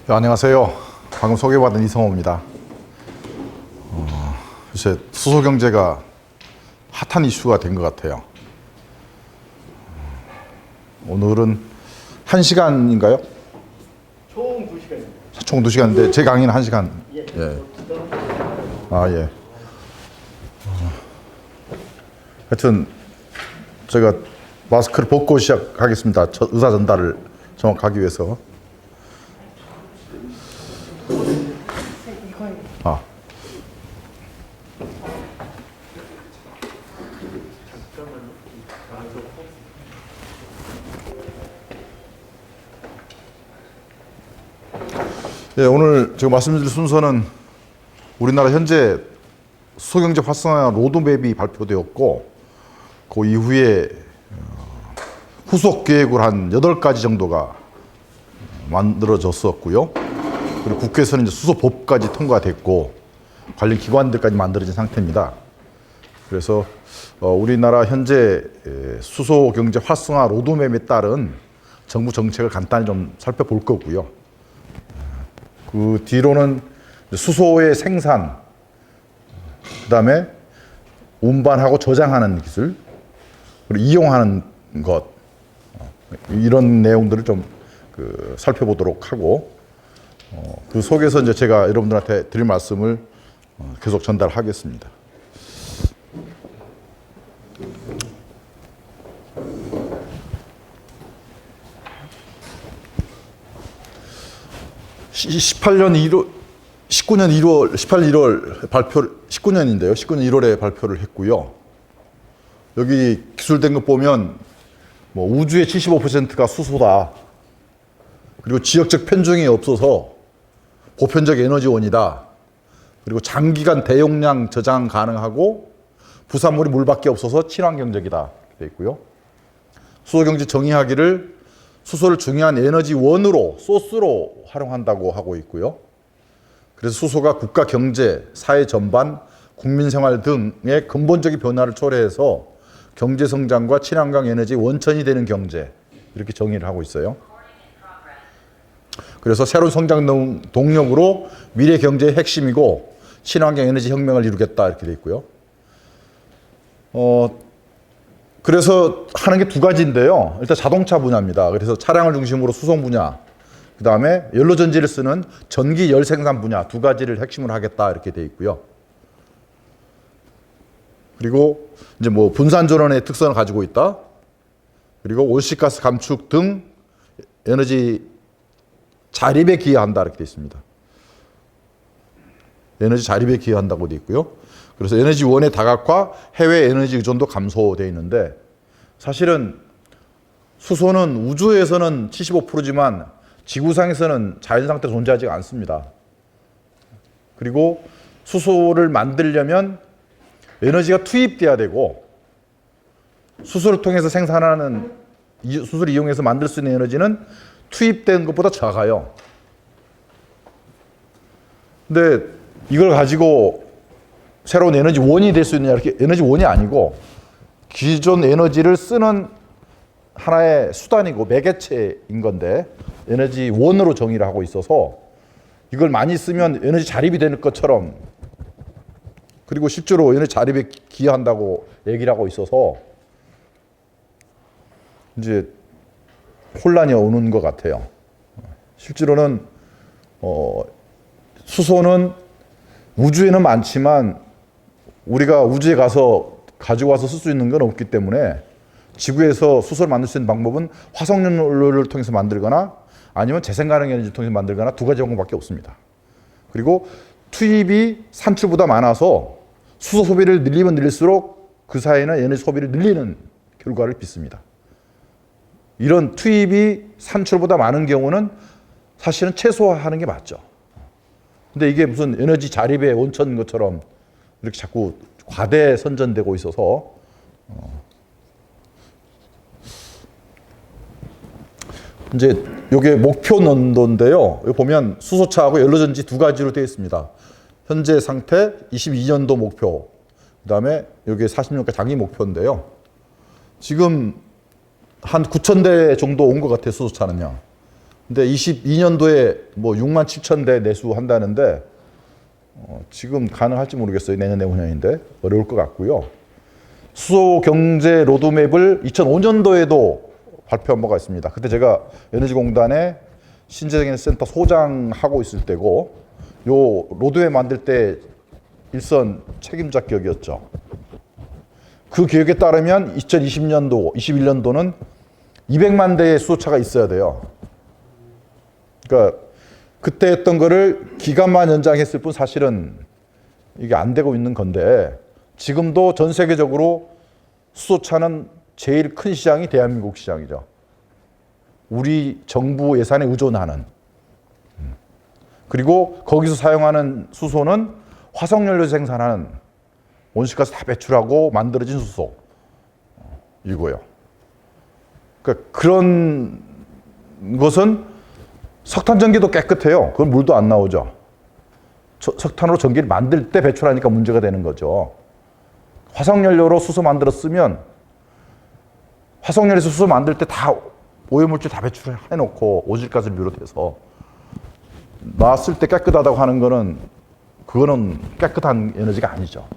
네, 안녕하세요. 방금 소개받은 이성호입니다. 요새 수소 경제가 핫한 이슈가 된 것 같아요. 오늘은 1시간인가요? 총 2시간입니다. 총 2시간인데 제 강의는 1시간. 예. 예. 아, 예. 하여튼 제가 마스크를 벗고 시작하겠습니다. 의사 전달을 정확하기 위해서. 아. 예, 오늘 제가 말씀드릴 순서는 우리나라 현재 수소경제 활성화 로드맵이 발표되었고 그 이후에 후속 계획을 한 8가지 정도가 만들어졌었고요. 그리고 국회에서는 이제 수소법까지 통과됐고 관련 기관들까지 만들어진 상태입니다. 그래서 우리나라 현재 수소경제 활성화 로드맵에 따른 정부 정책을 간단히 좀 살펴볼 거고요. 그 뒤로는 수소의 생산, 그 다음에 운반하고 저장하는 기술, 그리고 이용하는 것, 이런 내용들을 좀 살펴보도록 하고, 그 속에서 이제 제가 여러분들한테 드릴 말씀을 계속 전달하겠습니다. (18년 1월) 발표, 19년인데요. 19년 1월에 발표를 했고요. 여기 기술된 것 보면 뭐 우주의 75%가 수소다. 그리고 지역적 편중이 없어서 보편적 에너지원이다. 그리고 장기간 대용량 저장 가능하고 부산물이 물밖에 없어서 친환경적이다. 이렇게 되어 있고요. 수소경제 정의하기를 수소를 중요한 에너지원으로, 소스로 활용한다고 하고 있고요. 그래서 수소가 국가 경제, 사회 전반, 국민 생활 등의 근본적인 변화를 초래해서 경제 성장과 친환경 에너지 원천이 되는 경제, 이렇게 정의를 하고 있어요. 그래서 새로운 성장 동력으로 미래 경제의 핵심이고 친환경 에너지 혁명을 이루겠다, 이렇게 되어 있고요. 그래서 하는 게 2가지인데요. 일단 자동차 분야입니다. 그래서 차량을 중심으로 수송 분야, 그 다음에 연료전지를 쓰는 전기 열 생산 분야 2가지를 핵심으로 하겠다, 이렇게 되어 있고요. 그리고 이제 뭐 분산 전원의 특성을 가지고 있다. 그리고 온실가스 감축 등 에너지 자립에 기여한다, 이렇게 되어 있습니다. 에너지 자립에 기여한다고 되어 있고요. 그래서 에너지원의 다각화, 해외 에너지 의존도 감소되어 있는데, 사실은 수소는 우주에서는 75%지만 지구상에서는 자연 상태로 존재하지 않습니다. 그리고 수소를 만들려면 에너지가 투입돼야 되고, 수소를 통해서 생산하는, 수소를 이용해서 만들 수 있는 에너지는 투입된 것보다 작아요. 근데 이걸 가지고 새로운 에너지원이 될 수 있느냐, 이렇게 에너지원이 아니고 기존 에너지를 쓰는 하나의 수단이고 매개체인 건데 에너지원으로 정의를 하고 있어서 이걸 많이 쓰면 에너지 자립이 되는 것처럼, 그리고 실제로 에너지 자립에 기여한다고 얘기를 하고 있어서 이제 혼란이 오는 것 같아요. 실제로는 수소는 우주에는 많지만 우리가 우주에 가지고 와서 쓸 수 있는 건 없기 때문에 지구에서 수소를 만들 수 있는 방법은 화석연료를 통해서 만들거나 아니면 재생가능 에너지를 통해서 만들거나 2가지 방법밖에 없습니다. 그리고 투입이 산출보다 많아서 수소 소비를 늘리면 늘릴수록 그 사이에는 에너지 소비를 늘리는 결과를 빚습니다. 이런 투입이 산출보다 많은 경우는 사실은 최소화하는 게 맞죠. 근데 이게 무슨 에너지 자립의 원천인 것처럼 이렇게 자꾸 과대 선전되고 있어서 이제 이게 목표 논도인데요. 여기 보면 수소차하고 연료전지 2가지로 되어 있습니다. 현재 상태 22년도 목표, 그 다음에 여기 40년까지 장기 목표인데요. 지금 한 9,000대 정도 온 것 같아요, 수소차는요. 근데 22년도에 뭐 6만 7천 대 내수한다는데 지금 가능할지 모르겠어요. 내년 내후년인데 어려울 것 같고요. 수소 경제 로드맵을 2005년도에도 발표한 바가 있습니다. 그때 제가 에너지공단의 신재생에너지센터 소장하고 있을 때고 요 로드맵 만들 때 일선 책임자 기억이었죠. 그 기억에 따르면 2020년도, 21년도는 200만 대의 수소차가 있어야 돼요. 그러니까 그때 했던 거를 기간만 연장했을 뿐 사실은 이게 안 되고 있는 건데 지금도 전 세계적으로 수소차는 제일 큰 시장이 대한민국 시장이죠. 우리 정부 예산에 의존하는. 그리고 거기서 사용하는 수소는 화석연료 생산하는 온실가스 다 배출하고 만들어진 수소 이거예요. 그러니까 그런 것은 석탄 전기도 깨끗해요. 그건 물도 안 나오죠. 석탄으로 전기를 만들 때 배출하니까 문제가 되는 거죠. 화석연료로 수소 만들었으면 화석연료에서 수소 만들 때 다 오염물질 다 배출해놓고 온실가스를 비롯해서 나왔을 때 깨끗하다고 하는 거는 그거는 깨끗한 에너지가 아니죠.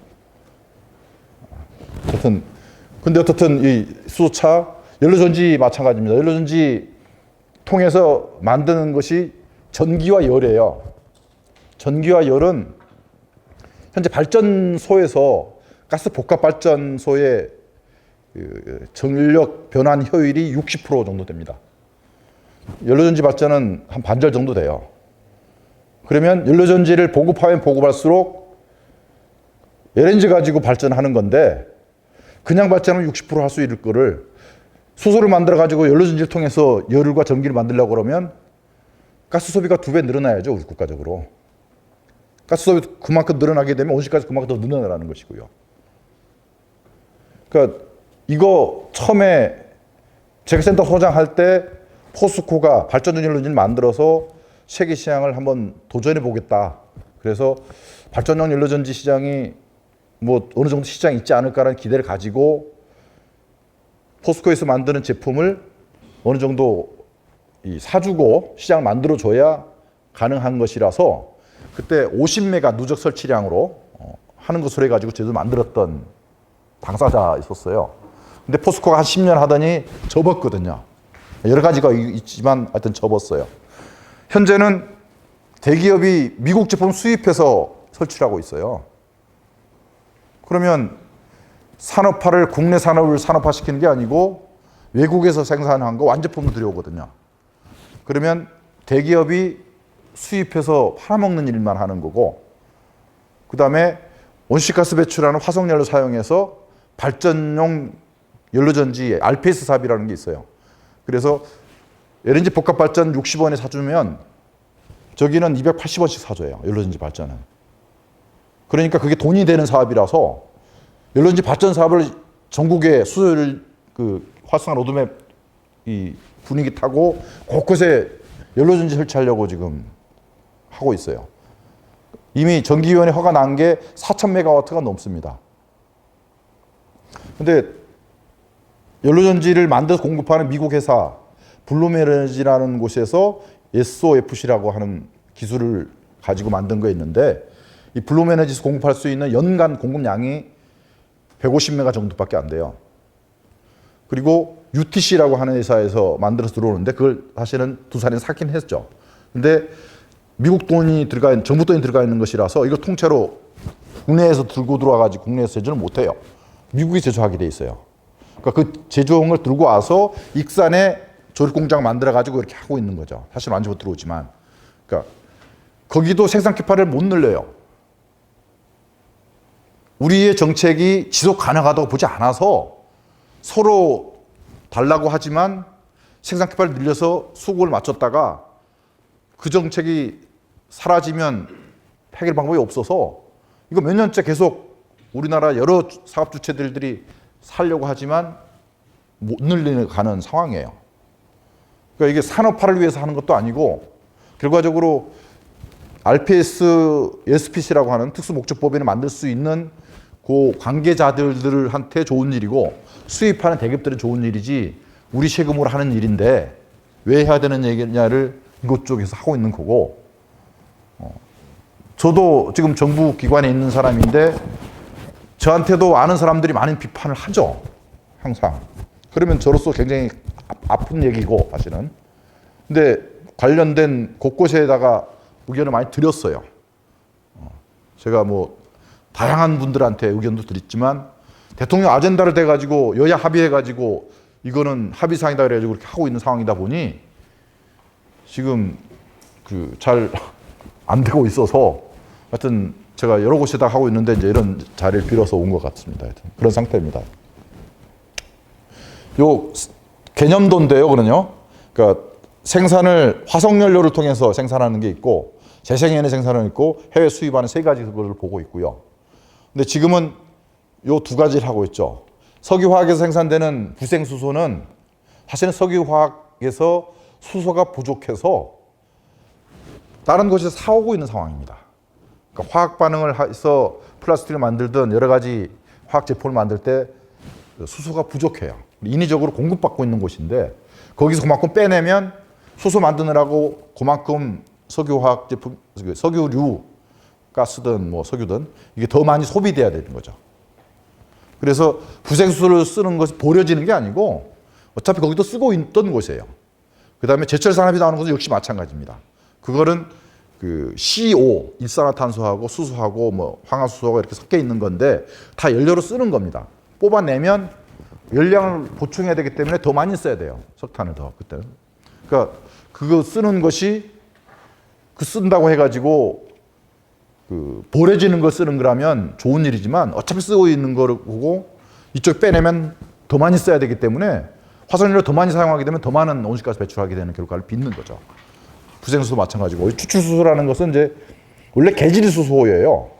근데 어떻든 이 수소차 연료전지 마찬가지입니다. 연료전지 통해서 만드는 것이 전기와 열이에요. 전기와 열은 현재 발전소에서 가스 복합 발전소의 전력 변환 효율이 60% 정도 됩니다. 연료전지 발전은 한 반절 정도 돼요. 그러면 연료전지를 보급하면 보급할수록 LNG 가지고 발전하는 건데 그냥 발전하면 60% 할 수 있을 거를 수소를 만들어 가지고 연료전지를 통해서 열과 전기를 만들려고 그러면 가스 소비가 2배 늘어나야죠. 우리 국가적으로. 가스 소비 그만큼 늘어나게 되면 온실가스 그만큼 더 늘어나라는 것이고요. 그러니까 이거 처음에 제가 센터 소장할 때 포스코가 발전전 연료전지를 만들어서 세계 시장을 한번 도전해 보겠다. 그래서 발전용 연료전지 시장이 뭐 어느 정도 시장이 있지 않을까라는 기대를 가지고 포스코에서 만드는 제품을 어느 정도 사주고 시장을 만들어줘야 가능한 것이라서 그때 50메가 누적 설치량으로 하는 것으로 해가지고 제대로 만들었던 당사자 있었어요. 근데 포스코가 한 10년 하더니 접었거든요. 여러 가지가 있지만 하여튼 접었어요. 현재는 대기업이 미국 제품 수입해서 설치를 하고 있어요. 그러면 산업화를 국내 산업을 산업화시키는 게 아니고 외국에서 생산한 거 완제품으로 들여오거든요. 그러면 대기업이 수입해서 팔아먹는 일만 하는 거고 그다음에 온실가스 배출하는 화석연료 사용해서 발전용 연료전지 RPS 사업이라는 게 있어요. 그래서 LNG 복합발전 60원에 사주면 저기는 280원씩 사줘요. 연료전지 발전은. 그러니까 그게 돈이 되는 사업이라서 연료전지 발전 사업을 전국에 수요일 활성화 로드맵 이 분위기 타고 곳곳에 연료전지 설치하려고 지금 하고 있어요. 이미 전기위원회 허가 난 게 4,000메가와트가 넘습니다. 근데 연료전지를 만들어서 공급하는 미국 회사 블룸에너지라는 곳에서 SOFC라고 하는 기술을 가지고 만든 거 있는데 이 블룸에너지에서 공급할 수 있는 연간 공급량이 150메가 정도밖에 안 돼요. 그리고 UTC라고 하는 회사에서 만들어서 들어오는데 그걸 사실은 두산에 사긴 했죠. 근데 미국 돈이 들어가 있는, 정부 돈이 들어가 있는 것이라서 이걸 통째로 국내에서 들고 들어와가지고 국내에서 제조를 못해요. 미국이 제조하게 돼 있어요. 그러니까 그 제조한 걸 들고 와서 익산에 조립 공장 만들어가지고 이렇게 하고 있는 거죠. 사실 완전 못 들어오지만. 그러니까 거기도 생산 캐파를 못 늘려요. 우리의 정책이 지속 가능하다고 보지 않아서 서로 달라고 하지만 생산 캐파를 늘려서 수급을 맞췄다가 그 정책이 사라지면 해결 방법이 없어서 이거 몇 년째 계속 우리나라 여러 사업 주체들이 살려고 하지만 못 늘리는 상황이에요. 그러니까 이게 산업화를 위해서 하는 것도 아니고 결과적으로 RPS, SPC라고 하는 특수목적법인을 만들 수 있는 그 관계자들한테 좋은 일이고 수입하는 대기업들은 좋은 일이지 우리 세금으로 하는 일인데 왜 해야 되는 얘기냐를 이것 쪽에서 하고 있는 거고, 저도 지금 정부 기관에 있는 사람인데 저한테도 아는 사람들이 많은 비판을 하죠. 항상. 그러면 저로서 굉장히 아픈 얘기고 사실은. 근데 관련된 곳곳에다가 의견을 많이 드렸어요. 제가 뭐 다양한 분들한테 의견도 드렸지만 대통령 아젠다를 대가지고 여야 합의해가지고 이거는 합의사항이다 그래가지고 그렇게 하고 있는 상황이다 보니 지금 그 잘 안 되고 있어서 하여튼 제가 여러 곳에다 하고 있는데 이제 이런 자리를 빌어서 온 것 같습니다. 하여튼 그런 상태입니다. 요 개념도인데요, 그러냐? 그러니까 생산을 화석연료를 통해서 생산하는 게 있고 재생에너지 생산은 있고 해외 수입하는 세 가지 그거를 보고 있고요. 근데 지금은 요 두 가지를 하고 있죠. 석유화학에서 생산되는 부생수소는 사실은 석유화학에서 수소가 부족해서 다른 곳에서 사오고 있는 상황입니다. 그러니까 화학 반응을 해서 플라스틱을 만들든 여러 가지 화학 제품을 만들 때 수소가 부족해요. 인위적으로 공급받고 있는 곳인데 거기서 그만큼 빼내면 수소 만드느라고 그만큼 석유화학 제품, 석유류 가스든 뭐 석유든 이게 더 많이 소비돼야 되는 거죠. 그래서 부생수소를 쓰는 것이 버려지는 게 아니고 어차피 거기도 쓰고 있던 곳이에요. 그 다음에 제철 산업이 나오는 것은 역시 마찬가지입니다. 그거는 그 CO, 일산화탄소하고 수소하고 뭐 황화수소가 이렇게 섞여 있는 건데 다 연료로 쓰는 겁니다. 뽑아내면 열량을 보충해야 되기 때문에 더 많이 써야 돼요. 석탄을 더 그때는. 그러니까 그거 쓰는 것이 그 쓴다고 해가지고 그 버려지는 거 쓰는 거라면 좋은 일이지만 어차피 쓰고 있는 거를 보고 이쪽 빼내면 더 많이 써야 되기 때문에 화석연료를 더 많이 사용하게 되면 더 많은 온실가스 배출하게 되는 결과를 빚는 거죠. 부생수도 마찬가지고 추출수소라는 것은 이제 원래 개질이 수소예요.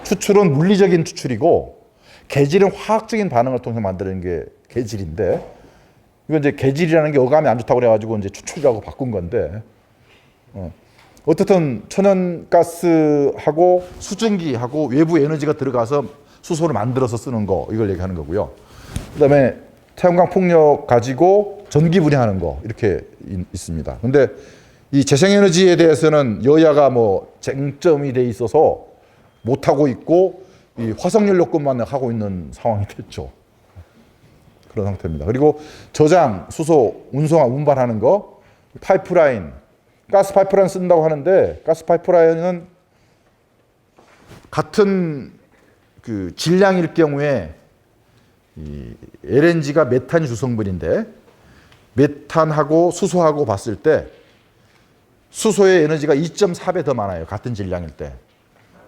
추출은 물리적인 추출이고 개질은 화학적인 반응을 통해서 만드는 게 개질인데 이건 이제 개질이라는 게 어감이 안 좋다고 그래가지고 이제 추출이라고 바꾼 건데 어쨌든 천연가스하고 수증기하고 외부 에너지가 들어가서 수소를 만들어서 쓰는 거 이걸 얘기하는 거고요. 그다음에 태양광 풍력 가지고 전기 분해하는 거 이렇게 있습니다. 근데 이 재생에너지에 대해서는 여야가 뭐 쟁점이 돼 있어서 못 하고 있고 이 화석연료급만 하고 있는 상황이 됐죠. 그런 상태입니다. 그리고 저장, 수소, 운반하는 거, 파이프라인, 가스 파이프라인 쓴다고 하는데 가스 파이프라인은 같은 그 질량일 경우에 이 LNG가 메탄 주성분인데 메탄하고 수소하고 봤을 때 수소의 에너지가 2.4배 더 많아요. 같은 질량일 때.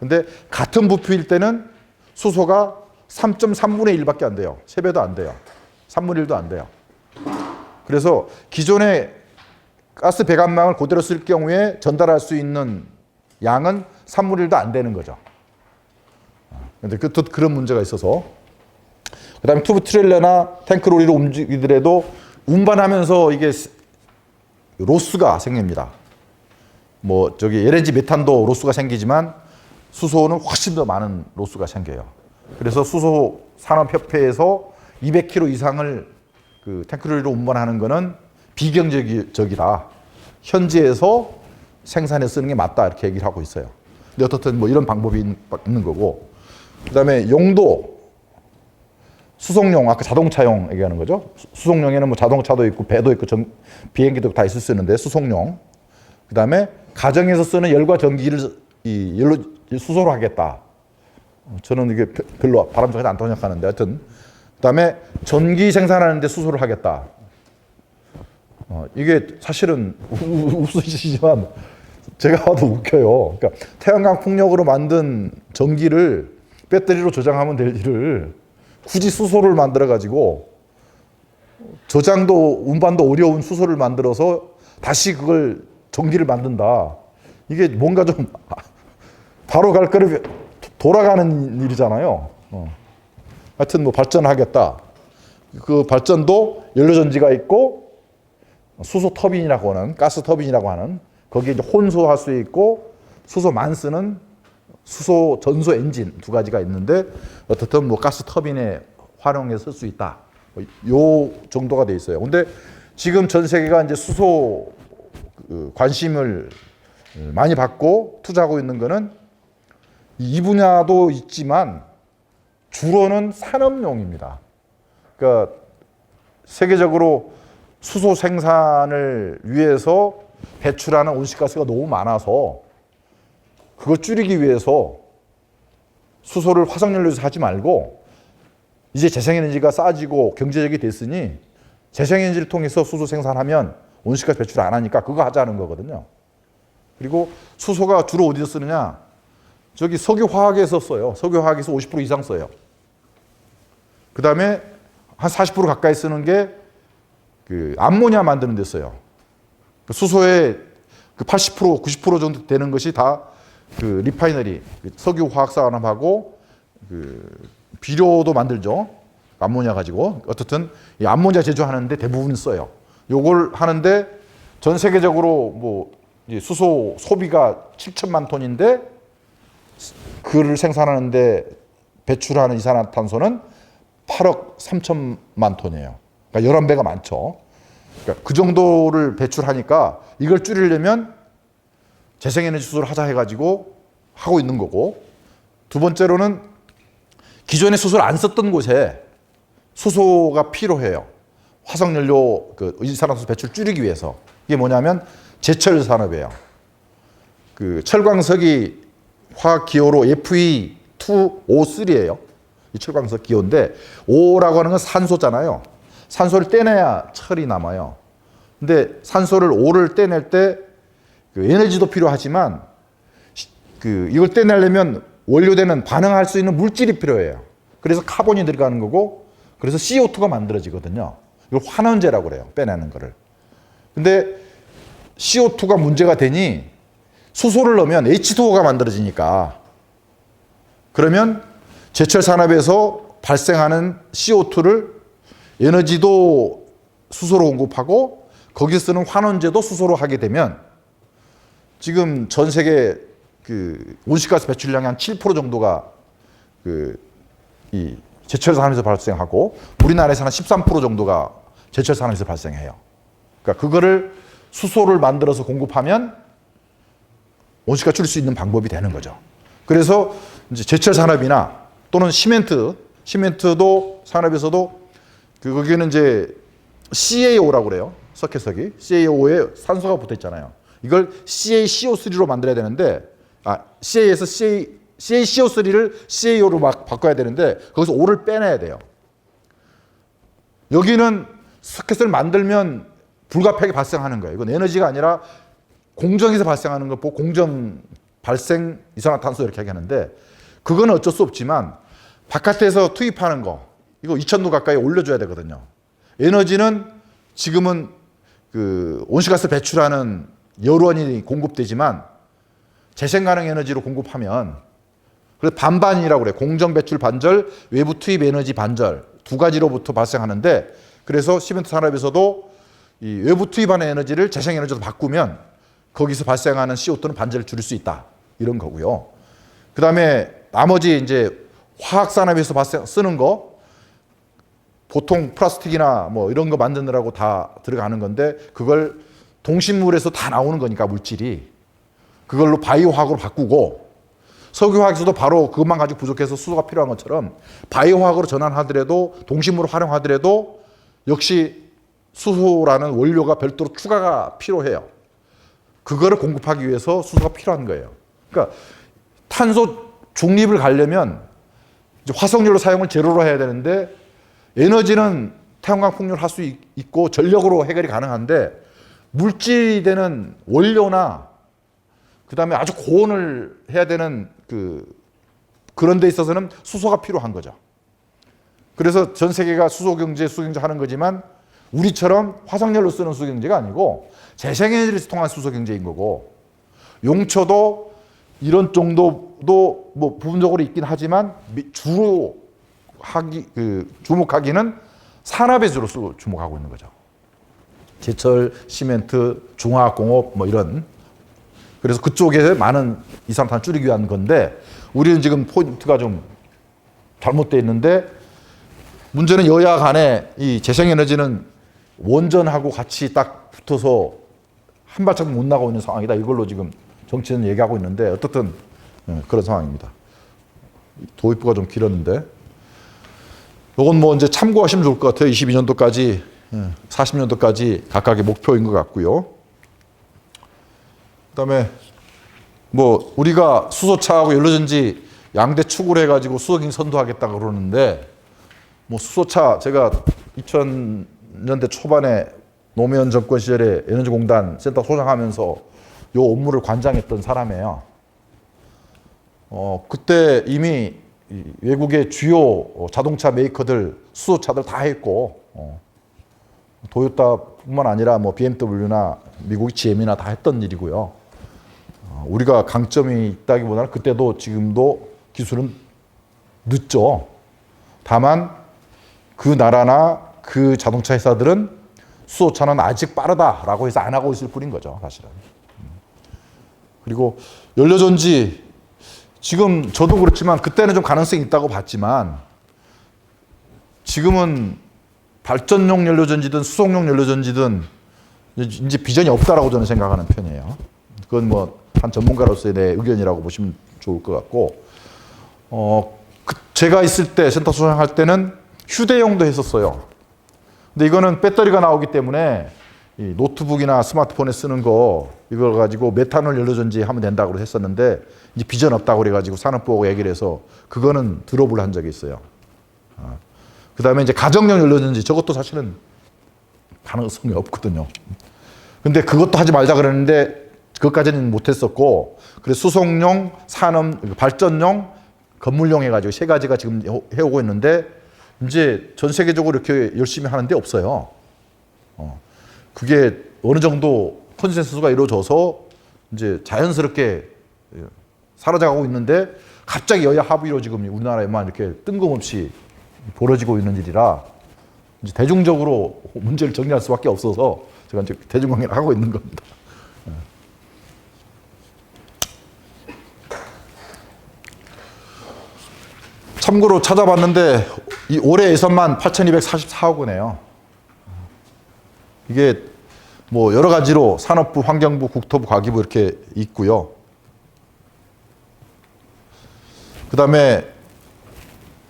근데 같은 부피일 때는 수소가 3.3분의 1밖에 안 돼요. 3배도 안 돼요. 3분의 1도 안 돼요. 그래서 기존의 가스 배관망을 그대로 쓸 경우에 전달할 수 있는 양은 3분의 1도 안 되는 거죠. 근데 또 그런 문제가 있어서 그 다음에 튜브 트레일러나 탱크로리로 움직이더라도 운반하면서 이게 로스가 생깁니다. 뭐 저기 LNG 메탄도 로스가 생기지만 수소는 훨씬 더 많은 로스가 생겨요. 그래서 수소 산업협회에서 200kg 이상을 그 탱크로리로 운반하는 거는 비경제적이라 현지에서 생산해 쓰는 게 맞다 이렇게 얘기를 하고 있어요. 근데 어떻든 뭐 이런 방법이 있는 거고 그다음에 용도 수송용 아까 자동차용 얘기하는 거죠. 수송용에는 뭐 자동차도 있고 배도 있고 비행기도 다 있을 수 있는데 수송용. 그다음에 가정에서 쓰는 열과 전기를 이 열로 수소로 하겠다. 저는 이게 별로 바람직하지 않다고 생각하는데 하여튼 그다음에 전기 생산하는데 수소를 하겠다. 이게 사실은 웃으시지만 제가 봐도 웃겨요. 그러니까 태양광 풍력으로 만든 전기를 배터리로 저장하면 될 일을 굳이 수소를 만들어 가지고 저장도 운반도 어려운 수소를 만들어서 다시 그걸 전기를 만든다. 이게 뭔가 좀 바로 갈 거를 돌아가는 일이잖아요. 하여튼 뭐 발전하겠다. 그 발전도 연료전지가 있고 수소 터빈이라고 하는 가스 터빈이라고 하는 거기에 이제 혼소할 수 있고 수소만 쓰는 수소 전소 엔진 두 가지가 있는데 어떻든 뭐 가스 터빈에 활용해서 쓸 수 있다. 요 정도가 돼 있어요. 근데 지금 전 세계가 이제 수소 관심을 많이 받고 투자하고 있는 거는 이 분야도 있지만 주로는 산업용입니다. 그러니까 세계적으로 수소 생산을 위해서 배출하는 온실가스가 너무 많아서 그걸 줄이기 위해서 수소를 화석연료에서 하지 말고 이제 재생에너지가 싸지고 경제적이 됐으니 재생에너지를 통해서 수소 생산하면 온실가스 배출 안 하니까 그거 하자는 거거든요. 그리고 수소가 주로 어디서 쓰느냐? 저기 석유화학에서 써요. 석유화학에서 50% 이상 써요. 그 다음에 한 40% 가까이 쓰는 게 그 암모니아 만드는 데 써요. 그 수소의 그 80%, 90% 정도 되는 것이 다 그 리파이너리, 석유화학산업하고 그 비료도 만들죠. 암모니아 가지고. 어떻든 이 암모니아 제조하는데 대부분 써요. 요걸 하는데 전 세계적으로 뭐 수소 소비가 7천만 톤인데 그를 생산하는데 배출하는 이산화탄소는 8억 3천만 톤이에요. 그러니까 11배가 많죠. 그러니까 그 정도를 배출하니까 이걸 줄이려면 재생에너지 수소를 하자 해가지고 하고 있는 거고, 두 번째로는 기존에 수소를 안 썼던 곳에 수소가 필요해요. 화석연료 그 이산화탄소 배출 줄이기 위해서. 이게 뭐냐면 제철 산업이에요. 그 철광석이 화학 기호로 Fe2O3예요. 이 철광석 기호인데 O라고 하는 건 산소잖아요. 산소를 떼내야 철이 남아요. 근데 산소를 O를 떼낼 때 그 에너지도 필요하지만 이걸 떼내려면 원료되는 반응할 수 있는 물질이 필요해요. 그래서 카본이 들어가는 거고, 그래서 CO2가 만들어지거든요. 이걸 환원제라고 그래요. 빼내는 거를. 근데 CO2가 문제가 되니 수소를 넣으면 H2O가 만들어지니까, 그러면 제철 산업에서 발생하는 CO2를 에너지도 수소로 공급하고 거기 쓰는 환원제도 수소로 하게 되면 지금 전 세계 그 온실가스 배출량의 한 7% 정도가 이 제철 산업에서 발생하고 우리나라에서는 13% 정도가 제철 산업에서 발생해요. 그러니까 그거를 수소를 만들어서 공급하면 온실가스 줄일 수 있는 방법이 되는 거죠. 그래서 이제 제철 산업이나 또는 시멘트도 산업에서도 거기는 이제 CaO라고 그래요. 석회석이. CaO에 산소가 붙어 있잖아요. 이걸 CaCO3로 만들어야 되는데, Ca에서 CaCO3를 CaO로 막 바꿔야 되는데, 거기서 O를 빼내야 돼요. 여기는 석회석을 만들면 불가피하게 발생하는 거예요. 이건 에너지가 아니라 공정에서 발생하는 거 보고 공정 발생 이산화탄소 이렇게 하는데, 그거는 어쩔 수 없지만 바깥에서 투입하는 거, 이거 2,000도 가까이 올려줘야 되거든요. 에너지는 지금은 그 온실가스 배출하는 여론이 공급되지만 재생 가능 에너지로 공급하면, 그래서 반반이라고 그래요. 공정 배출 반절, 외부 투입 에너지 반절, 두 가지로부터 발생하는데, 그래서 시멘트 산업에서도 이 외부 투입하는 에너지를 재생 에너지로 바꾸면 거기서 발생하는 CO2는 반절을 줄일 수 있다. 이런 거고요. 그 다음에 나머지 이제 화학 산업에서 쓰는 거, 보통 플라스틱이나 뭐 이런 거 만드느라고 다 들어가는 건데, 그걸 동식물에서 다 나오는 거니까 물질이 그걸로 바이오화학으로 바꾸고, 석유화학에서도 바로 그것만 가지고 부족해서 수소가 필요한 것처럼 바이오화학으로 전환하더라도, 동식물을 활용하더라도 역시 수소라는 원료가 별도로 추가가 필요해요. 그거를 공급하기 위해서 수소가 필요한 거예요. 그러니까 탄소 중립을 가려면 이제 화석연료 사용을 제로로 해야 되는데, 에너지는 태양광 풍력을 할 수 있고 전력으로 해결이 가능한데, 물질이 되는 원료나 그 다음에 아주 고온을 해야 되는 그런 데 있어서는 수소가 필요한 거죠. 그래서 전 세계가 수소경제, 수소경제 하는 거지만 우리처럼 화석연료 쓰는 수소경제가 아니고 재생에너지를 통한 수소경제인 거고, 용처도 이런 정도도 뭐 부분적으로 있긴 하지만 주로 주목하기는 산업에 주로 주목하고 있는 거죠. 제철, 시멘트, 중화학공업 뭐 이런. 그래서 그쪽에 많은 이산화탄소 줄이기 위한 건데, 우리는 지금 포인트가 좀 잘못되어 있는데, 문제는 여야 간에 이 재생에너지는 원전하고 같이 딱 붙어서 한 발짝 못 나가고 있는 상황이다. 이걸로 지금 정치는 얘기하고 있는데 어떻든 그런 상황입니다. 도입부가 좀 길었는데 이건 뭐 이제 참고하시면 좋을 것 같아요. 22년도까지 40년도까지 각각의 목표인 것 같고요. 그다음에 뭐 우리가 수소차하고 연료전지 양대 축으로 해가지고 수소경 선도하겠다 그러는데 뭐 수소차 제가 2000년대 초반에 노무현 정권 시절에 에너지공단 센터 소장하면서 요 업무를 관장했던 사람이에요. 그때 이미 외국의 주요 자동차 메이커들 수소차들 다 했고 도요타뿐만 아니라 뭐 BMW나 미국의 GM이나 다 했던 일이고요. 우리가 강점이 있다기보다는 그때도 지금도 기술은 늦죠. 다만 그 나라나 그 자동차 회사들은 수소차는 아직 빠르다라고 해서 안 하고 있을 뿐인 거죠, 사실은. 그리고 연료전지 지금 저도 그렇지만 그때는 좀 가능성이 있다고 봤지만 지금은 발전용 연료전지든 수송용 연료전지든 이제 비전이 없다라고 저는 생각하는 편이에요. 그건 뭐 한 전문가로서의 내 의견이라고 보시면 좋을 것 같고 제가 있을 때 센터 소장할 때는 휴대용도 했었어요. 근데 이거는 배터리가 나오기 때문에 이 노트북이나 스마트폰에 쓰는 거 이걸 가지고 메탄올 연료전지 하면 된다고 했었는데 이제 비전 없다고 그래가지고 산업부하고 얘기를 해서 그거는 드롭을 한 적이 있어요. 그 다음에 이제 가정용 연료전지 저것도 사실은 가능성이 없거든요. 근데 그것도 하지 말자 그랬는데 그것까지는 못했었고 그래서 수송용, 산업, 발전용, 건물용 해가지고 세 가지가 지금 해오고 있는데 이제 전 세계적으로 이렇게 열심히 하는데 없어요. 그게 어느 정도 컨센서스가 이루어져서 이제 자연스럽게 사라져가고 있는데 갑자기 여야 합의로 지금 우리나라에만 이렇게 뜬금없이 벌어지고 있는 일이라 이제 대중적으로 문제를 정리할 수밖에 없어서 제가 이제 대중관계를 하고 있는 겁니다. 참고로 찾아봤는데 이 올해 예산만 8,244억 원이에요. 이게 뭐 여러 가지로 산업부, 환경부, 국토부, 과기부 이렇게 있고요. 그다음에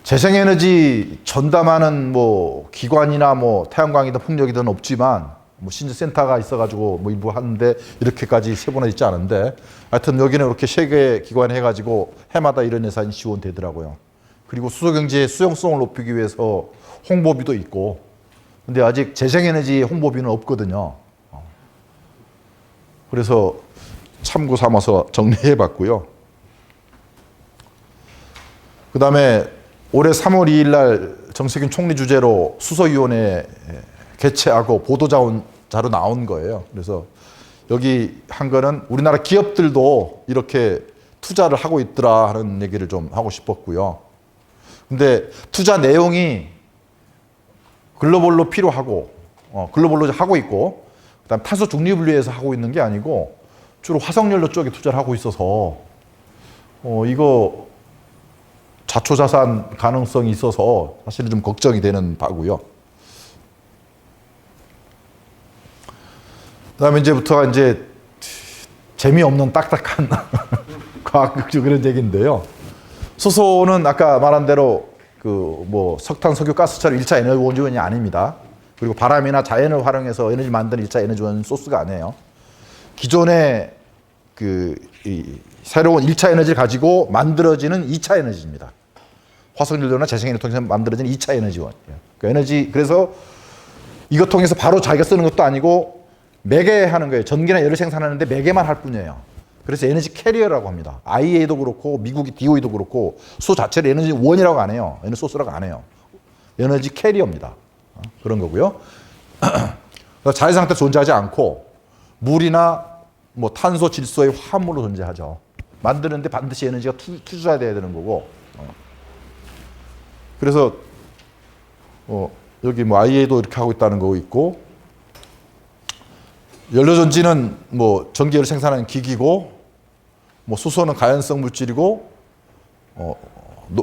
재생에너지 전담하는 뭐 기관이나 뭐 태양광이든 풍력이든 없지만 뭐 신재센터가 있어가지고 뭐 일부 하는데 이렇게까지 세분화 있지 않은데 하여튼 여기는 이렇게 세 개 기관 해가지고 해마다 이런 예산이 지원되더라고요. 그리고 수소경제의 수용성을 높이기 위해서 홍보비도 있고 근데 아직 재생에너지 홍보비는 없거든요. 그래서 참고 삼아서 정리해 봤고요. 그 다음에 올해 3월 2일 날 정세균 총리 주재로 수소위원회 개최하고 보도자료 나온 거예요. 그래서 여기 한 거는 우리나라 기업들도 이렇게 투자를 하고 있더라 하는 얘기를 좀 하고 싶었고요. 근데 투자 내용이 글로벌로 필요하고 글로벌로 하고 있고 그다음 탄소 중립을 위해서 하고 있는 게 아니고 주로 화석연료 쪽에 투자를 하고 있어서 이거 자초자산 가능성이 있어서 사실은 좀 걱정이 되는 바고요. 그다음에 이제부터가 이제 재미없는 딱딱한 과학적 그런 얘기인데요. 수소는 아까 말한 대로 그 뭐 석탄, 석유, 가스처럼 1차 에너지 원전이 아닙니다. 그리고 바람이나 자연을 활용해서 에너지 만드는 1차 에너지 원 소스가 아니에요. 기존의 이 새로운 1차 에너지를 가지고 만들어지는 2차 에너지입니다. 화석연료나 재생에너지를 통해서 만들어지는 2차 에너지원. 그래서 이것 통해서 바로 자기가 쓰는 것도 아니고 매개하는 거예요. 전기나 열을 생산하는데 매개만 할 뿐이에요. 그래서 에너지 캐리어라고 합니다. IEA도 그렇고 미국의 DOE도 그렇고 수소 자체를 에너지 원이라고 안 해요. 에너지 소스라고 안 해요. 에너지 캐리어입니다. 그런 거고요. 자연 상태 존재하지 않고 물이나 뭐 탄소, 질소의 화합물로 존재하죠. 만드는데 반드시 에너지가 투자돼야 되는 거고. 그래서 여기 뭐 IEA도 이렇게 하고 있다는 거 있고 연료전지는 뭐 전기를 생산하는 기기고 뭐 수소는 가연성 물질이고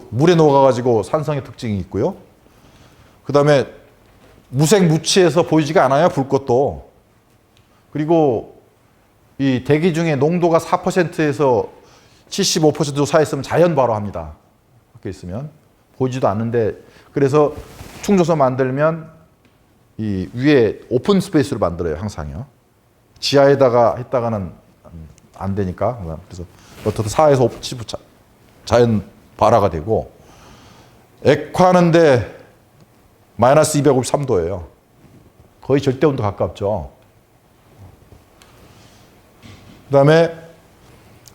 물에 녹아가지고 산성의 특징이 있고요. 그 다음에 무색 무취해서 보이지가 않아요. 불꽃도. 그리고 이 대기 중에 농도가 4%에서 75% 사이에 있으면 자연 발화합니다. 밖에 있으면 보이지도 않는데, 그래서 충전소 만들면 이 위에 오픈 스페이스로 만들어요. 항상요. 지하에다가 했다가는 안 되니까. 그래서 어떻든 4에서 5 자연 발화가 되고, 액화하는데 마이너스 253도예요. 거의 절대 온도 가깝죠. 그 다음에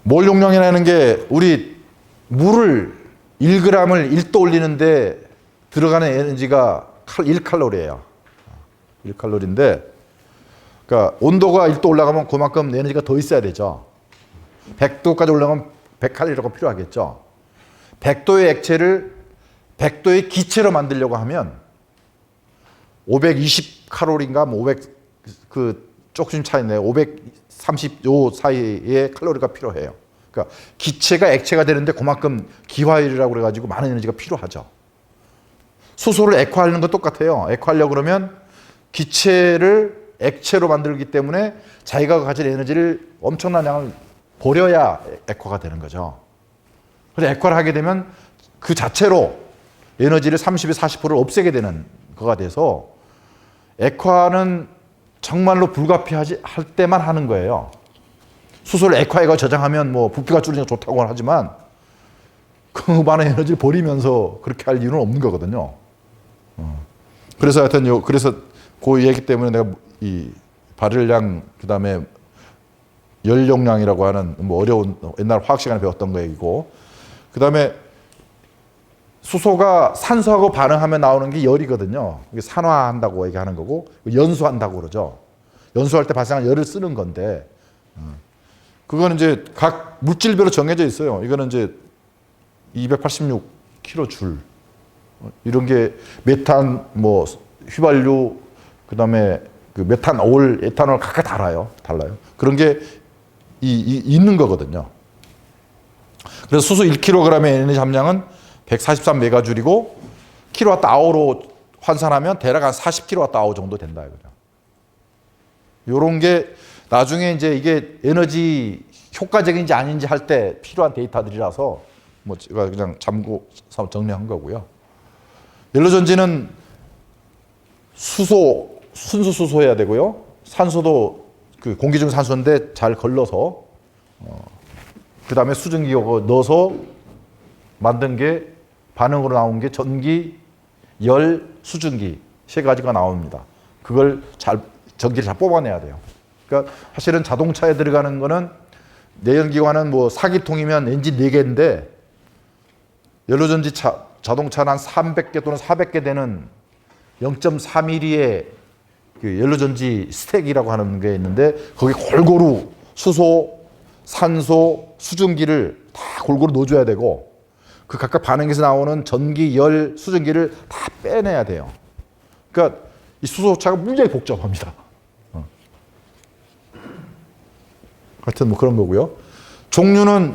몰 용량이라는 게 우리 물을 1g을 1도 올리는데 들어가는 에너지가 1칼로리예요. 1칼로리인데, 그러니까 온도가 1도 올라가면 그만큼 에너지가 더 있어야 되죠. 100도까지 올라가면 100칼로리가 필요하겠죠. 100도의 액체를 100도의 기체로 만들려고 하면 520칼로리인가 뭐 500 그 조금 차이네요. 530요 사이에 칼로리가 필요해요. 그러니까 기체가 액체가 되는데 그만큼 기화율이라고 그래가지고 많은 에너지가 필요하죠. 수소를 액화하는 건 똑같아요. 액화하려고 그러면 기체를 액체로 만들기 때문에 자기가 가진 에너지를 엄청난 양을 버려야 액화가 되는 거죠. 그래서 액화를 하게 되면 그 자체로 에너지를 30에서 40%를 없애게 되는 거가 돼서, 액화는 정말로 불가피하지 할 때만 하는 거예요. 수소를 액화해가 저장하면 뭐 부피가 줄으니까 좋다고 하지만 그 많은 에너지를 버리면서 그렇게 할 이유는 없는 거거든요. 그래서 하여튼 그래서 그 얘기 때문에 내가 이 발열량, 그 다음에 열 용량이라고 하는 뭐 어려운 옛날 화학 시간에 배웠던 거 얘기고, 그 다음에 수소가 산소하고 반응하면 나오는 게 열이거든요. 이게 산화한다고 얘기하는 거고, 연소한다고 그러죠. 연소할 때 발생한 열을 쓰는 건데, 그거는 이제 각 물질별로 정해져 있어요. 이거는 이제 286kJ 이런 게 메탄, 뭐 휘발유, 그다음에 그 메탄올, 에탄올 각각 달라요. 그런 게 있는 거거든요. 그래서 수소 1kg의 에너지 함량은 143메가줄이고 킬로와트-아워로 환산하면 대략 한 40kWh 정도 된다 이거죠. 요런 게 나중에 이제 이게 에너지 효과적인지 아닌지 할 때 필요한 데이터들이라서 뭐 제가 그냥 참고 정리한 거고요. 연료전지는 수소, 순수 수소해야 되고요. 산소도 그 공기 중 산소인데 잘 걸러서 그 다음에 수증기 넣어서 만든 게 반응으로 나온 게 전기, 열, 수증기 세 가지가 나옵니다. 그걸 전기를 잘 뽑아내야 돼요. 그러니까 사실은 자동차에 들어가는 거는 내연기관은 뭐 4기통이면 엔진 4개인데 연료전지 자동차는 한 300개 또는 400개 되는 0.3mm의 그 연료전지 스택이라고 하는 게 있는데 거기 골고루 수소, 산소, 수증기를 다 골고루 넣어줘야 되고 그 각각 반응에서 나오는 전기, 열, 수증기를 다 빼내야 돼요. 그러니까 이 수소차가 굉장히 복잡합니다. 하여튼 뭐 그런 거고요. 종류는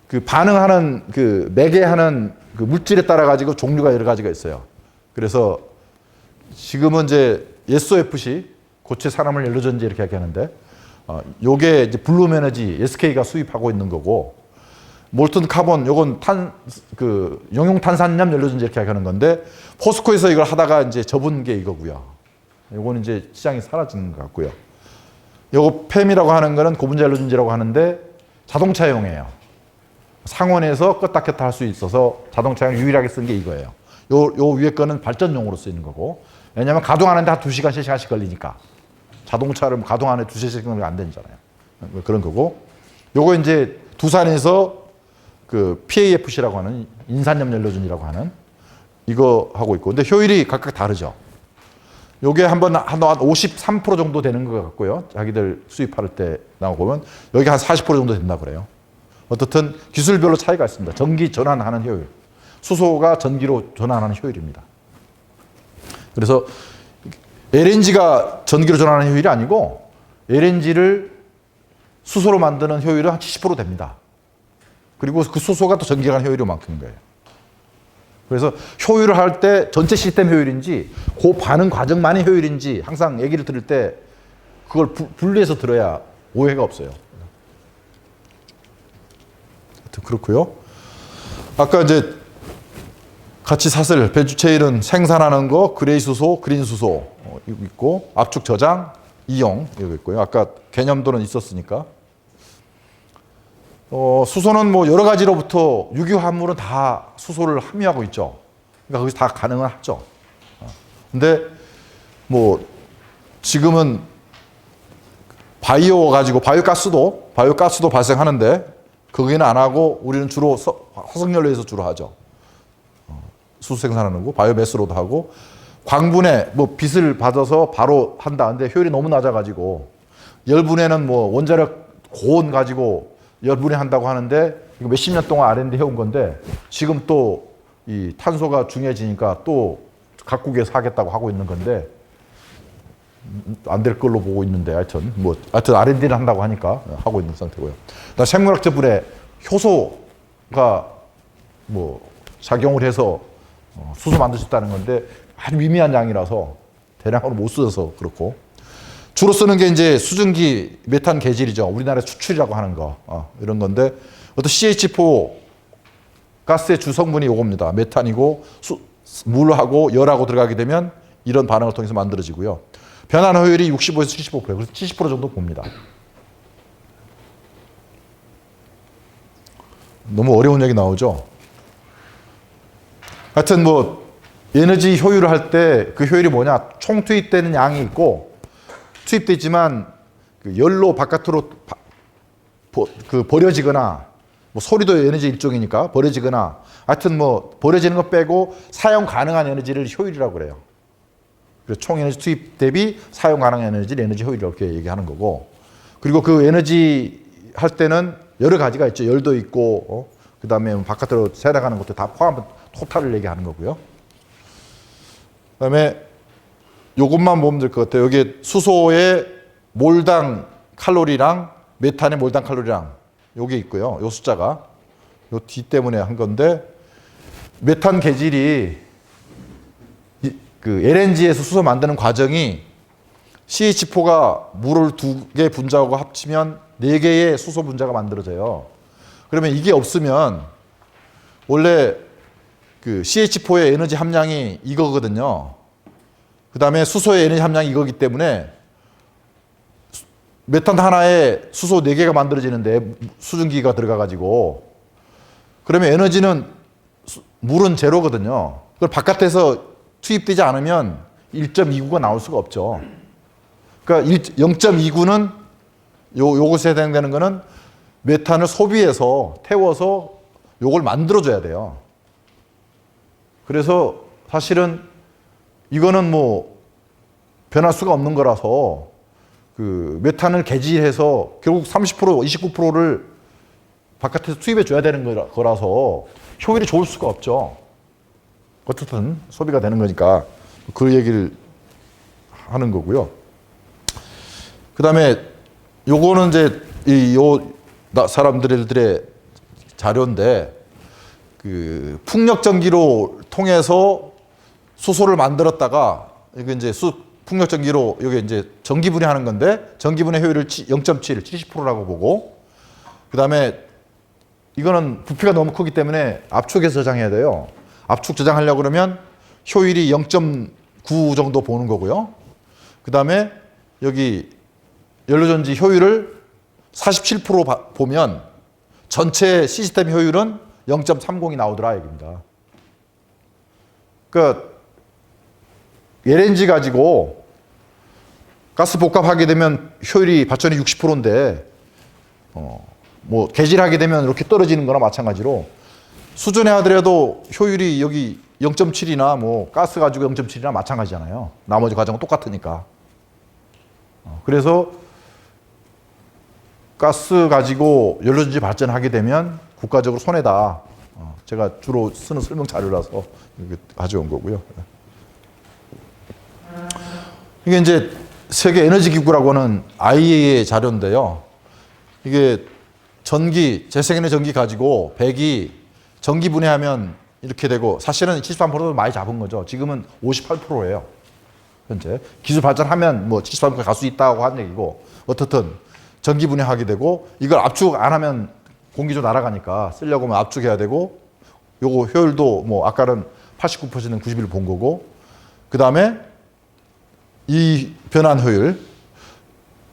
그 반응하는 그 매개하는 그 물질에 따라 가지고 종류가 여러 가지가 있어요. 그래서 지금은 이제 SOFC 고체 산화물 연료전지 이렇게 얘기하는데 요게 이제 블룸 에너지 SK가 수입하고 있는 거고 몰튼 카본 요건 그 용융 탄산염 연료전지 이렇게 얘기하는 건데 포스코에서 이걸 하다가 이제 접은 게 이거고요. 요거는 이제 시장이 사라지는 것 같고요. 요거 팸이라고 하는 거는 고분자 연료전지라고 하는데 자동차용이에요. 상온에서 껐다 켰다 할 수 있어서 자동차용 유일하게 쓴 게 이거예요. 요 위에 거는 발전용으로 쓰이는 거고, 왜냐하면 가동하는데 한 2시간, 3시간씩 걸리니까 자동차를 가동하는데 2-3시간 걸리면 안 되잖아요. 그런 거고, 요거 이제 두산에서 그 PAFC라고 하는 인산염 연료전지라고 하는 이거 하고 있고, 근데 효율이 각각 다르죠. 요게 한 53% 정도 되는 것 같고요. 자기들 수입할 때 나오고 보면 여기 한 40% 정도 된다 그래요. 어떻든 기술별로 차이가 있습니다. 전기 전환하는 효율. 수소가 전기로 전환하는 효율입니다. 그래서 LNG가 전기로 전환하는 효율이 아니고 LNG를 수소로 만드는 효율은 한 70% 됩니다. 그리고 그 수소가 또 전기가 가는 효율이 만큼인 거예요. 그래서 효율을 할 때 전체 시스템 효율인지 그 반응 과정만의 효율인지 항상 얘기를 들을 때 그걸 분리해서 들어야 오해가 없어요. 그렇고요. 아까 이제 같이 샀을 배주체일은 생산하는 거, 그레이 수소, 그린 수소 이거 있고 압축 저장, 이용 이거 있고요. 아까 개념도는 있었으니까. 수소는 뭐 여러 가지로부터 유기 화합물은 다 수소를 함유하고 있죠. 그러니까 거기서 다 가능은 하죠. 근데 뭐 지금은 바이오 가지고 바이오가스도 발생하는데 거기는 안 하고 우리는 주로 화석연료에서 주로 하죠. 수소 생산하는 거 바이오매스로도 하고 광분해 뭐 빛을 받아서 바로 한다. 근데 효율이 너무 낮아가지고 열분해는 뭐 원자력 고온 가지고 열분해 한다고 하는데 이거 몇십 년 동안 R&D 해온 건데 지금 또 이 탄소가 중요해지니까 또 각국에서 하겠다고 하고 있는 건데 안 될 걸로 보고 있는데 하여튼 R&D는 한다고 하니까 하고 있는 상태고요. 생물학적 분해 효소가 뭐 작용을 해서 수소 만들 수 있다는 건데 아주 미미한 양이라서 대량으로 못 써서 그렇고 주로 쓰는 게 이제 수증기 메탄 계질이죠. 우리나라 수출이라고 하는 거 이런 건데 어떤 CH4 가스의 주 성분이 이겁니다. 메탄이고 물하고 열하고 들어가게 되면 이런 반응을 통해서 만들어지고요. 변환 효율이 65에서 75%, 그래서 70% 정도 봅니다. 너무 어려운 얘기 나오죠. 하여튼 뭐 에너지 효율을 할 때 그 효율이 뭐냐? 총 투입되는 양이 있고 투입되지만 그 열로 바깥으로 버려지거나 뭐 소리도 에너지 일종이니까 버려지거나 하여튼 뭐 버려지는 거 빼고 사용 가능한 에너지를 효율이라고 그래요. 그래서 총 에너지 투입 대비 사용 가능한 에너지를 에너지 효율이라고 이렇게 얘기하는 거고 그리고 그 에너지 할 때는 여러 가지가 있죠. 열도 있고 그다음에 바깥으로 새나가는 것도 다 포함한 토탈을 얘기하는 거고요. 그다음에 요것만 보면 될 것 같아요. 여기 수소의 몰당 칼로리랑 메탄의 몰당 칼로리랑 요게 있고요. 요 숫자가 요 D 때문에 한 건데 메탄 계질이 그 LNG에서 수소 만드는 과정이 CH4가 물을 2개 분자하고 합치면 4개의 수소 분자가 만들어져요. 그러면 이게 없으면 원래 그 CH4의 에너지 함량이 이거거든요. 그 다음에 수소의 에너지 함량이 이거기 때문에 메탄 하나에 수소 4개가 만들어지는데 수증기가 들어가가지고 그러면 에너지는 물은 제로거든요. 그걸 바깥에서 투입되지 않으면 1.29가 나올 수가 없죠. 그러니까 0.29는 요것에 해당되는 거는 메탄을 소비해서 태워서 요걸 만들어줘야 돼요. 그래서 사실은 이거는 뭐 변할 수가 없는 거라서 그 메탄을 개질해서 결국 30% 29%를 바깥에서 투입해 줘야 되는 거라서 효율이 좋을 수가 없죠. 어쨌든 소비가 되는 거니까 그 얘기를 하는 거고요. 그다음에 요거는 이제 요 사람들의 자료인데 그 풍력 전기로 통해서 수소를 만들었다가 이게 이제 풍력 전기로 여기 이제 전기 분해하는 건데 전기 분해 효율을 0.7, 70%라고 보고 그다음에 이거는 부피가 너무 크기 때문에 압축해서 저장해야 돼요. 압축 저장하려고 그러면 효율이 0.9 정도 보는 거고요. 그다음에 여기 연료전지 효율을 47% 보면 전체 시스템 효율은 0.30이 나오더라 얘기입니다. 그러니까 LNG 가지고 가스 복합하게 되면 효율이 발전이 60%인데 뭐 개질하게 되면 이렇게 떨어지는 거나 마찬가지로 수준에 하더라도 효율이 여기 0.7이나 뭐 가스 가지고 0.7이나 마찬가지잖아요. 나머지 과정은 똑같으니까. 그래서 가스 가지고 연료전지 발전하게 되면 국가적으로 손해다. 제가 주로 쓰는 설명 자료라서 이렇게 가져온 거고요. 이게 이제 세계 에너지 기구라고 하는 IEA의 자료인데요. 이게 재생에너지 전기 가지고 100이 전기 분해하면 이렇게 되고 사실은 73%도 많이 잡은 거죠. 지금은 58%예요. 현재 기술 발전하면 뭐 73%까지 갈 수 있다고 한 얘기고 어떻든 전기 분해하게 되고 이걸 압축 안 하면 공기 좀 날아가니까 쓰려고 하면 압축해야 되고, 요거 효율도 뭐 아까는 89%는 91을 본 거고, 그 다음에 이 변환 효율,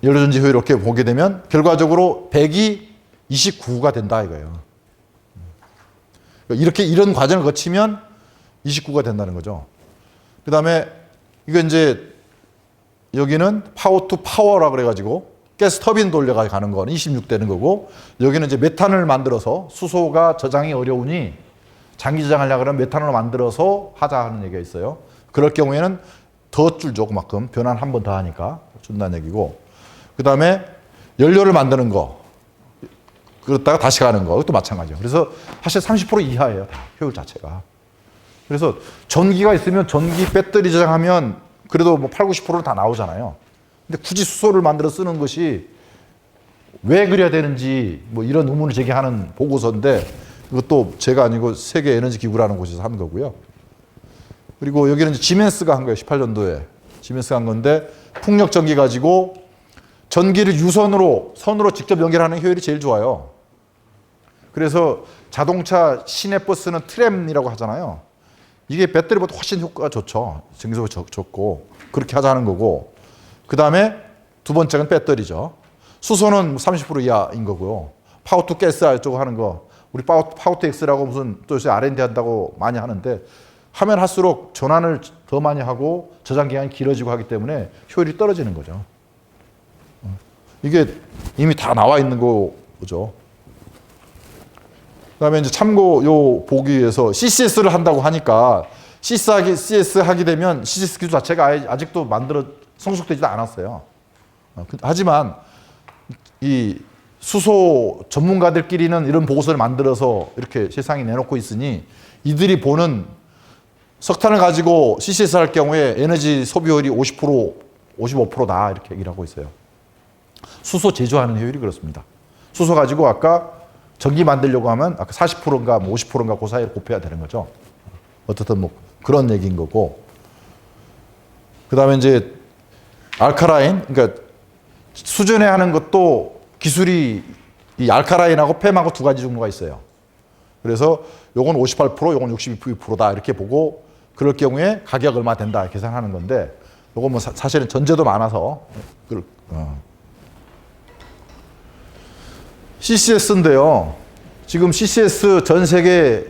연료전지 효율 이렇게 보게 되면 결과적으로 100이 29가 된다 이거예요. 이렇게 이런 과정을 거치면 29가 된다는 거죠. 그 다음에 이거 이제 여기는 파워 투 파워라 그래가지고 가스 터빈 돌려가 가는 거는 26 되는 거고, 여기는 이제 메탄을 만들어서 수소가 저장이 어려우니 장기 저장하려고 그러면 메탄을 만들어서 하자 하는 얘기가 있어요. 그럴 경우에는 더 줄죠. 그만큼 변환 한 번 더 하니까 준다는 얘기고, 그 다음에 연료를 만드는 거, 그러다가 다시 가는 거, 이것도 마찬가지예요. 그래서 사실 30% 이하예요, 다 효율 자체가. 그래서 전기가 있으면 전기 배터리 저장하면 그래도 뭐 8, 90%는 다 나오잖아요. 근데 굳이 수소를 만들어 쓰는 것이 왜 그래야 되는지 뭐 이런 의문을 제기하는 보고서인데, 이것도 제가 아니고 세계 에너지 기구라는 곳에서 한 거고요. 그리고 여기는 이제 지멘스가 한 거예요. 18년도에 지멘스가 한 건데, 풍력 전기 가지고 전기를 유선으로 선으로 직접 연결하는 효율이 제일 좋아요. 그래서 자동차 시내 버스는 트램이라고 하잖아요. 이게 배터리보다 훨씬 효과가 좋죠. 전기소가 적고. 그렇게 하자는 거고, 그 다음에 두 번째는 배터리죠. 수소는 30% 이하인 거고요. 파워 투 가스 쪽 하는 거, 우리 파워 투 엑스라고 무슨 또 요새 R&D 한다고 많이 하는데, 하면 할수록 전환을 더 많이 하고 저장 기간이 길어지고 하기 때문에 효율이 떨어지는 거죠. 이게 이미 다 나와 있는 거죠. 그다음에 이제 참고 요 보기 위해서 CCS를 한다고 하니까, CCS 하게 되면 CCS 기술 자체가 아직도 성숙되지도 않았어요. 하지만 이 수소 전문가들끼리는 이런 보고서를 만들어서 이렇게 세상에 내놓고 있으니, 이들이 보는 석탄을 가지고 CCS 할 경우에 에너지 소비율이 50%, 55%다 이렇게 얘기를 하고 있어요. 수소 제조하는 효율이 그렇습니다. 수소 가지고 아까 전기 만들려고 하면 아까 40%인가 뭐 50%인가 그 사이를 곱해야 되는 거죠. 어떻든 뭐 그런 얘기인 거고. 그 다음에 이제 알카라인, 그러니까 수전에 하는 것도 기술이 이 알카라인하고 팹하고 두 가지 종류가 있어요. 그래서 요건 58%, 요건 62%다 이렇게 보고, 그럴 경우에 가격 얼마 된다 계산하는 건데, 요건 뭐 사실은 전제도 많아서 CCS인데요. 지금 CCS 전 세계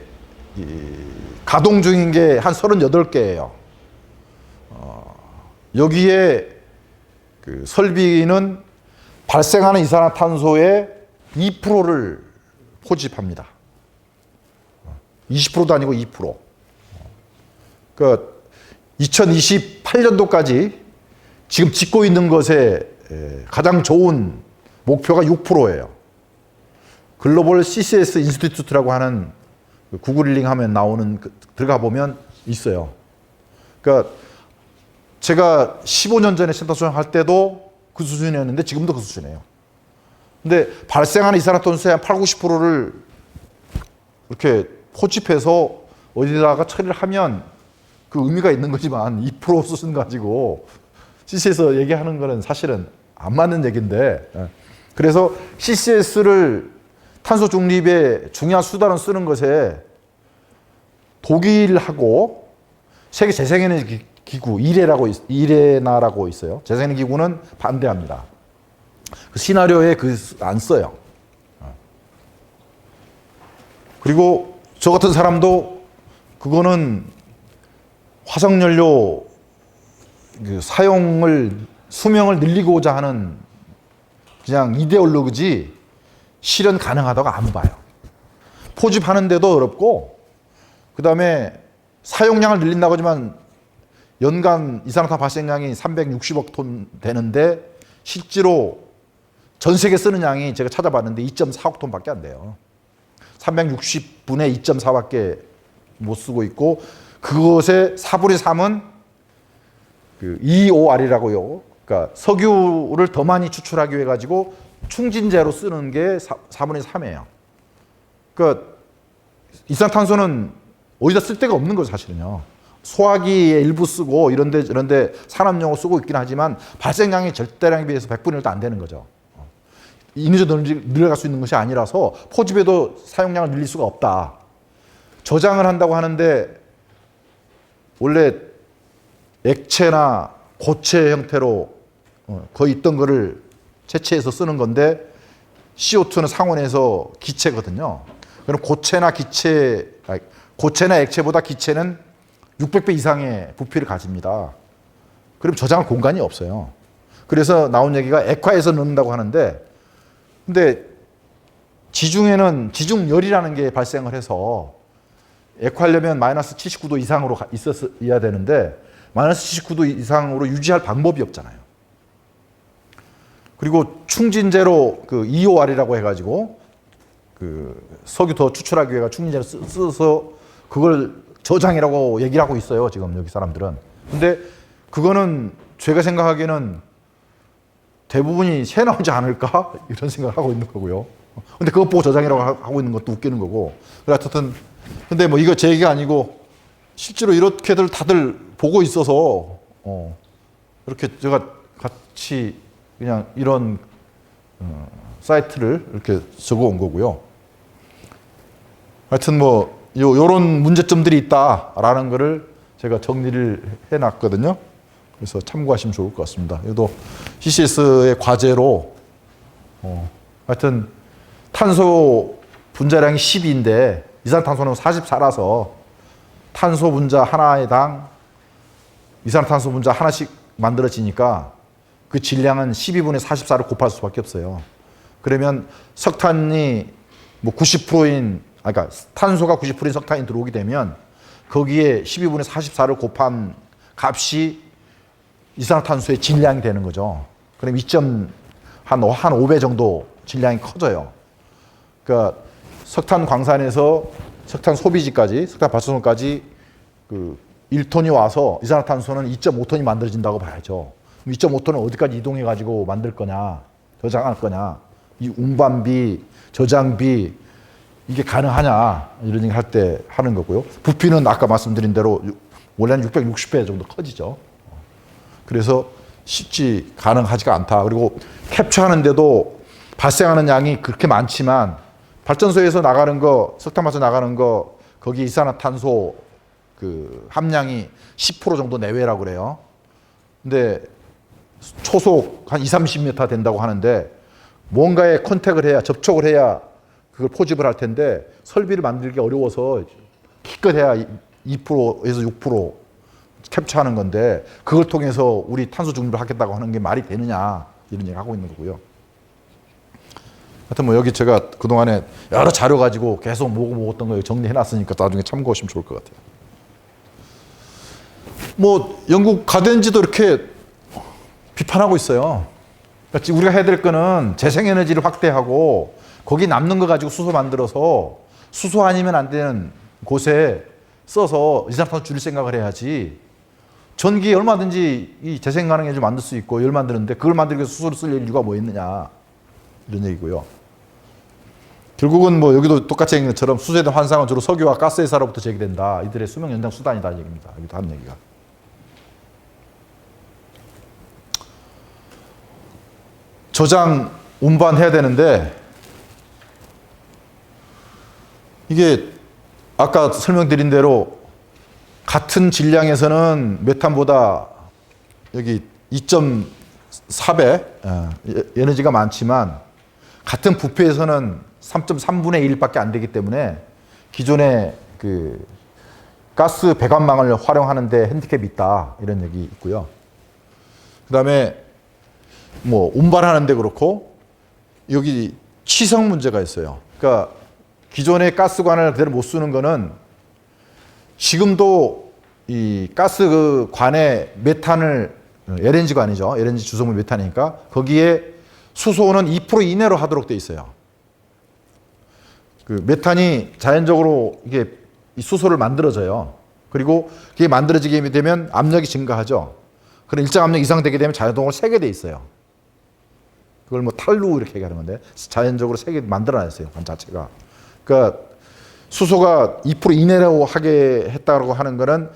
가동 중인 게 한 38개예요. 여기에 그 설비는 발생하는 이산화탄소의 2%를 포집합니다. 20%도 아니고 2%. 그러니까 2028년도까지 지금 짓고 있는 것에 가장 좋은 목표가 6%예요. 글로벌 CCS 인스티튜트라고 하는 구글링 하면 나오는, 들어가 보면 있어요. 그러니까 제가 15년 전에 센터 수정할 때도 그 수준이었는데 지금도 그 수준이에요. 근데 발생하는 이산화탄소의 한 8, 90%를 이렇게 포집해서 어디다가 처리를 하면 그 의미가 있는 거지만, 2% 수준 가지고 CCS 얘기하는 거는 사실은 안 맞는 얘기인데, 그래서 CCS를 탄소 중립의 중요한 수단으로 쓰는 것에 독일하고 세계 재생에너지 기구 이레나라고 있어요. 재생에너지 기구는 반대합니다. 그 시나리오에 안 써요. 그리고 저 같은 사람도 그거는 화석연료 수명을 늘리고자 하는 그냥 이데올로기지, 실현 가능하다고 안 봐요. 포집하는데도 어렵고, 그 다음에 사용량을 늘린다고 하지만 연간 이산화탄소 발생량이 360억 톤 되는데, 실제로 전 세계 쓰는 양이 제가 찾아봤는데 2.4억 톤밖에 안 돼요. 360분의 2.4밖에 못 쓰고 있고, 그것의 4분의 3은 그 EOR이라고요. 그러니까 석유를 더 많이 추출하기 위해 가지고 충진재로 쓰는 게 4분의 3이에요. 그러니까 이산탄소는 어디다 쓸 데가 없는 거죠, 사실은요. 소화기에 일부 쓰고 이런데 저런데 산업용으로 쓰고 있긴 하지만 발생량이 절대량에 비해서 100분의 1도 안 되는 거죠. 인위적으로 늘려갈 수 있는 것이 아니라서 포집에도 사용량을 늘릴 수가 없다. 저장을 한다고 하는데 원래 액체나 고체 형태로 거의 있던 거를 채취해서 쓰는 건데 CO2는 상온에서 기체거든요. 그럼 고체나 액체보다 기체는 600배 이상의 부피를 가집니다. 그럼 저장할 공간이 없어요. 그래서 나온 얘기가 액화해서 넣는다고 하는데, 근데 지중에는 지중열이라는 게 발생을 해서 액화하려면 마이너스 79도 이상으로 있었어야 되는데 마이너스 79도 이상으로 유지할 방법이 없잖아요. 그리고 충진제로 그 EOR이라고 해가지고 그 석유 더 추출하기 위해서 충진제로 써서 그걸 저장이라고 얘기를 하고 있어요. 지금 여기 사람들은. 근데 그거는 제가 생각하기에는 대부분이 새 나오지 않을까? 이런 생각을 하고 있는 거고요. 근데 그것 보고 저장이라고 하고 있는 것도 웃기는 거고. 그래, 하여튼, 근데 뭐 이거 제 얘기가 아니고, 실제로 이렇게들 다들 보고 있어서, 이렇게 제가 같이 그냥 이런, 사이트를 이렇게 적어 온 거고요. 하여튼 뭐, 요런 문제점들이 있다라는 거를 제가 정리를 해 놨거든요. 그래서 참고하시면 좋을 것 같습니다. 이것도 CCS의 과제로, 하여튼 탄소 분자량이 10인데 이산화탄소는 44라서 탄소 분자 하나당 이산화탄소 분자 하나씩 만들어지니까 그 질량은 12분의 44를 곱할 수밖에 없어요. 그러면 석탄이 뭐 90%인, 그러니까 탄소가 90%인 석탄이 들어오게 되면 거기에 12분의 44를 곱한 값이 이산화탄소의 질량이 되는 거죠. 그럼 한 5배 정도 질량이 커져요. 그러니까 석탄 광산에서 석탄 소비지까지, 석탄 발전소까지 그 1톤이 와서 이산화탄소는 2.5톤이 만들어진다고 봐야죠. 2.5톤은 어디까지 이동해가지고 만들 거냐, 저장할 거냐, 이 운반비, 저장비, 이게 가능하냐, 이런 얘기 할 때 하는 거고요. 부피는 아까 말씀드린 대로 원래는 660배 정도 커지죠. 그래서 쉽지 가능하지가 않다. 그리고 캡처하는데도 발생하는 양이 그렇게 많지만 발전소에서 나가는 거, 석탄 발전 나가는 거, 거기 이산화탄소 그 함량이 10% 정도 내외라고 그래요. 근데 초속 한 20-30m 된다고 하는데 뭔가에 컨택을 해야, 접촉을 해야 그걸 포집을 할 텐데 설비를 만들기 어려워서 기껏해야 2%에서 6% 캡처하는 건데 그걸 통해서 우리 탄소 중립을 하겠다고 하는 게 말이 되느냐, 이런 얘기 하고 있는 거고요. 하여튼 뭐 여기 제가 그동안에 여러 자료 가지고 계속 모았던 거 정리해 놨으니까 나중에 참고하시면 좋을 것 같아요. 뭐 영국 가든지도 이렇게 비판하고 있어요. 그러니까 우리가 해야 될 거는 재생에너지를 확대하고 거기 남는 거 가지고 수소 만들어서 수소 아니면 안 되는 곳에 써서 이산화탄소 줄일 생각을 해야지. 전기에 얼마든지 이 재생 가능해져 만들 수 있고 열 만드는데 그걸 만들기 위해서 수소를 쓸 이유가 뭐 있느냐, 이런 얘기고요. 결국은 뭐 여기도 똑같이 얘기한 것처럼 수소에 대한 환상은 주로 석유와 가스회사로부터 제기된다. 이들의 수명 연장 수단이다 얘기입니다. 여기도 하는 얘기가. 저장, 운반해야 되는데 이게 아까 설명드린 대로 같은 질량에서는 메탄보다 여기 2.4배 에너지가 많지만 같은 부피에서는 3.3분의 1밖에 안 되기 때문에 기존의 그 가스 배관망을 활용하는데 핸디캡이 있다, 이런 얘기 있고요. 그 다음에 뭐 운반하는데 그렇고 여기 치성 문제가 있어요. 그러니까 기존의 가스관을 그대로 못 쓰는 거는 지금도 이 가스관에 메탄을, LNG관이죠. LNG 주성물 메탄이니까 거기에 수소는 2% 이내로 하도록 돼 있어요. 그 메탄이 자연적으로 이게 이 수소를 만들어져요. 그리고 그게 만들어지게 되면 압력이 증가하죠. 그런 일정 압력 이상 되게 되면 자동으로 새게 돼 있어요. 그걸 뭐 탈루 이렇게 얘기하는 건데 자연적으로 새게 만들어놨어요, 관 자체가. 그러니까 수소가 2% 이내로 하게 했다고 하는 거는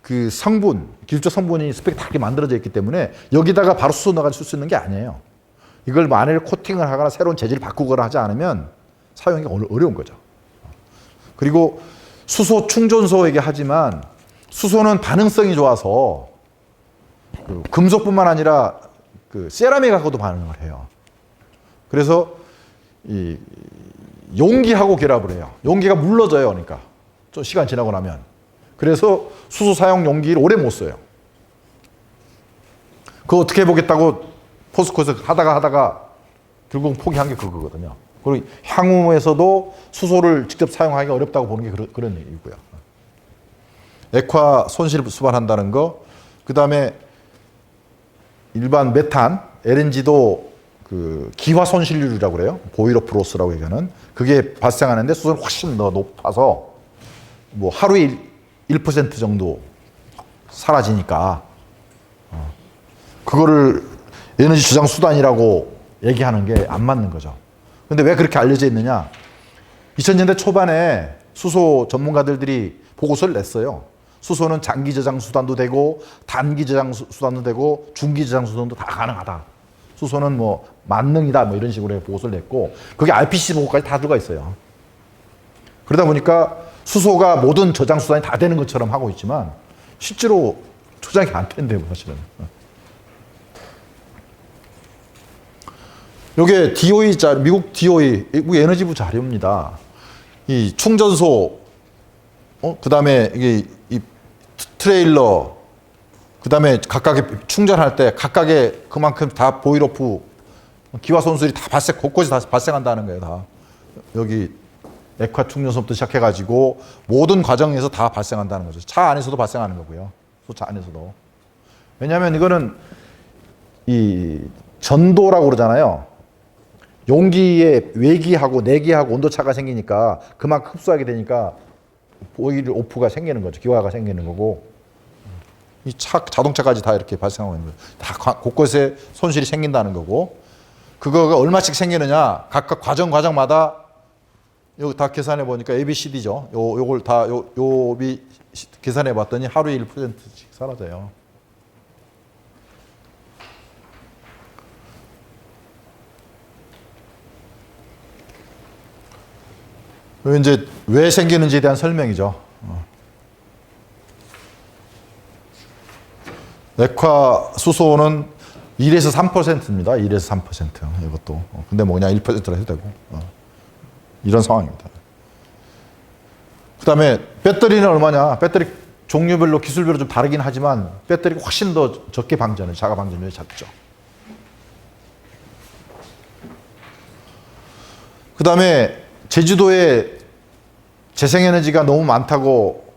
그 성분, 기술적 성분이 스펙이 다 만들어져 있기 때문에 여기다가 바로 수소 넣어가지고 쓸 수 있는 게 아니에요. 이걸 만일 코팅을 하거나 새로운 재질을 바꾸거나 하지 않으면 사용이 어려운 거죠. 그리고 수소 충전소 얘기하지만 수소는 반응성이 좋아서 그 금속뿐만 아니라 그 세라믹하고도 반응을 해요. 그래서 이 용기하고 결합을 해요. 용기가 물러져요. 그러니까 좀 시간 지나고 나면. 그래서 수소 사용 용기를 오래 못 써요. 그거 어떻게 해보겠다고 포스코에서 하다가 결국 포기한 게 그거거든요. 그리고 향후에서도 수소를 직접 사용하기가 어렵다고 보는 게 그런 얘기고요. 액화 손실 수반한다는 거, 그 다음에 일반 메탄, LNG도 그 기화 손실률이라고 그래요. 보일 오프 로스라고 얘기하는 그게 발생하는데 수소는 훨씬 더 높아서 뭐 하루에 1% 정도 사라지니까 그거를 에너지 저장 수단이라고 얘기하는 게 안 맞는 거죠. 근데 왜 그렇게 알려져 있느냐? 2000년대 초반에 수소 전문가들이 보고서를 냈어요. 수소는 장기 저장 수단도 되고 단기 저장 수단도 되고 중기 저장 수단도 다 가능하다. 수소는 뭐 만능이다 뭐 이런 식으로 보고서를 냈고 그게 RPC 보고까지 다 들어가 있어요. 그러다 보니까 수소가 모든 저장 수단이 다 되는 것처럼 하고 있지만 실제로 저장이 안 된대요, 사실은. 이게 DOE 미국 DOE 미국 에너지부 자료입니다. 이 충전소, 그다음에 이게 이 트레일러, 그다음에 각각의 충전할 때 각각의 그만큼 다 보일오프 기화 손실이 다 곳곳이 다 발생한다는 거예요. 다 여기 액화 충전소부터 시작해가지고 모든 과정에서 다 발생한다는 거죠. 차 안에서도 발생하는 거고요. 차 안에서도. 왜냐하면 이거는 이 전도라고 그러잖아요. 용기에 외기하고 내기하고 온도차가 생기니까 그만큼 흡수하게 되니까 보일 오프가 생기는 거죠. 기화가 생기는 거고 이 자동차까지 다 이렇게 발생하고 있는 거예요. 다 곳곳에 손실이 생긴다는 거고 그거가 얼마씩 생기느냐 각각 과정마다 여기 다 계산해 보니까 ABCD죠. 요걸 다 계산해 봤더니 하루에 1%씩 사라져요. 이제 왜 생기는지에 대한 설명이죠. 액화 수소는 1에서 3%입니다. 1에서 3%. 이것도. 근데 뭐 그냥 1%로 해도 되고. 이런 상황입니다. 그 다음에 배터리는 얼마냐. 배터리 종류별로 기술별로 좀 다르긴 하지만 배터리가 훨씬 더 적게 방전해요. 자가 방전율이 작죠. 그 다음에 제주도에 재생에너지가 너무 많다고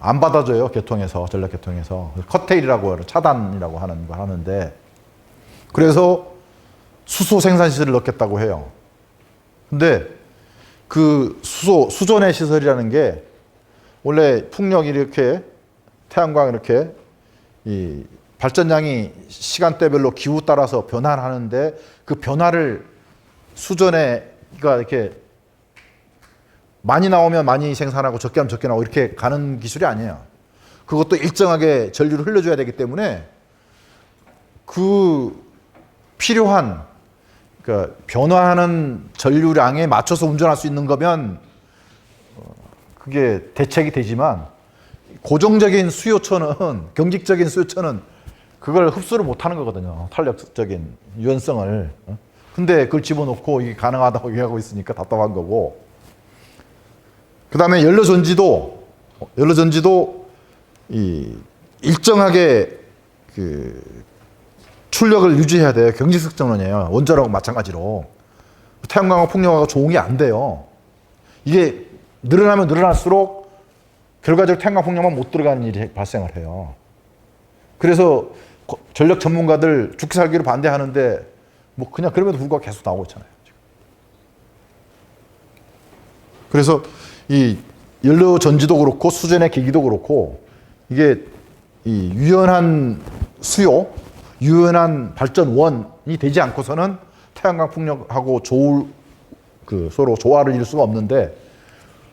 안 받아줘요. 개통에서, 전력개통에서. 커테일이라고 해요. 차단이라고 하는 거 하는데 그래서 수소 생산시설을 넣겠다고 해요. 근데 그 수존의 시설이라는 게 원래 풍력이 이렇게 태양광 이렇게 이 발전량이 시간대별로 기후 따라서 변화하는데 그 변화를 수존에가 이렇게 많이 나오면 많이 생산하고 적게 하면 적게 나오고 이렇게 가는 기술이 아니에요. 그것도 일정하게 전류를 흘려줘야 되기 때문에 그 필요한 그러니까 변화하는 전류량에 맞춰서 운전할 수 있는 거면 그게 대책이 되지만 고정적인 수요처는 경직적인 수요처는 그걸 흡수를 못하는 거거든요. 탄력적인 유연성을. 근데 그걸 집어넣고 이게 가능하다고 얘기하고 있으니까 답답한 거고. 그 다음에 연료전지도 이 일정하게 그 출력을 유지해야 돼요. 경직성론이에요. 원자로하고 마찬가지로. 태양광과 풍력하고 조응이 안 돼요. 이게 늘어나면 늘어날수록 결과적으로 태양광 풍력만 못 들어가는 일이 발생을 해요. 그래서 전력 전문가들 죽기 살기로 반대하는데 뭐 그냥 그럼에도 불구하고 계속 나오고 있잖아요. 지금. 그래서 이 연료 전지도 그렇고 수전의 기기도 그렇고 이게 이 유연한 수요, 유연한 발전원이 되지 않고서는 태양광 풍력하고 서로 조화를 이룰 수가 없는데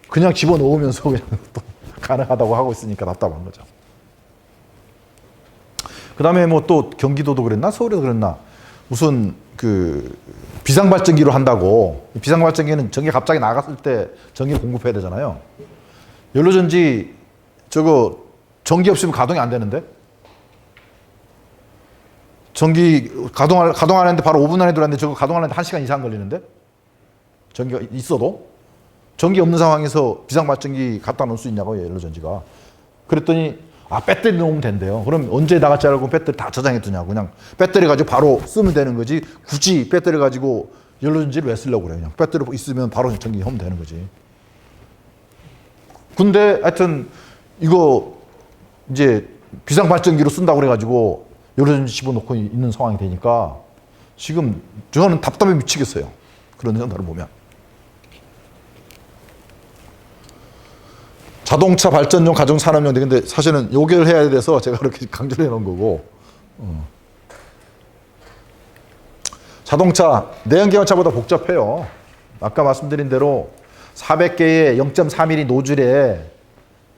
그냥 집어넣으면서 그냥 또 가능하다고 하고 있으니까 답답한 거죠. 그 다음에 뭐 또 경기도도 그랬나 서울에도 그랬나 무슨 그 비상발전기로 한다고. 비상발전기는 전기 갑자기 나갔을 때 전기를 공급해야 되잖아요. 연료전지 저거 전기 없으면 가동이 안 되는데? 전기 가동하는데 바로 5분 안에 들어왔는데 저거 가동하는데 1시간 이상 걸리는데? 전기가 있어도? 전기 없는 상황에서 비상발전기 갖다 놓을 수 있냐고요, 연료전지가. 그랬더니 배터리 넣으면 된대요. 그럼 언제 나갈지 알고 배터리 다 저장해 두냐고. 그냥 배터리 가지고 바로 쓰면 되는 거지. 굳이 배터리 가지고 연료전지를 왜 쓰려고 그래요. 그냥 배터리 있으면 바로 전기하면 되는 거지. 근데 하여튼 이거 이제 비상발전기로 쓴다고 그래가지고 연료전지 집어넣고 있는 상황이 되니까 지금 저는 답답해 미치겠어요. 그런 현상을 보면. 자동차 발전용 가정산업용 근데 사실은 요결 해야 돼서 제가 그렇게 강조를 해놓은 거고. 자동차 내연기관차보다 복잡해요. 아까 말씀드린 대로 400개의 0.3mm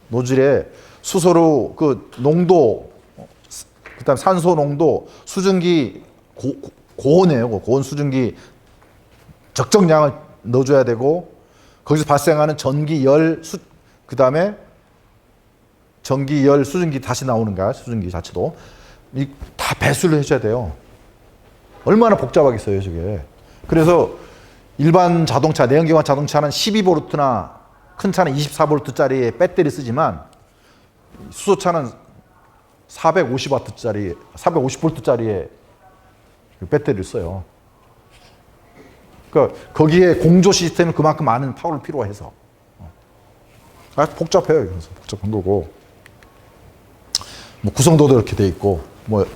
노즐에 수소로 그 농도, 그다음 산소 농도, 수증기 고온이에요. 고온 수증기 적정량을 넣어줘야 되고 거기서 발생하는 전기 열 그 다음에 전기 열 수증기 다시 나오는가 수증기 자체도 다 배수를 해줘야 돼요. 얼마나 복잡하겠어요 저게. 그래서 일반 자동차 내연기관 자동차는 12V나 큰 차는 24V짜리 배터리 쓰지만 수소차는 450W짜리 450V짜리의 배터리를 써요. 그러니까 거기에 공조 시스템이 그만큼 많은 파워를 필요로 해서 복잡해요. 그래서 복잡한 거고 뭐 구성도도 이렇게 돼 있고 뭐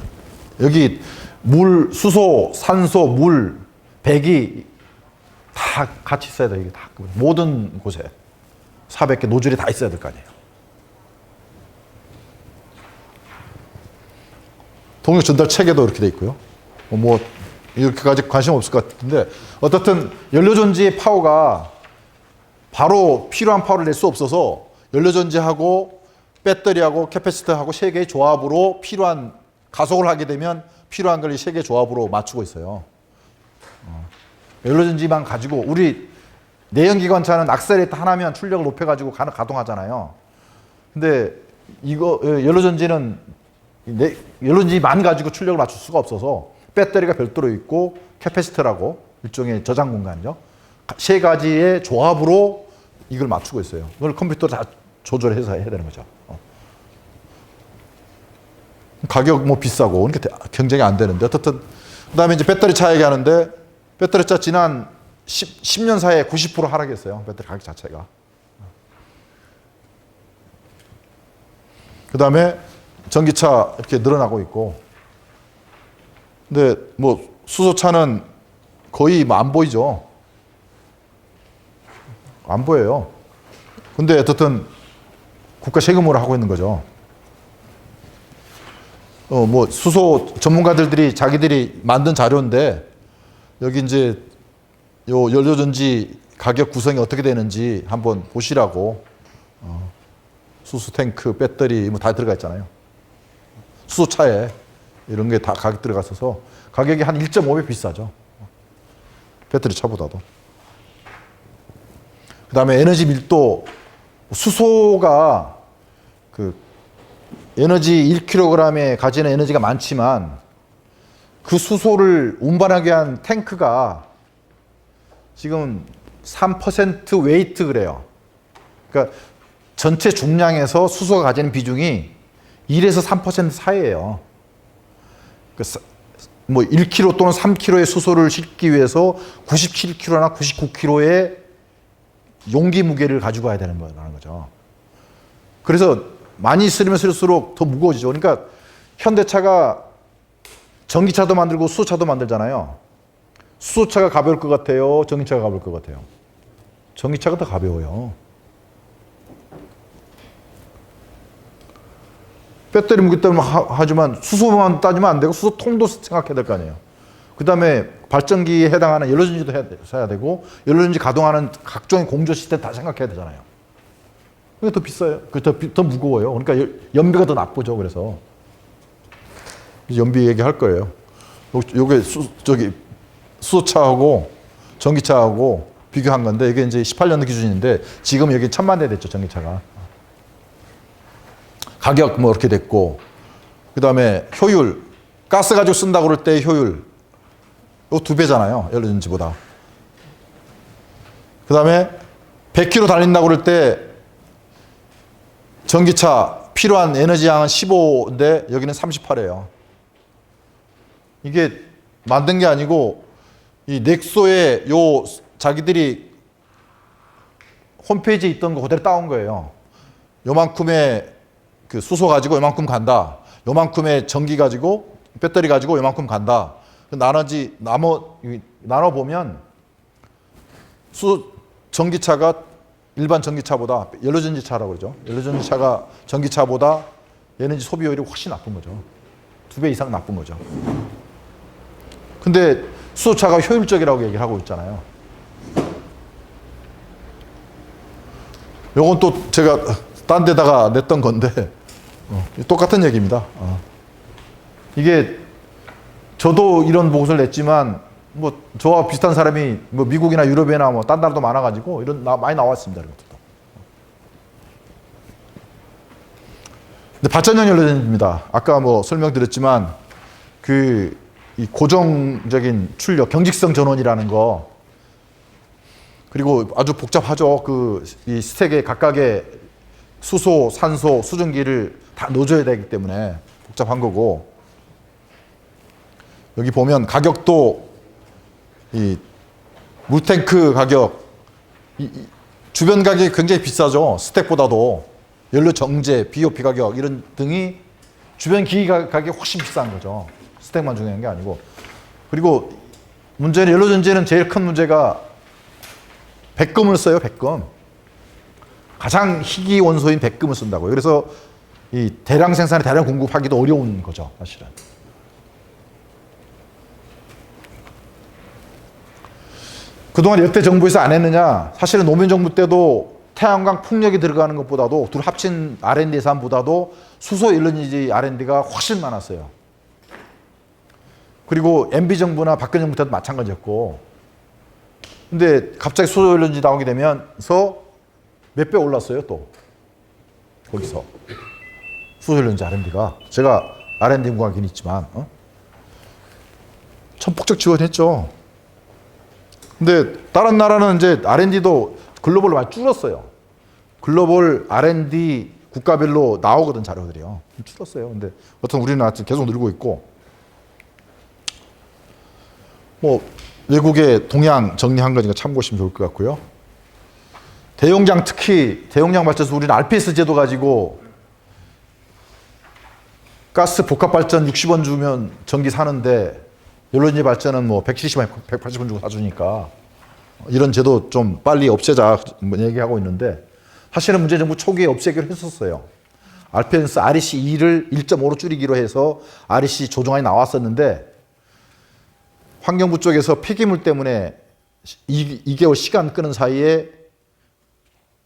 여기 물, 수소, 산소, 물, 배기 다 같이 있어야 돼. 이게 다 모든 곳에 400개 노즐이 다 있어야 될 거 아니에요. 동력 전달 체계도 이렇게 돼 있고요. 뭐 이렇게까지 관심 없을 것 같은데 어떻든 연료전지의 파워가 바로 필요한 파워를 낼 수 없어서 연료전지하고 배터리하고 캐패시터하고 세 개의 조합으로 필요한 가속을 하게 되면 필요한 걸 이 세 개의 조합으로 맞추고 있어요. 연료전지만 가지고 우리 내연기관차는 악셀레이터 하나면 출력을 높여가지고 가동하잖아요. 근데 이거 연료전지는 연료전지만 가지고 출력을 맞출 수가 없어서 배터리가 별도로 있고 캐패시터라고 일종의 저장 공간이죠. 세 가지의 조합으로 이걸 맞추고 있어요. 이걸 컴퓨터로 다 조절해서 해야 되는 거죠. 가격 뭐 비싸고 그러니까 경쟁이 안 되는데 어떻든 그다음에 이제 배터리 차 얘기하는데 배터리 차 지난 10년 사이에 90% 하락했어요. 배터리 가격 자체가. 그다음에 전기차 이렇게 늘어나고 있고 근데 뭐 수소차는 거의 뭐 안 보이죠. 안 보여요. 근데 어쨌든 국가 세금으로 하고 있는 거죠. 뭐 수소 전문가들이 자기들이 만든 자료인데 여기 이제 요 연료전지 가격 구성이 어떻게 되는지 한번 보시라고 수소 탱크, 배터리 뭐 다 들어가 있잖아요. 수소차에 이런 게 다 가격 들어갔어서 가격이 한 1.5배 비싸죠. 배터리 차보다도. 그 다음에 에너지 밀도, 수소가 그 에너지 1kg에 가지는 에너지가 많지만 그 수소를 운반하기 위한 탱크가 지금 3% 웨이트 그래요. 그러니까 전체 중량에서 수소가 가지는 비중이 1에서 3% 사이예요. 뭐 1kg 또는 3kg의 수소를 싣기 위해서 97kg나 99kg의 용기 무게를 가지고 가야 되는 거죠. 그래서 많이 쓰면 쓸수록 더 무거워지죠. 그러니까 현대차가 전기차도 만들고 수소차도 만들잖아요. 수소차가 가벼울 것 같아요? 전기차가 가벼울 것 같아요? 전기차가 더 가벼워요. 배터리 무게 때문에 하지만 수소만 따지면 안 되고 수소통도 생각해야 될 거 아니에요. 그 다음에 발전기에 해당하는 연료전지도 해야 되고 연료전지 가동하는 각종의 공조 시스템 다 생각해야 되잖아요. 그게 더 비싸요. 더 무거워요. 그러니까 연비가 더 나쁘죠. 그래서 연비 얘기할 거예요. 요게 수소차하고 전기차하고 비교한 건데 이게 이제 18년 기준인데 지금 여기 1000만 대 됐죠, 전기차가. 가격 뭐 이렇게 됐고, 그 다음에 효율, 가스 가지고 쓴다고 그럴 때 효율, 요 2배잖아요, 연료전지보다. 그 다음에 100km 달린다고 그럴 때 전기차 필요한 에너지 양은 15인데 여기는 38이에요. 이게 만든 게 아니고 이 넥소에 요 자기들이 홈페이지에 있던 거 그대로 따온 거예요. 요만큼의 그 수소 가지고 요만큼 간다. 요만큼의 전기 가지고 배터리 가지고 요만큼 간다. 나눠 보면 전기차가 일반 전기차보다 연료전지차라고 그러죠. 연료전지차가 전기차보다 에너지 소비율이 훨씬 나쁜 거죠. 2배 이상 나쁜 거죠. 근데 수소차가 효율적이라고 얘기를 하고 있잖아요. 요건 또 제가 딴 데다가 냈던 건데 똑같은 얘기입니다. 이게 저도 이런 보고서를 냈지만 뭐 저와 비슷한 사람이 뭐 미국이나 유럽이나 뭐 딴 나라도 많아가지고 많이 나왔습니다. 이런 것도. 근데 발전형 연료전지입니다. 아까 뭐 설명드렸지만 이 고정적인 출력, 경직성 전원이라는 거, 그리고 아주 복잡하죠. 이 스택에 각각의 수소, 산소, 수증기를 다 넣어줘야 되기 때문에 복잡한 거고, 여기 보면 가격도 이 물탱크 가격, 주변 가격이 굉장히 비싸죠. 스택보다도. 연료 정제, BOP 가격 이런 등이 주변 기기 가격이 훨씬 비싼 거죠. 스택만 중요한 게 아니고. 그리고 문제는 연료전지에는 제일 큰 문제가 백금을 써요. 백금. 가장 희귀 원소인 백금을 쓴다고요. 그래서 이 대량 생산에 대량 공급하기도 어려운 거죠, 사실은. 그동안 여태 정부에서 안 했느냐? 사실은 노무현 정부 때도 태양광 풍력이 들어가는 것보다도 둘 합친 R&D 예산보다도 수소 연료전지 R&D가 훨씬 많았어요. 그리고 MB 정부나 박근혜 정부 때도 마찬가지였고, 근데 갑자기 수소 연료전지 나오게 되면서 몇 배 올랐어요, 또. 거기서. 수소 연료전지 R&D가. 제가 R&D 연구하긴 있지만, 천폭적 지원했죠. 근데 다른 나라는 이제 R&D도 글로벌로 많이 줄었어요. 글로벌 R&D 국가별로 나오거든, 자료들이요. 줄었어요. 근데 어떤 우리는 계속 늘고 있고, 뭐 외국의 동향 정리한 거니까 참고하시면 좋을 것 같고요. 대용량, 특히 대용량 발전소, 우리는 RPS 제도 가지고 가스 복합 발전 60원 주면 전기 사는데 연료전지 발전은 뭐 170원, 180원 주고 사주니까 이런 제도 좀 빨리 없애자 얘기하고 있는데, 사실은 문재인 정부 초기에 없애기로 했었어요. RPS REC2를 1.5로 줄이기로 해서 REC 조정안이 나왔었는데, 환경부 쪽에서 폐기물 때문에 2개월 시간 끄는 사이에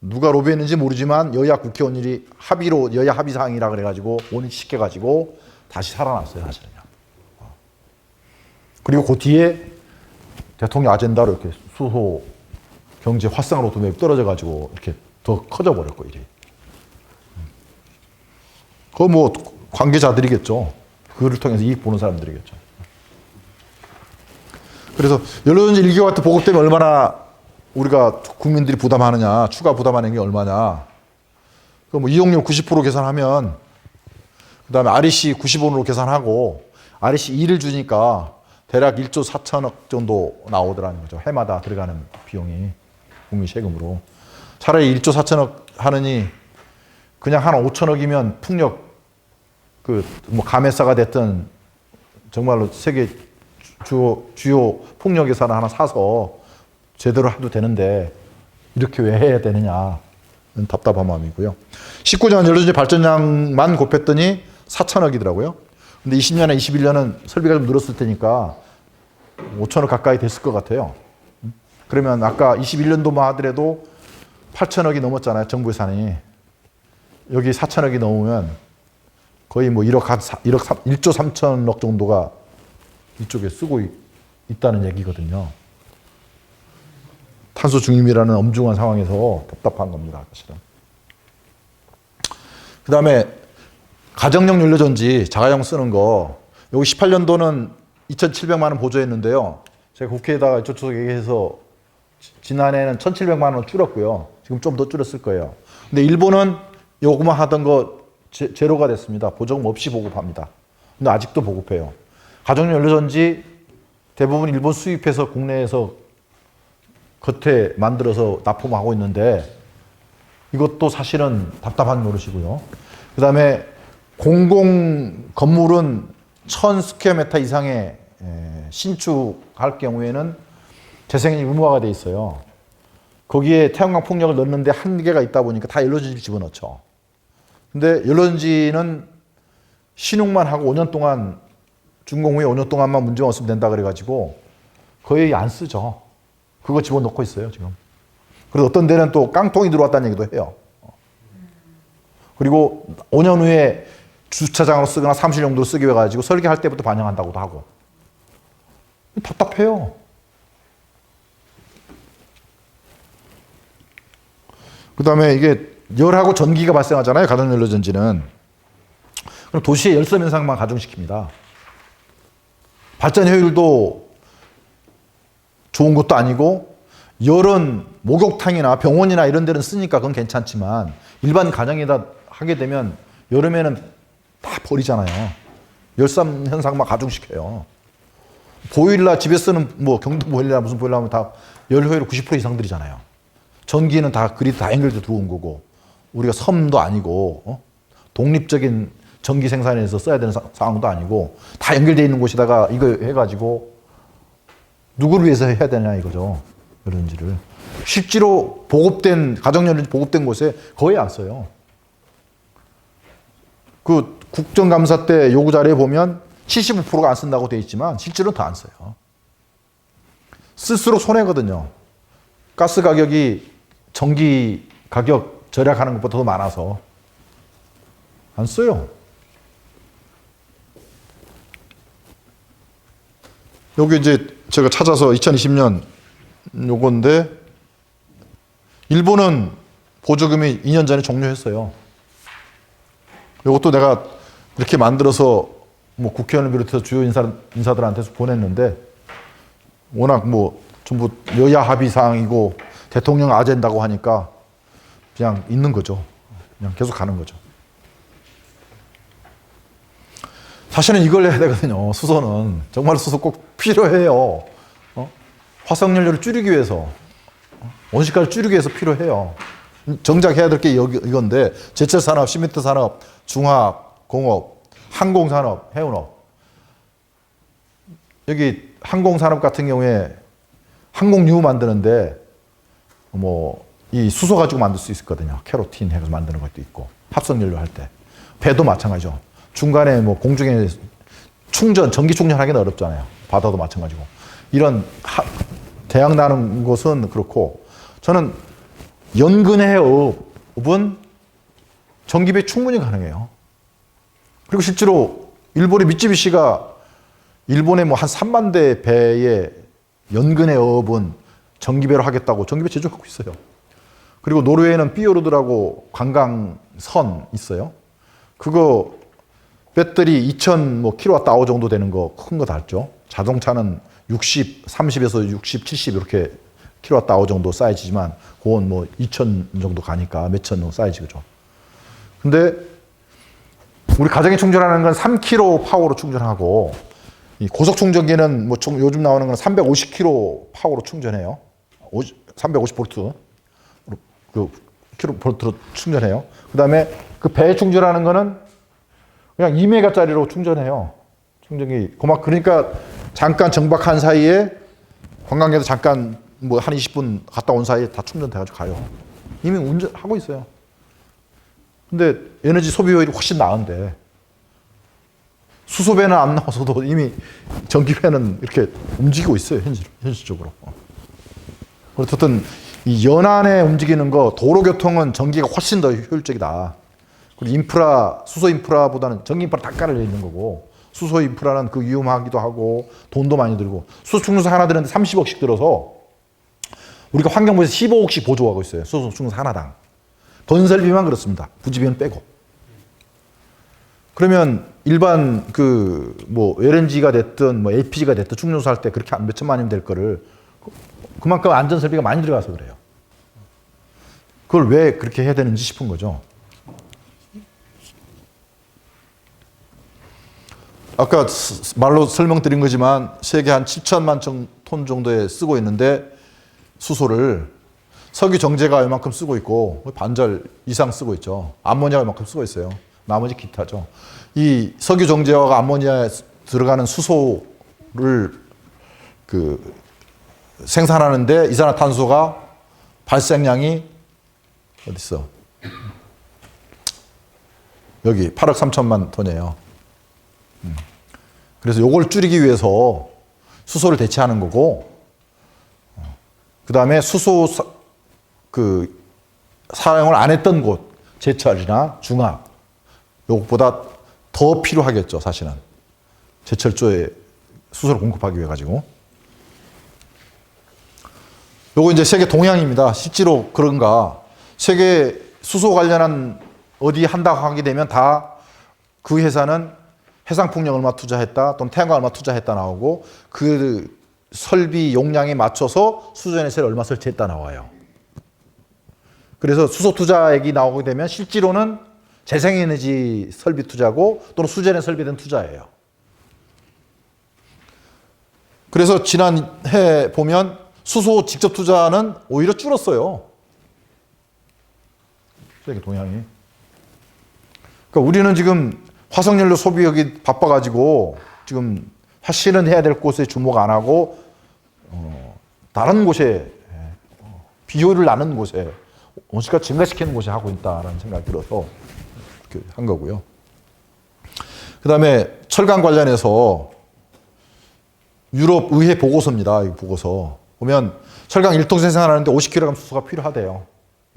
누가 로비했는지 모르지만 여야 국회의원들이 합의로, 여야 합의 사항이라 그래가지고 원위시켜가지고 다시 살아났어요, 사실은요. 그리고 그 뒤에 대통령 아젠다로 이렇게 수소 경제 활성화 로드맵이 떨어져가지고 이렇게 더 커져 버렸고, 일이. 그거 뭐 관계자들이겠죠. 그를 통해서 이익 보는 사람들이겠죠. 그래서 연료전지 1기가와트 보급되면 얼마나 우리가 국민들이 부담하느냐, 추가 부담하는 게 얼마냐. 그 뭐 이용료 90% 계산하면, 그 다음에 REC 90원으로 계산하고, REC 2를 주니까 대략 1조 4천억 정도 나오더라는 거죠. 해마다 들어가는 비용이 국민 세금으로. 차라리 1조 4천억 하느니 그냥 한 5천억이면 풍력 뭐 감회사가 됐든 정말로 세계 주요 풍력 회사를 하나 사서 제대로 해도 되는데 이렇게 왜 해야 되느냐, 답답한 마음이고요. 19년 연료전지 발전량만 곱했더니 4천억이더라고요. 근데 20년에 21년은 설비가 좀 늘었을 테니까 5천억 가까이 됐을 것 같아요. 그러면 아까 21년도만 하더라도 8천억이 넘었잖아요, 정부 예산이. 여기 4천억이 넘으면 거의 뭐 1조 3천억 정도가 이쪽에 쓰고 있다는 얘기거든요. 탄소 중립이라는 엄중한 상황에서 답답한 겁니다, 사실은. 그 다음에 가정용 연료전지 자가용 쓰는 거, 여기 18년도는 2,700만 원 보조했는데요. 제가 국회에다가 저쪽 얘기해서 지난해에는 1,700만 원 줄었고요. 지금 좀 더 줄었을 거예요. 근데 일본은 요거만 하던 거 제로가 됐습니다. 보조금 없이 보급합니다. 근데 아직도 보급해요. 가정용 연료전지 대부분 일본 수입해서 국내에서 겉에 만들어서 납품하고 있는데 이것도 사실은 답답한 노릇이고요. 그 다음에 공공 건물은 1000스퀘어미터 이상의 신축할 경우에는 재생이 의무화가 돼 있어요. 거기에 태양광 풍력을 넣는데 한계가 있다 보니까 다 연료전지를 집어넣죠. 근데 연료전지는 신용만 하고 5년 동안 준공 후에 5년 동안만 문제 없으면 된다 그래가지고 거의 안 쓰죠. 그거 집어넣고 있어요, 지금. 그래서 어떤 데는 또 깡통이 들어왔다는 얘기도 해요. 그리고 5년 후에 주차장으로 쓰거나 사무실 용도로 쓰기 해가지고 설계할 때부터 반영한다고도 하고. 답답해요. 그 다음에 이게 열하고 전기가 발생하잖아요, 가정연료전지는. 그럼 도시의 열섬 현상만 가중시킵니다. 발전 효율도 좋은 것도 아니고, 열은 목욕탕이나 병원이나 이런 데는 쓰니까 그건 괜찮지만 일반 가정에다 하게 되면 여름에는 다 버리잖아요. 열섬 현상만 가중시켜요. 보일러 집에 쓰는 뭐 경도 보일러 무슨 보일러 하면 다 열 효율 90% 이상 들이잖아요. 전기는 다 그리드 다 연결돼 들어온 거고 우리가 섬도 아니고 독립적인 전기 생산에서 써야 되는 상황도 아니고 다 연결돼 있는 곳에다가 이거 해가지고 누구를 위해서 해야 되냐 이거죠. 연료전지를. 실제로 보급된 가정연료전지 보급된 곳에 거의 안 써요. 그 국정감사 때 요구 자료에 보면 75%가 안 쓴다고 돼 있지만 실제로는 더 안 써요. 쓸수록 손해거든요. 가스 가격이 전기 가격 절약하는 것보다 더 많아서 안 써요. 여기 이제 제가 찾아서 2020년 요건데 일본은 보조금이 2년 전에 종료했어요. 이것도 내가 이렇게 만들어서 뭐 국회의원을 비롯해서 주요 인사들한테서 보냈는데 워낙 뭐 전부 여야 합의 사항이고 대통령 아젠다고 하니까 그냥 있는 거죠. 그냥 계속 가는 거죠. 사실은 이걸 해야 되거든요. 수소는 정말 수소 꼭 필요해요. 화석연료를 줄이기 위해서 온실가를 줄이기 위해서 필요해요. 정작 해야 될 게 이건데 제철 산업, 시멘트 산업, 중화학, 공업, 항공산업, 해운업. 여기 항공산업 같은 경우에 항공유 만드는데 뭐 이 수소 가지고 만들 수 있거든요. 캐로틴 해서 만드는 것도 있고 합성연료 할 때 배도 마찬가지죠. 중간에 뭐 공중에 충전, 전기 충전하기는 어렵잖아요. 바다도 마찬가지고 이런 대학 나는 곳은 그렇고 저는 연근해업은 전기배 충분히 가능해요. 그리고 실제로 일본의 미쯔비시가 일본의 뭐 한 3만 대 배의 연근해업은 전기배로 하겠다고 전기배 제조하고 있어요. 그리고 노르웨이는 삐오르드라고 관광선 있어요. 그거 배터리 2000 뭐 킬로와트 정도 되는 거 큰 거 달죠. 자동차는 60, 30에서 60, 70 이렇게 킬로와트 정도 사이즈지만 그건 뭐 2000 정도 가니까 몇천 정도 사이즈죠. 근데 우리 가정에 충전하는 건 3kW 파워로 충전하고 이 고속 충전기는 뭐 요즘 나오는 건 350kW 파워로 충전해요. 350V 그 킬로볼트로 충전해요. 그다음에 그 배에 충전하는 거는 그냥 2메가짜리로 충전해요. 충전기. 그러니까 잠깐 정박한 사이에 관광객도 잠깐 뭐 한 20분 갔다 온 사이에 다 충전돼가지고 가요. 이미 운전하고 있어요. 근데 에너지 소비 효율이 훨씬 나은데 수소배는 안 나와서도 이미 전기배는 이렇게 움직이고 있어요. 현실적으로. 어쨌든 이 연안에 움직이는 거 도로교통은 전기가 훨씬 더 효율적이다. 그리고 인프라, 수소 인프라보다는 전기 인프라 다 깔려 있는 거고 수소 인프라는 그 위험하기도 하고 돈도 많이 들고 수소 충전소 하나 드는데 30억씩 들어서 우리가 환경부에서 15억씩 보조하고 있어요. 수소 충전소 하나당. 건설비만 그렇습니다. 부지비는 빼고. 그러면 일반 그 뭐 LNG가 됐든 뭐 LPG가 됐든 충전소 할 때 그렇게 몇 천만 원이 될 거를 그만큼 안전 설비가 많이 들어가서 그래요. 그걸 왜 그렇게 해야 되는지 싶은 거죠. 아까 말로 설명드린 거지만 세계 한 7천만 톤 정도에 쓰고 있는데 수소를 석유 정제가 이만큼 쓰고 있고 반절 이상 쓰고 있죠. 암모니아가 이만큼 쓰고 있어요. 나머지 기타죠. 이 석유 정제화가 암모니아에 들어가는 수소를 그 생산하는데 이산화탄소가 발생량이 어디 있어? 여기 8억 3천만 톤이에요. 그래서 요걸 줄이기 위해서 수소를 대체하는 거고, 그 다음에 수소 그 사용을 안 했던 곳, 제철이나 중화, 요것보다 더 필요하겠죠, 사실은. 제철조에 수소를 공급하기 위해 가지고. 요거 이제 세계 동향입니다. 실제로 그런가. 세계 수소 관련한 어디 한다고 하게 되면 다 그 회사는 해상풍력 얼마 투자했다 또는 태양광 얼마 투자했다 나오고 그 설비 용량에 맞춰서 수소전해체를 얼마 설치했다 나와요. 그래서 수소 투자액이 나오게 되면 실제로는 재생에너지 설비 투자고 또는 수전에 설비된 투자예요. 그래서 지난해 보면 수소 직접 투자는 오히려 줄었어요. 세계 동향이. 그러니까 우리는 지금 화석연료 소비력이 바빠가지고 지금 사실은 해야 될 곳에 주목 안 하고 다른 곳에 비효율을 나는 곳에 온실가 증가시키는 곳에 하고 있다라는 생각이 들어서 이렇게 한 거고요. 그 다음에 철강 관련해서 유럽 의회 보고서입니다. 이 보고서 보면 철강 1톤 생산하는데 50kg 수소가 필요하대요.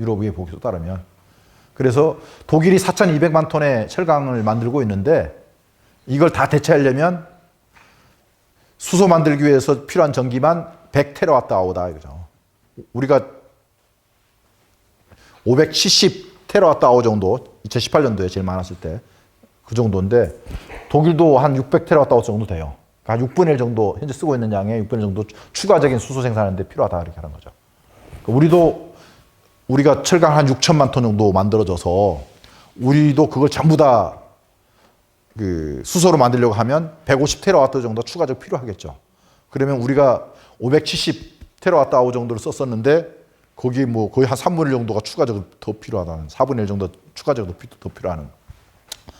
유럽 의회 보고서 따르면. 그래서 독일이 4,200만 톤의 철강을 만들고 있는데 이걸 다 대체하려면 수소 만들기 위해서 필요한 전기만 100테라와트-아워다 이거죠. 우리가 570테라와트-아워 정도 2018년도에 제일 많았을 때 그 정도인데 독일도 한 600테라와트-아워 정도 돼요. 한 6분의 1 정도 현재 쓰고 있는 양의 6분의 1 정도 추가적인 수소 생산하는데 필요하다 이렇게 하는 거죠. 우리가 철강 한 6천만 톤 정도 만들어져서 우리도 그걸 전부 다 그 수소로 만들려고 하면 150테라와트 정도 추가적 필요하겠죠. 그러면 우리가 570테라와트-아워 정도를 썼었는데 거기 뭐 거의 한 3분의 1 정도가 추가적으로 더 필요하다는 4분의 1 정도 추가적으로 더 필요한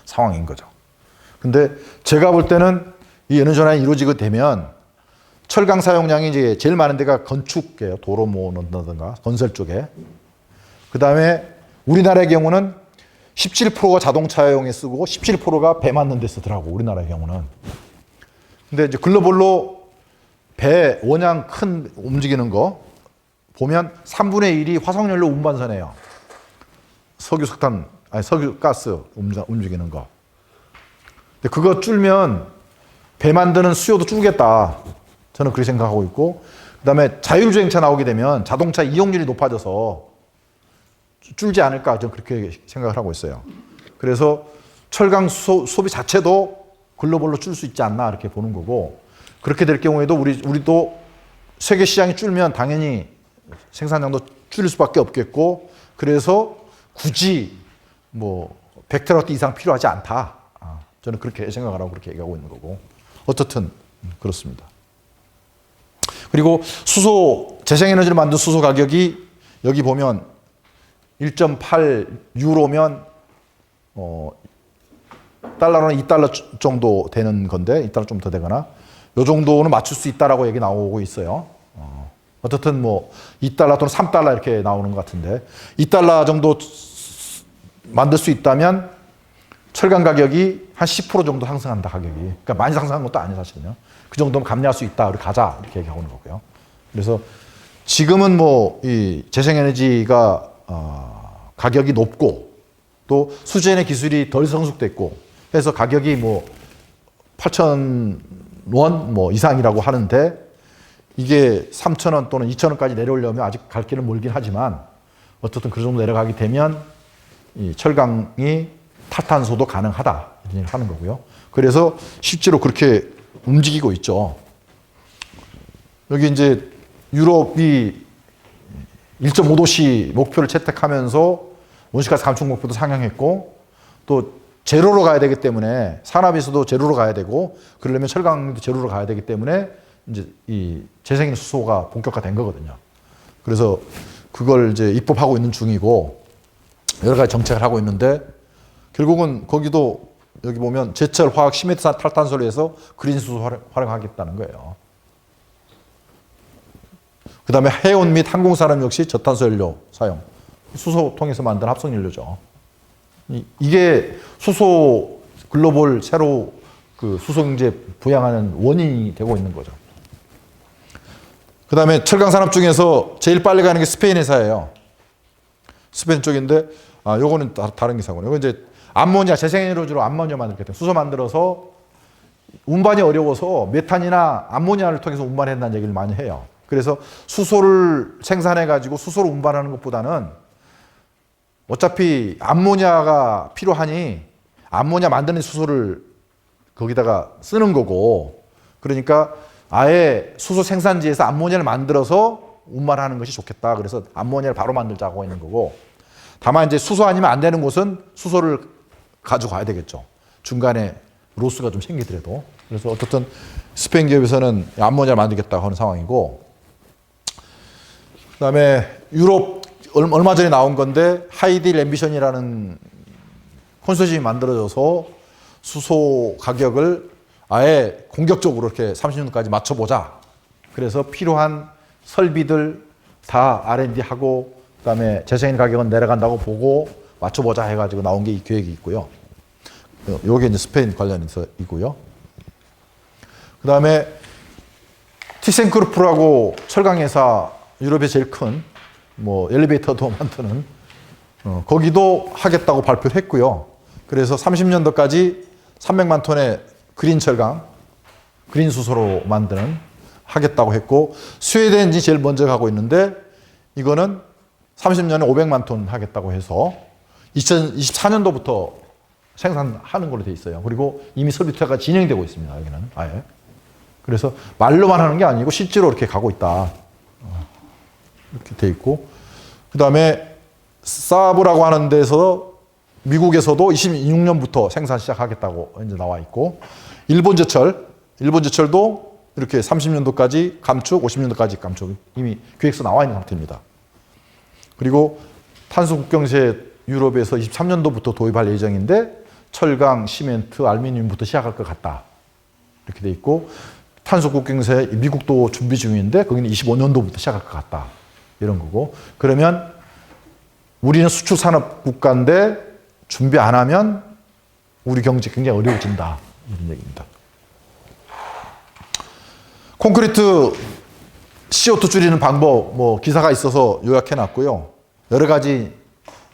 상황인 거죠. 근데 제가 볼 때는 이 에너지 전환이 이루어지게 되면 철강 사용량이 이제 제일 많은 데가 건축이에요. 도로 뭐 넣는다든가 건설 쪽에. 그 다음에 우리나라의 경우는 17%가 자동차용에 쓰고 17%가 배 만드는 데 쓰더라고, 우리나라의 경우는. 근데 이제 글로벌로 배 원양 큰 움직이는 거 보면 3분의 1이 화석연료 운반선이에요. 석유 가스 움직이는 거. 근데 그거 줄면 배 만드는 수요도 줄겠다. 저는 그렇게 생각하고 있고, 그 다음에 자율주행차 나오게 되면 자동차 이용률이 높아져서 줄지 않을까, 저는 그렇게 생각을 하고 있어요. 그래서 철강 소비 자체도 글로벌로 줄 수 있지 않나 이렇게 보는 거고, 그렇게 될 경우에도 우리도 세계 시장이 줄면 당연히 생산량도 줄일 수밖에 없겠고, 그래서 굳이 뭐 100테라와트 이상 필요하지 않다. 저는 그렇게 생각을 하고 그렇게 얘기하고 있는 거고. 어떻든 그렇습니다. 그리고 수소, 재생에너지를 만든 수소 가격이 여기 보면 1.8 유로면 달러로는 2달러 정도 되는 건데 2달러 좀 더 되거나 요 정도는 맞출 수 있다라고 얘기 나오고 있어요. 어떻든 뭐 2달러 또는 3달러 이렇게 나오는 것 같은데 2달러 정도 만들 수 있다면 철강 가격이 한 10% 정도 상승한다, 가격이. 그러니까 많이 상승한 것도 아니에요, 사실은요. 그 정도면 감내할 수 있다, 우리 가자 이렇게 얘기하고 있는 거고요. 그래서 지금은 뭐 이 재생에너지가 가격이 높고 또 수전의 기술이 덜 성숙됐고 해서 가격이 뭐 8,000원 뭐 이상이라고 하는데 이게 3,000원 또는 2,000원까지 내려오려면 아직 갈 길은 멀긴 하지만 어쨌든 그 정도 내려가게 되면 이 철강이 탈탄소도 가능하다 이런 얘기를 하는 거고요. 그래서 실제로 그렇게 움직이고 있죠. 여기 이제 유럽이 1.5도씨 목표를 채택하면서 온실가스 감축 목표도 상향했고 또 제로로 가야 되기 때문에 산업에서도 제로로 가야 되고 그러려면 철강도 제로로 가야 되기 때문에 이제 이 재생에너지 수소가 본격화된 거거든요. 그래서 그걸 이제 입법하고 있는 중이고 여러 가지 정책을 하고 있는데 결국은 거기도 여기 보면 제철 화학 시멘트 탈탄소를 해서 그린 수소 활용하겠다는 거예요. 그 다음에 해운 및 항공산업 역시 저탄소 연료 사용. 수소 통해서 만든 합성 연료죠. 이게 수소 글로벌 새로 그 수소 경제 부양하는 원인이 되고 있는 거죠. 그 다음에 철강 산업 중에서 제일 빨리 가는 게 스페인 회사예요. 스페인 쪽인데, 요거는 다른 기사고요. 이거 이제 암모니아, 재생에너지로 암모니아 만들겠다. 수소 만들어서 운반이 어려워서 메탄이나 암모니아를 통해서 운반한다는 얘기를 많이 해요. 그래서 수소를 생산해가지고 수소를 운반하는 것보다는 어차피 암모니아가 필요하니 암모니아 만드는 수소를 거기다가 쓰는 거고 그러니까 아예 수소 생산지에서 암모니아를 만들어서 운반하는 것이 좋겠다. 그래서 암모니아를 바로 만들자고 있는 거고 다만 이제 수소 아니면 안 되는 곳은 수소를 가져가야 되겠죠. 중간에 로스가 좀 생기더라도. 그래서 어쨌든 스페인 기업에서는 암모니아를 만들겠다고 하는 상황이고 그다음에 유럽 얼마 전에 나온 건데 하이딜 앰비션이라는 컨소시엄이 만들어져서 수소 가격을 아예 공격적으로 이렇게 30년까지 맞춰보자. 그래서 필요한 설비들 다 R&D하고 그다음에 재생에너지 가격은 내려간다고 보고 맞춰보자 해가지고 나온 게 이 계획이 있고요. 요게 이제 스페인 관련해서이고요. 그다음에 티센크루프라고 철강회사 유럽의 제일 큰 뭐 엘리베이터도 만드는 거기도 하겠다고 발표를 했고요. 그래서 30년도까지 300만 톤의 그린 철강, 그린 수소로 만드는 하겠다고 했고 스웨덴이 제일 먼저 가고 있는데 이거는 30년에 500만 톤 하겠다고 해서 2024년도부터 생산하는 걸로 돼 있어요. 그리고 이미 설비 투자가 진행되고 있습니다. 여기는 아예. 그래서 말로만 하는 게 아니고 실제로 이렇게 가고 있다. 이렇게 돼 있고 그 다음에 사브라고 하는 데서 미국에서도 26년부터 생산 시작하겠다고 이제 나와 있고 일본 제철도 이렇게 30년도까지 감축, 50년도까지 감축 이미 계획서 나와 있는 상태입니다. 그리고 탄소 국경세 유럽에서 23년도부터 도입할 예정인데 철강, 시멘트, 알루미늄부터 시작할 것 같다. 이렇게 돼 있고 탄소 국경세 미국도 준비 중인데 거기는 25년도부터 시작할 것 같다. 이런 거고 그러면 우리는 수출 산업 국가인데 준비 안 하면 우리 경제 굉장히 어려워진다. 이런 얘기입니다. 콘크리트 CO2 줄이는 방법 뭐 기사가 있어서 요약해 놨고요. 여러 가지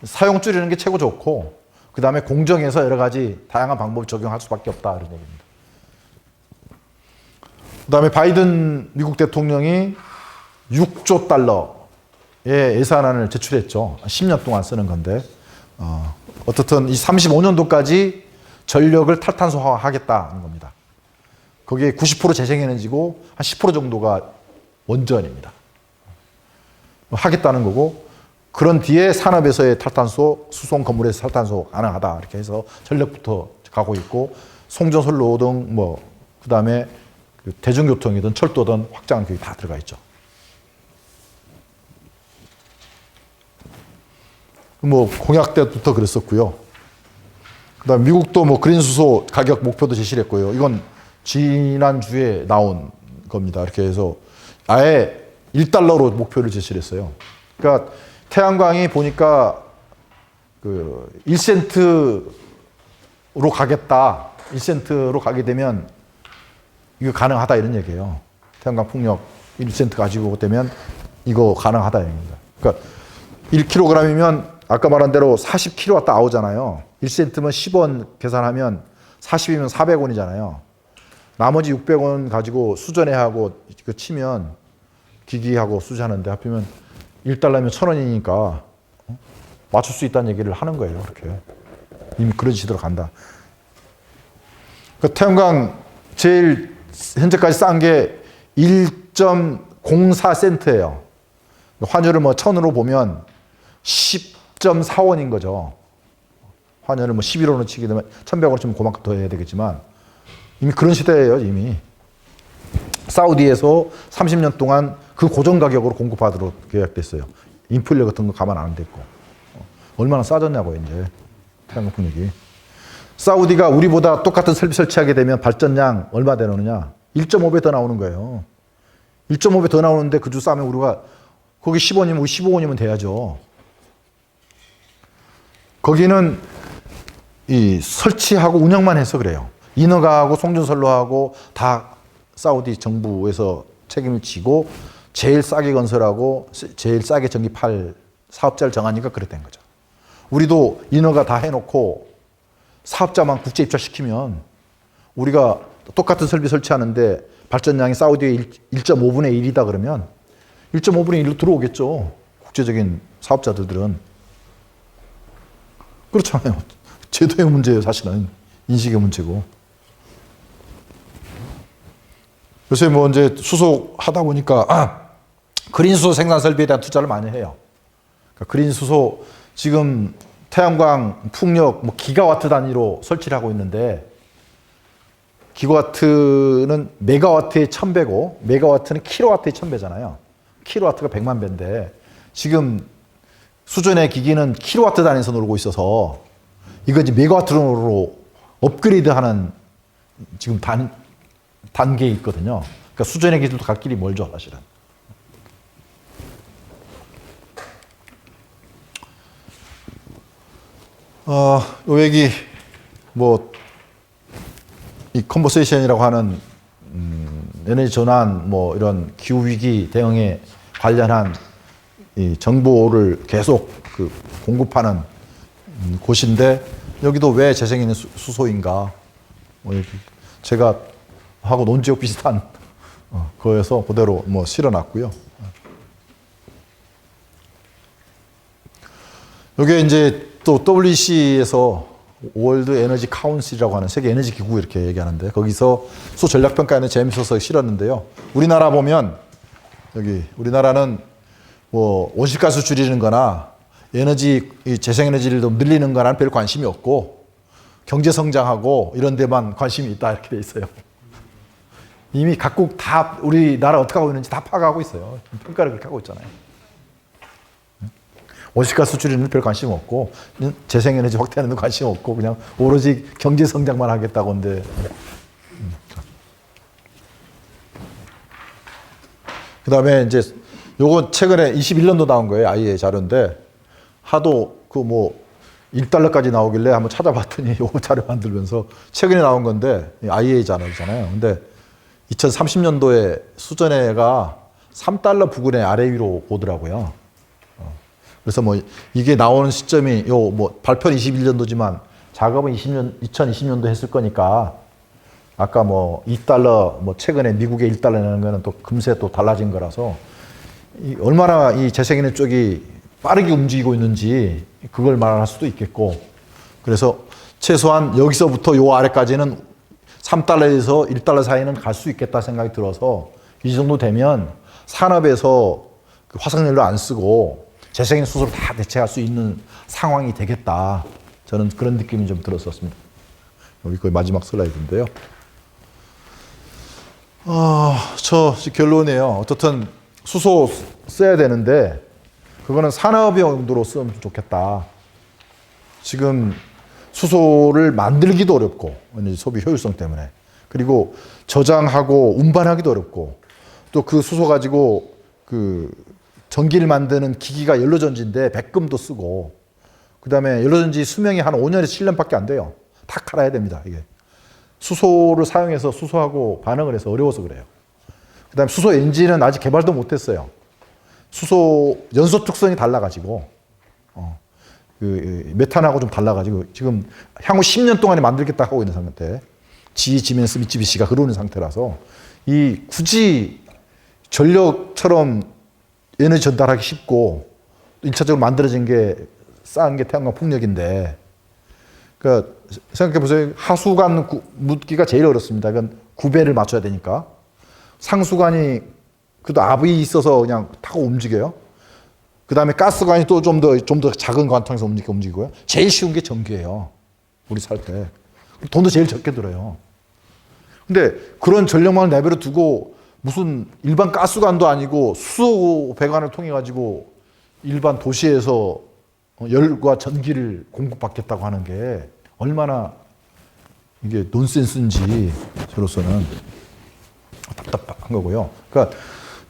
사용 줄이는 게 최고 좋고 그 다음에 공정에서 여러 가지 다양한 방법을 적용할 수밖에 없다. 이런 얘기입니다. 그 다음에 바이든 미국 대통령이 6조 달러의 예산안을 제출했죠. 10년 동안 쓰는 건데 어떻든 이 35년도까지 전력을 탈탄소화하겠다는 겁니다. 거기에 90% 재생에너지고 한 10% 정도가 원전입니다. 하겠다는 거고 그런 뒤에 산업에서의 탈탄소, 수송 건물에서 탈탄소 가능하다 이렇게 해서 전력부터 가고 있고 송전 선로 등 뭐 그다음에 대중교통이든 철도든 확장은 거기 다 들어가 있죠. 뭐 공약 때부터 그랬었고요. 그다음 미국도 뭐 그린 수소 가격 목표도 제시를 했고요. 이건 지난주에 나온 겁니다. 이렇게 해서 아예 1달러로 목표를 제시를 했어요. 그러니까 태양광이 보니까 그 1센트로 가겠다. 1센트로 가게 되면 이거 가능하다 이런 얘기예요. 태양광 풍력 1센트 가지고 되면 이거 가능하다 얘기입니다. 그러니까 1kg이면 아까 말한 대로 40kW 나오잖아요. 1센트면 10원 계산하면 40이면 400원이잖아요. 나머지 600원 가지고 수전해하고 그 치면 기기하고 수주하는데 하필이면 1달러면 1,000원이니까 맞출 수 있다는 얘기를 하는 거예요. 그렇게 이미 그런 시대로 간다. 그 태양광 제일 현재까지 싼 게 1.04센트예요. 환율을 뭐 1,000으로 보면 10.4원인 거죠. 환율을 뭐 11원으로 치게 되면 1,100원을 좀 그만큼 더 해야 되겠지만 이미 그런 시대예요. 이미 사우디에서 30년 동안 그 고정 가격으로 공급하도록 계약됐어요. 인플레 같은 거 가만 안 됐고 얼마나 싸졌냐고 이제 태양광 풍력이. 사우디가 우리보다 똑같은 설비 설치하게 되면 발전량 얼마 되느냐? 1.5배 더 나오는 거예요. 1.5배 더 나오는데 그 주 싸면 우리가 거기 10원이면 우리 15원이면 돼야죠. 거기는 이 설치하고 운영만 해서 그래요. 인허가하고 송전선로하고 다 사우디 정부에서 책임을 지고 제일 싸게 건설하고 제일 싸게 전기 팔 사업자를 정하니까 그렇게 된 거죠. 우리도 인허가 다 해놓고 사업자만 국제 입찰시키면 우리가 똑같은 설비 설치하는데 발전량이 사우디의 1.5분의 1이다 그러면 1.5분의 1로 들어오겠죠. 국제적인 사업자들은. 그렇잖아요. 제도의 문제예요. 사실은. 인식의 문제고. 요새 뭐 이제 수소 하다 보니까 그린 수소 생산 설비에 대한 투자를 많이 해요. 그러니까 그린 수소 지금 태양광 풍력 뭐 기가와트 단위로 설치를 하고 있는데 기가와트는 메가와트의 1,000배고 메가와트는 킬로와트의 1,000배잖아요. 킬로와트가 100만 배인데 지금 수준의 기기는 킬로와트 단위에서 놀고 있어서 이거 이제 메가와트로 업그레이드하는 지금 단계에 있거든요. 그러니까 수준의 기술도 갈 길이 멀죠, 사실은. 요 얘기 이 컨버세이션이라고 하는 에너지 전환 이런 기후 위기 대응에 관련한 이 정보를 계속 공급하는 곳인데 여기도 왜 재생에너지 수소인가 제가 하고 논지역 비슷한 거에서 그대로 실어놨고요. 이게 이제 또 WEC에서 월드 에너지 카운슬이라고 하는 세계 에너지 기구 이렇게 얘기하는데 거기서 수소 전략 평가에는 재밌어서 실었는데요. 우리나라 보면 여기 우리나라는 온실가스 줄이는 거나 에너지 재생에너지를 좀 늘리는 거나 별 관심이 없고 경제 성장하고 이런 데만 관심이 있다 이렇게 돼 있어요. 이미 각국 다 우리나라 어떻게 하고 있는지 다 파악하고 있어요. 평가를 그렇게 하고 있잖아요. 온실가스 줄이는 별 관심 없고 재생에너지 확대하는 데 관심 없고 그냥 오로지 경제 성장만 하겠다고 하는데 그 다음에 이제 요거 최근에 21년도 나온 거예요. IEA 자료인데 하도 1달러까지 나오길래 한번 찾아봤더니 요거 자료 만들면서 최근에 나온 건데 IEA 자료잖아요. 근데 2030년도에 수전해가 3달러 부근의 아래 위로 오더라고요. 그래서 이게 나오는 시점이 발표는 21년도지만 작업은 2020년도 했을 거니까 아까 2달러 최근에 미국의 1달러 내는 거는 또 금세 또 달라진 거라서 얼마나 이 재생에너지 쪽이 빠르게 움직이고 있는지 그걸 말할 수도 있겠고 그래서 최소한 여기서부터 요 아래까지는 3달러에서 1달러 사이는 갈 수 있겠다 생각이 들어서 이 정도 되면 산업에서 화석연료 안 쓰고 재생에너지 수소를 다 대체할 수 있는 상황이 되겠다. 저는 그런 느낌이 좀 들었었습니다. 여기 거의 마지막 슬라이드인데요. 저 결론이에요. 어떻든 수소 써야 되는데 그거는 산업 용도로 쓰면 좋겠다. 지금 수소를 만들기도 어렵고 소비 효율성 때문에 그리고 저장하고 운반하기도 어렵고 또 그 수소 가지고 전기를 만드는 기기가 연료전지인데 백금도 쓰고 그 다음에 연료전지 수명이 한 5년에서 7년밖에 안 돼요. 다 갈아야 됩니다. 이게 수소를 사용해서 수소하고 반응을 해서 어려워서 그래요. 그 다음에 수소 엔진은 아직 개발도 못했어요. 수소 연소 특성이 달라가지고 메탄하고 좀 달라가지고 지금 향후 10년 동안에 만들겠다 하고 있는 상태. GE, 지멘스, 미쯔비시가 그러는 상태라서 이 굳이 전력처럼 에너지 전달하기 쉽고 1차적으로 만들어진 게 쌓은 게 태양광 풍력인데, 그러니까 생각해 보세요. 하수관 묻기가 제일 어렵습니다. 이건 구배를 맞춰야 되니까. 상수관이 그래도 압이 있어서 그냥 타고 움직여요. 그 다음에 가스관이 또 좀 더 작은 관통에서 움직이고요. 제일 쉬운 게 전기예요. 우리 살 때. 돈도 제일 적게 들어요. 근데 그런 전력망을 내버려 두고 무슨 일반 가스관도 아니고 수소 배관을 통해 가지고 일반 도시에서 열과 전기를 공급받겠다고 하는 게 얼마나 이게 논센스인지 저로서는 답답한 거고요. 그러니까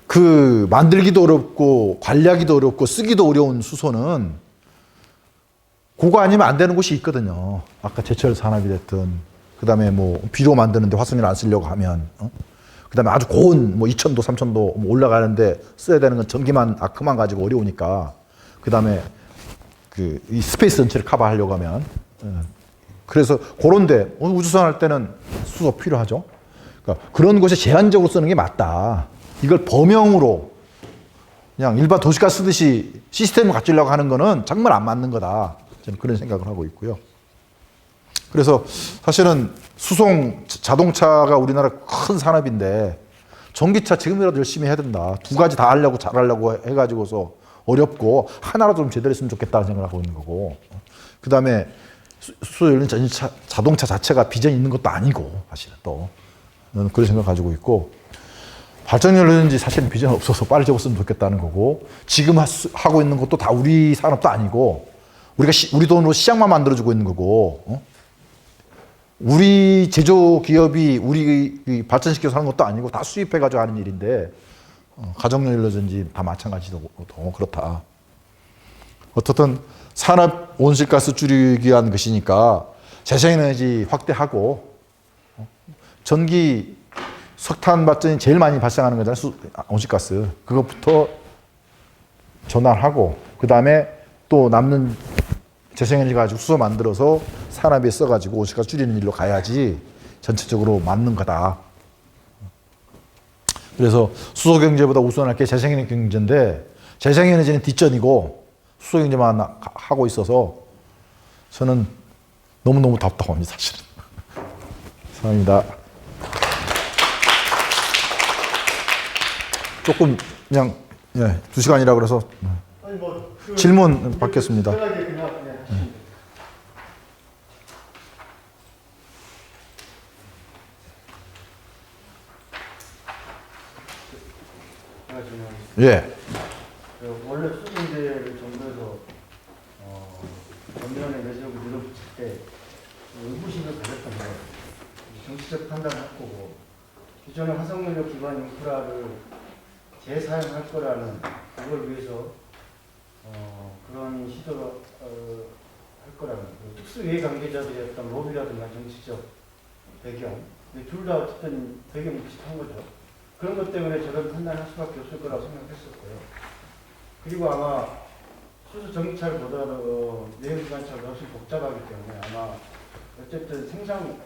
그 만들기도 어렵고 관리하기도 어렵고 쓰기도 어려운 수소는 그거 아니면 안 되는 곳이 있거든요. 아까 제철 산업이 됐든, 그 다음에 뭐 비료 만드는데 화석연료 안 쓰려고 하면, 그 다음에 아주 고온 뭐 2000도, 3000도 올라가는데 써야 되는 건 전기만 아크만 가지고 어려우니까, 그 다음에 그 이 스페이스 전체를 커버하려고 하면, 그래서 그런데 우주선 할 때는 수소 필요하죠. 그러니까 그런 곳에 제한적으로 쓰는 게 맞다. 이걸 범용으로 그냥 일반 도시가스 쓰듯이 시스템을 갖추려고 하는 거는 정말 안 맞는 거다. 저는 그런 생각을 하고 있고요. 그래서 사실은 수송 자동차가 우리나라 큰 산업인데 전기차 지금이라도 열심히 해야 된다. 두 가지 다 하려고 잘하려고 해가지고서 어렵고 하나라도 좀 제대로 했으면 좋겠다는 생각을 하고 있는 거고, 그 다음에 수소 열린 전기차 자동차 자체가 비전이 있는 것도 아니고 사실은 또 저는 그런 생각을 가지고 있고, 발전연료든지 사실은 비전 없어서 빨리 접었으면 좋겠다는 거고, 지금 하고 있는 것도 다 우리 산업도 아니고 우리 돈으로 시장만 만들어주고 있는 거고, 우리 제조 기업이 우리 발전시켜서 하는 것도 아니고 다 수입해가지고 하는 일인데, 가정연료든지 다 마찬가지도 그렇다. 어떻든 산업 온실가스 줄이기 위한 것이니까 재생에너지 확대하고, 전기 석탄 발전이 제일 많이 발생하는 거잖아요. 온실가스. 그것부터 전환하고, 그 다음에 또 남는 재생에너지 가지고 수소 만들어서 산업에 써가지고 온실가스 줄이는 일로 가야지 전체적으로 맞는 거다. 그래서 수소 경제보다 우선할 게 재생에너지 경제인데, 재생에너지는 뒷전이고 수소 경제만 하고 있어서 저는 너무너무 답답합니다, 사실은. 감사합니다. 조금 그냥 2시간이라 그래서 아니 뭐 질문 받겠습니다. 편하게 그냥 하시면. 제가 질문하겠습니다. 예. 원래 수분제를 정부에서 전면에 내지력을 밀어붙일 때 의구심을 가졌던 거예요. 정치적 판단을 할 거고, 기존의 화석연료 기반 인프라를 재사용할 거라는, 그걸 위해서 그런 시도를 할 거라는, 특수 이해관계자들의 어떤 로비라든가 정치적 배경, 둘 다 어쨌든 배경이 비슷한 거죠. 그런 것 때문에 저런 판단을 할 수밖에 없을 거라고 생각했었고요. 그리고 아마 수소 전기차를 보다도 내연기관차가 훨씬 복잡하기 때문에 아마 어쨌든 생산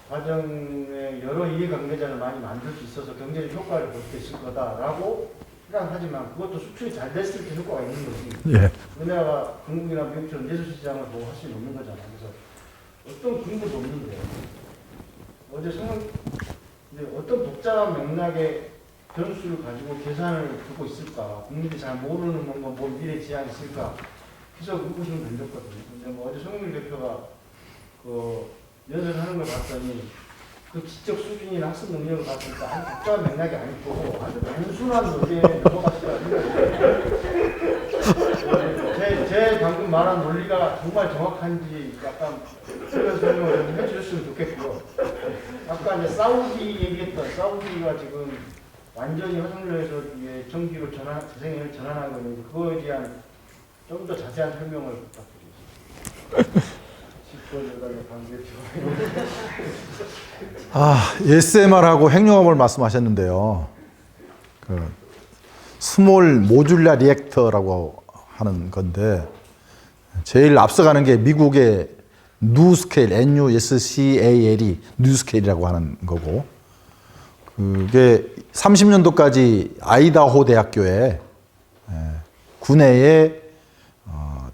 과정에 여러 이해관계자를 많이 만들 수 있어서 경제적 효과를 볼 수 있을 거다라고 생각하지만, 그것도 수출이 잘 됐을 때 효과가 있는 거지. 예. 우리나라가 중국이나 미국처럼 내수시장을 보고 할 수 없는 거잖아요. 그래서 어떤 근거도 없는데 어제 어떤 복잡한 맥락의 변수를 가지고 계산을 두고 있을까? 국민들이 잘 모르는 뭔가 뭐 미래 지향이 있을까? 그래서 의구심을 던졌거든요. 근데 뭐 어제 송영길 대표가 그 연설하는 걸 봤더니 그 지적 수준이나 학습 능력을 봤을 때 아주 복잡한 맥락이 아니고 아주 단순한 논리에 넘어갔어요. 제 방금 말한 논리가 정말 정확한지 약간 설명을 좀 해주셨으면 좋겠고요. 아까 이제 사우디 얘기했던, 사우디가 지금 완전히 화석연료에서 전기로 재생에너지를 전환하고 있는데, 그거에 대한 좀 더 자세한 설명을 부탁드리겠습니다. SMR하고 핵융합을 말씀하셨는데요. 그 스몰 모듈라 리액터라고 하는 건데, 제일 앞서가는 게 미국의 누스케일, NUSCAL이 뉴스케일이라고 하는 거고, 그게 30년도까지 아이다호 대학교에 군내에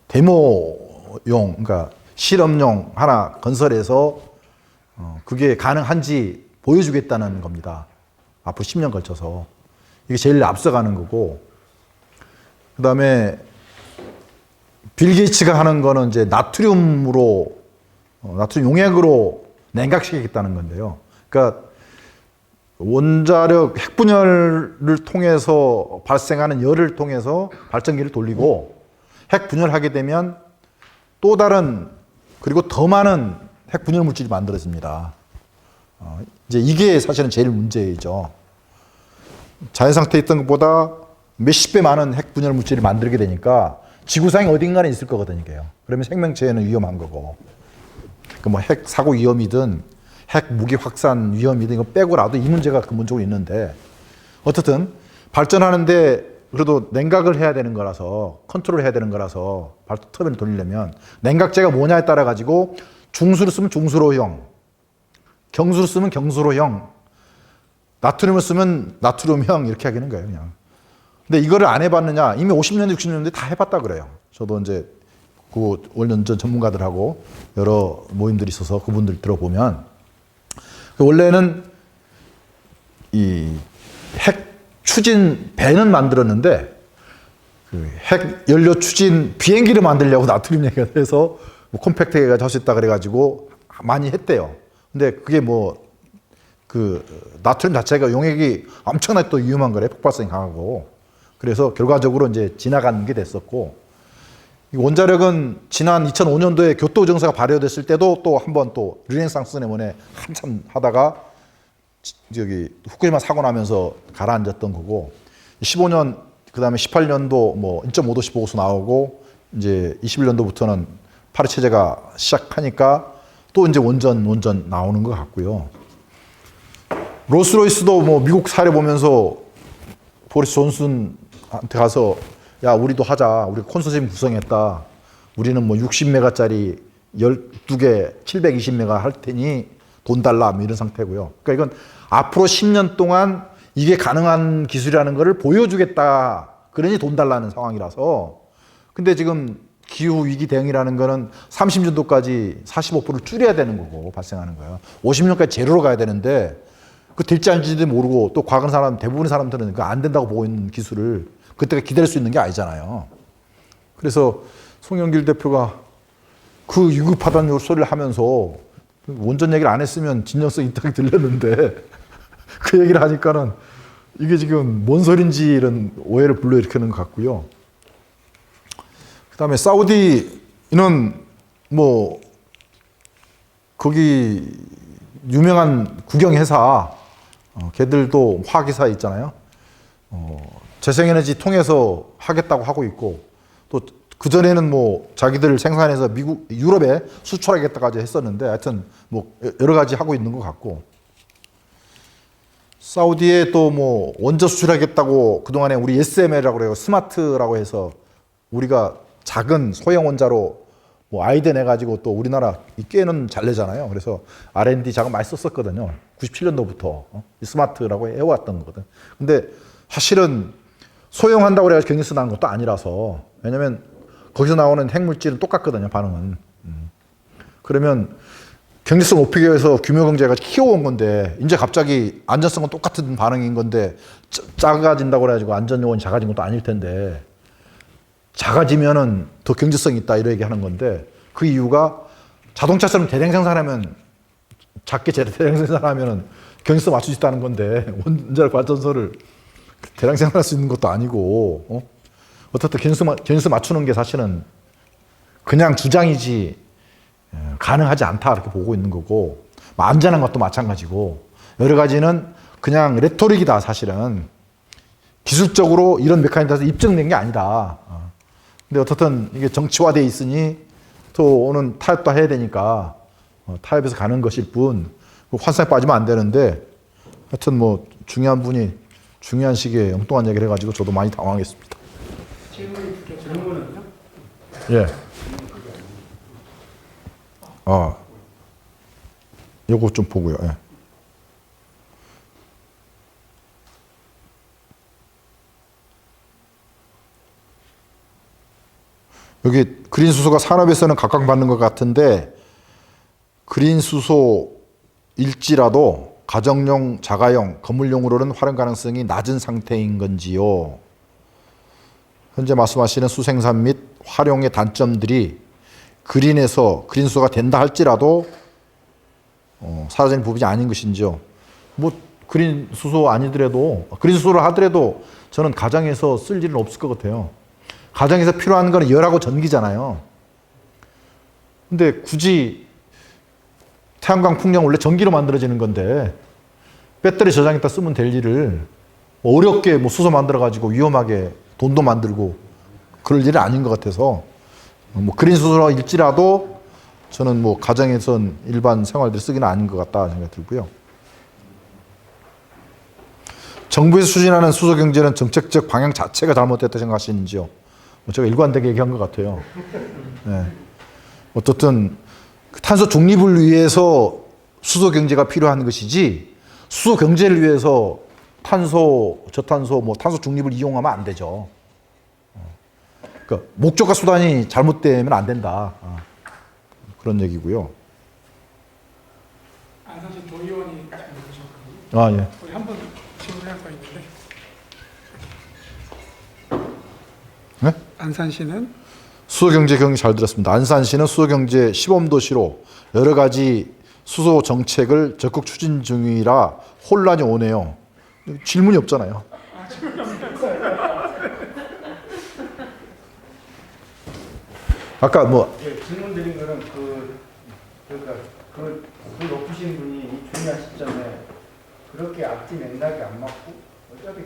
데모용, 그러니까 실험용 하나 건설해서 그게 가능한지 보여주겠다는 겁니다. 앞으로 10년 걸쳐서. 이게 제일 앞서가는 거고, 그 다음에 빌 게이츠가 하는 거는 이제 나트륨 용액으로 냉각시키겠다는 건데요. 그러니까 원자력 핵분열을 통해서 발생하는 열을 통해서 발전기를 돌리고 핵분열하게 되면 또 다른 그리고 더 많은 핵분열 물질이 만들어집니다. 이제 이게 사실은 제일 문제이죠. 자연 상태에 있던 것보다 몇십 배 많은 핵분열 물질을 만들게 되니까 지구상에 어딘가에 있을 거거든요. 그러면 생명체에는 위험한 거고. 그 뭐 핵 사고 위험이든 핵 무기 확산 위험이든 이거 빼고라도 이 문제가 근본적으로 있는데, 어쨌든 발전하는데 그래도 냉각을 해야 되는 거라서, 컨트롤 해야 되는 거라서 터빈을 돌리려면 냉각제가 뭐냐에 따라 가지고 중수를 쓰면 중수로형, 경수를 쓰면 경수로형, 나트륨을 쓰면 나트륨형 이렇게 하기는 거예요, 그냥. 근데 이거를 안 해봤느냐? 이미 50년대, 60년대 다 해봤다 그래요. 저도 이제 그 원전 전문가들하고 여러 모임들이 있어서 그분들 들어보면, 원래는 이 핵 추진 배는 만들었는데 그 핵 연료 추진 비행기를 만들려고 나트륨 얘기가 돼서 뭐 컴팩트하게 할 수 있다 그래가지고 많이 했대요. 근데 그게 뭐 그 나트륨 자체가 용액이 엄청나게 또 위험한 거래, 폭발성이 강하고. 그래서 결과적으로 이제 지나가는 게 됐었고, 원자력은 지난 2005년도에 교토 정서가 발효됐을 때도 또 한번 또 르네상스 때문에 한참 하다가 저기 후쿠시마 사고 나면서 가라앉았던 거고, 15년 그다음에 18년도 뭐 1.5도씩 보고서 나오고, 이제 21년도부터는 파리 체제가 시작하니까 또 이제 원전 나오는 것 같고요. 롤스로이스도 뭐 미국 사례 보면서 보리스 존슨한테 가서 야, 우리도 하자. 우리가 콘소시엄 구성했다. 우리는 뭐 60메가짜리 12개 720메가 할 테니 돈 달라. 뭐 이런 상태고요. 그러니까 이건 앞으로 10년 동안 이게 가능한 기술이라는 거를 보여주겠다. 그러니 돈 달라는 상황이라서. 근데 지금 기후 위기 대응이라는 거는 30년도까지 45%를 줄여야 되는 거고, 발생하는 거예요. 50년까지 제로로 가야 되는데 그 될지 안 될지도 모르고, 또 과거 사람, 대부분의 사람들은 그거 안 된다고 보고 있는 기술을 그때가 기다릴 수 있는 게 아니잖아요. 그래서 송영길 대표가 그 유급하다는 소리를 하면서 원전 얘기를 안 했으면 진정성 있다고 들렸는데 그 얘기를 하니까는 이게 지금 뭔 소린지 이런 오해를 불러일으키는 것 같고요. 그 다음에 사우디는 뭐 거기 유명한 국영회사, 걔들도 화학회사 있잖아요. 재생에너지 통해서 하겠다고 하고 있고, 또 그전에는 뭐 자기들 생산해서 미국, 유럽에 수출하겠다까지 했었는데, 하여튼 뭐 여러 가지 하고 있는 것 같고, 사우디에 또 뭐 원자 수출하겠다고 그동안에 우리 SML이라고 그래요. 스마트라고 해서 우리가 작은 소형 원자로 뭐 아이디어 내가지고 또 우리나라 이 꽤는 잘 내잖아요. 그래서 R&D 자금 많이 썼었거든요. 97년도부터 이 스마트라고 해왔던 거거든. 근데 사실은 소형한다고 해서 경제에서 나온 것도 아니라서, 왜냐면 거기서 나오는 핵물질은 똑같거든요, 반응은. 그러면 경제성 높이기 위해서 규모경제가 키워온 건데, 이제 갑자기 안전성은 똑같은 반응인 건데 작아진다고 그래가지고 안전 요원이 작아진 것도 아닐 텐데, 작아지면은 더 경제성이 있다 이런 얘기 하는 건데, 그 이유가 자동차처럼 대량 생산하면, 작게 대량 생산하면은 경제성 맞출 수 있다는 건데, 원자력 발전소를 대량 생산할 수 있는 것도 아니고, 어쨌든 견수 맞추는 게 사실은 그냥 주장이지 가능하지 않다 이렇게 보고 있는 거고, 안전한 것도 마찬가지고, 여러 가지는 그냥 레토릭이다. 사실은 기술적으로 이런 메커니즘에서 입증된 게 아니다. 근데 어쨌든 이게 정치화되어 있으니 또 오는 타협도 해야 되니까 타협해서 가는 것일 뿐, 환상에 빠지면 안 되는데, 하여튼 뭐 중요한 분이 중요한 시기에 엉뚱한 얘기를 해가지고 저도 많이 당황했습니다. 질문은요? 예. 요거 좀 보고요. 예. 여기 그린 수소가 산업에서는 각광받는 것 같은데 그린 수소일지라도 가정용, 자가용, 건물용으로는 활용 가능성이 낮은 상태인 건지요. 현재 말씀하시는 수생산 및 활용의 단점들이 그린 수소가 된다 할지라도 사라지는 부분이 아닌 것인지요. 뭐 그린 수소 아니더라도 그린 수소를 하더라도 저는 가정에서 쓸 일은 없을 것 같아요. 가정에서 필요한 거는 열하고 전기잖아요. 근데 굳이 태양광 풍력 원래 전기로 만들어지는 건데 배터리 저장했다 쓰면 될 일을 어렵게 뭐 수소 만들어 가지고 위험하게 돈도 만들고 그럴 일은 아닌 것 같아서 뭐 그린 수소일지라도 저는 뭐 가정에선 일반 생활들 쓰기는 아닌 것 같다 생각이 들고요. 정부에서 추진하는 수소 경제는 정책적 방향 자체가 잘못됐다 생각하시는지요? 제가 일관되게 얘기한 것 같아요. 네. 어떻든 탄소 중립을 위해서 수소 경제가 필요한 것이지 수소 경제를 위해서 탄소, 저탄소, 뭐 탄소 중립을 이용하면 안 되죠. 그러니까 목적과 수단이 잘못되면 안 된다. 그런 얘기고요. 안산시 도의원이 잘못하셨거든요. 예. 우리 한번 질문할 거 있는데. 네? 안산시는 수소경제 경기 잘 들었습니다. 안산시는 수소경제 시범도시로 여러 가지 수소 정책을 적극 추진 중이라 혼란이 오네요. 질문이 없잖아요. 아까 뭐 질문 드린 거는 그러니까 그 높으신 분이 이 중요한 시점에 그렇게 앞뒤 맥락이 안 맞고 어차피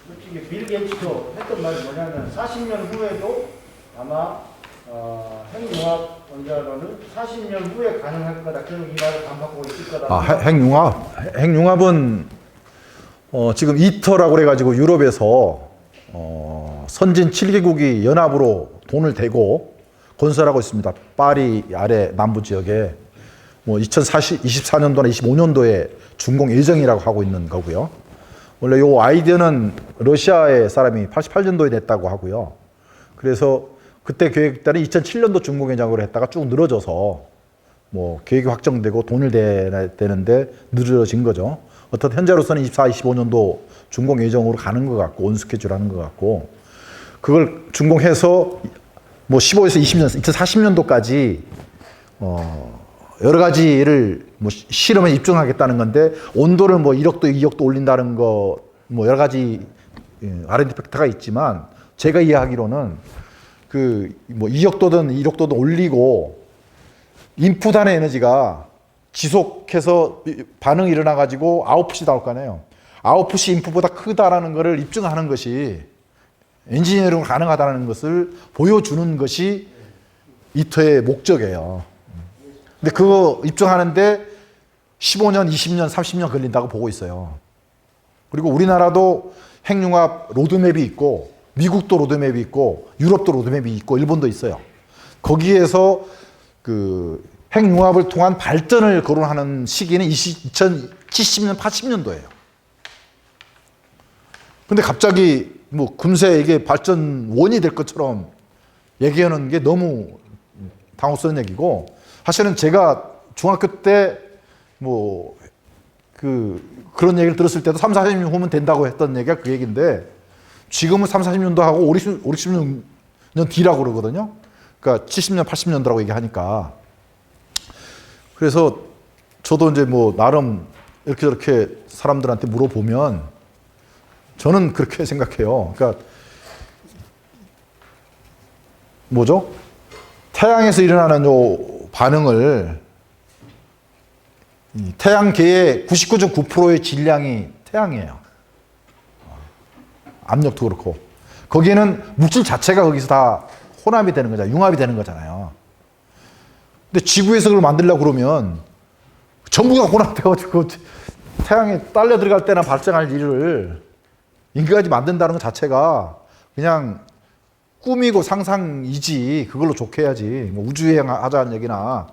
솔직히 빌 게이츠도 했던 말이 뭐냐면 40년 후에도 아마 핵융합 원자로는 40년 후에 가능할 거다. 계속 이 말을 반복하고 있을 거다. 핵융합은 지금 이터라고 그래가지고 유럽에서 선진 7개국이 연합으로 돈을 대고 건설하고 있습니다. 파리 아래 남부 지역에 뭐 2024년도나 25년도에 준공 예정이라고 하고 있는 거고요. 원래 이 아이디어는 러시아의 사람이 88년도에 냈다고 하고요. 그래서 그때 계획대로 2007년도 준공 예정으로 했다가 쭉 늘어져서 뭐 계획이 확정되고 돈을 대는데 늘어진 거죠. 어떻든 현재로서는 24, 25년도 준공 예정으로 가는 것 같고 온 스케줄 하는 것 같고 그걸 준공해서 뭐 15에서 20년, 2040년도까지 여러 가지를 뭐 실험에 입증하겠다는 건데 온도를 뭐 1억도 2억도 올린다는 거 뭐 여러 가지 R&D 팩터가 있지만 제가 이해하기로는 그 뭐 2억도든 1억도든 올리고 인풋안의 에너지가 지속해서 반응이 일어나 가지고 아웃풋이 나올 거 아니에요. 아웃풋이 인풋보다 크다라는 것을 입증하는 것이 엔지니어링으로 가능하다는 것을 보여주는 것이 이터의 목적이에요. 근데 그거 입증하는데 15년, 20년, 30년 걸린다고 보고 있어요. 그리고 우리나라도 핵융합 로드맵이 있고 미국도 로드맵이 있고 유럽도 로드맵이 있고 일본도 있어요. 거기에서 그 핵융합을 통한 발전을 거론하는 시기는 2070년, 80년도예요. 근데 갑자기 뭐 금세 이게 발전원이 될 것처럼 얘기하는 게 너무 당혹스러운 얘기고 사실은 제가 중학교 때 뭐 그런 얘기를 들었을 때도 3, 40년 후면 된다고 했던 얘기가 그 얘기인데 지금은 3, 40년도 하고 5, 60년 뒤라고 그러거든요. 그러니까 70년, 80년도라고 얘기하니까. 그래서 저도 이제 뭐 나름 이렇게 저렇게 사람들한테 물어보면 저는 그렇게 생각해요. 그러니까 뭐죠? 태양에서 일어나는 요 반응을 태양계의 99.9%의 질량이 태양이에요. 압력도 그렇고 거기에는 물질 자체가 거기서 다 혼합이 되는 거잖아요. 융합이 되는 거잖아요. 근데 지구에서 그걸 만들려고 그러면 전부가 혼합돼가지고 태양에 딸려 들어갈 때나 발생할 일을 인간이 만든다는 것 자체가 그냥 꿈이고 상상이지 그걸로 좋게 해야지 뭐 우주여행 하자는 얘기나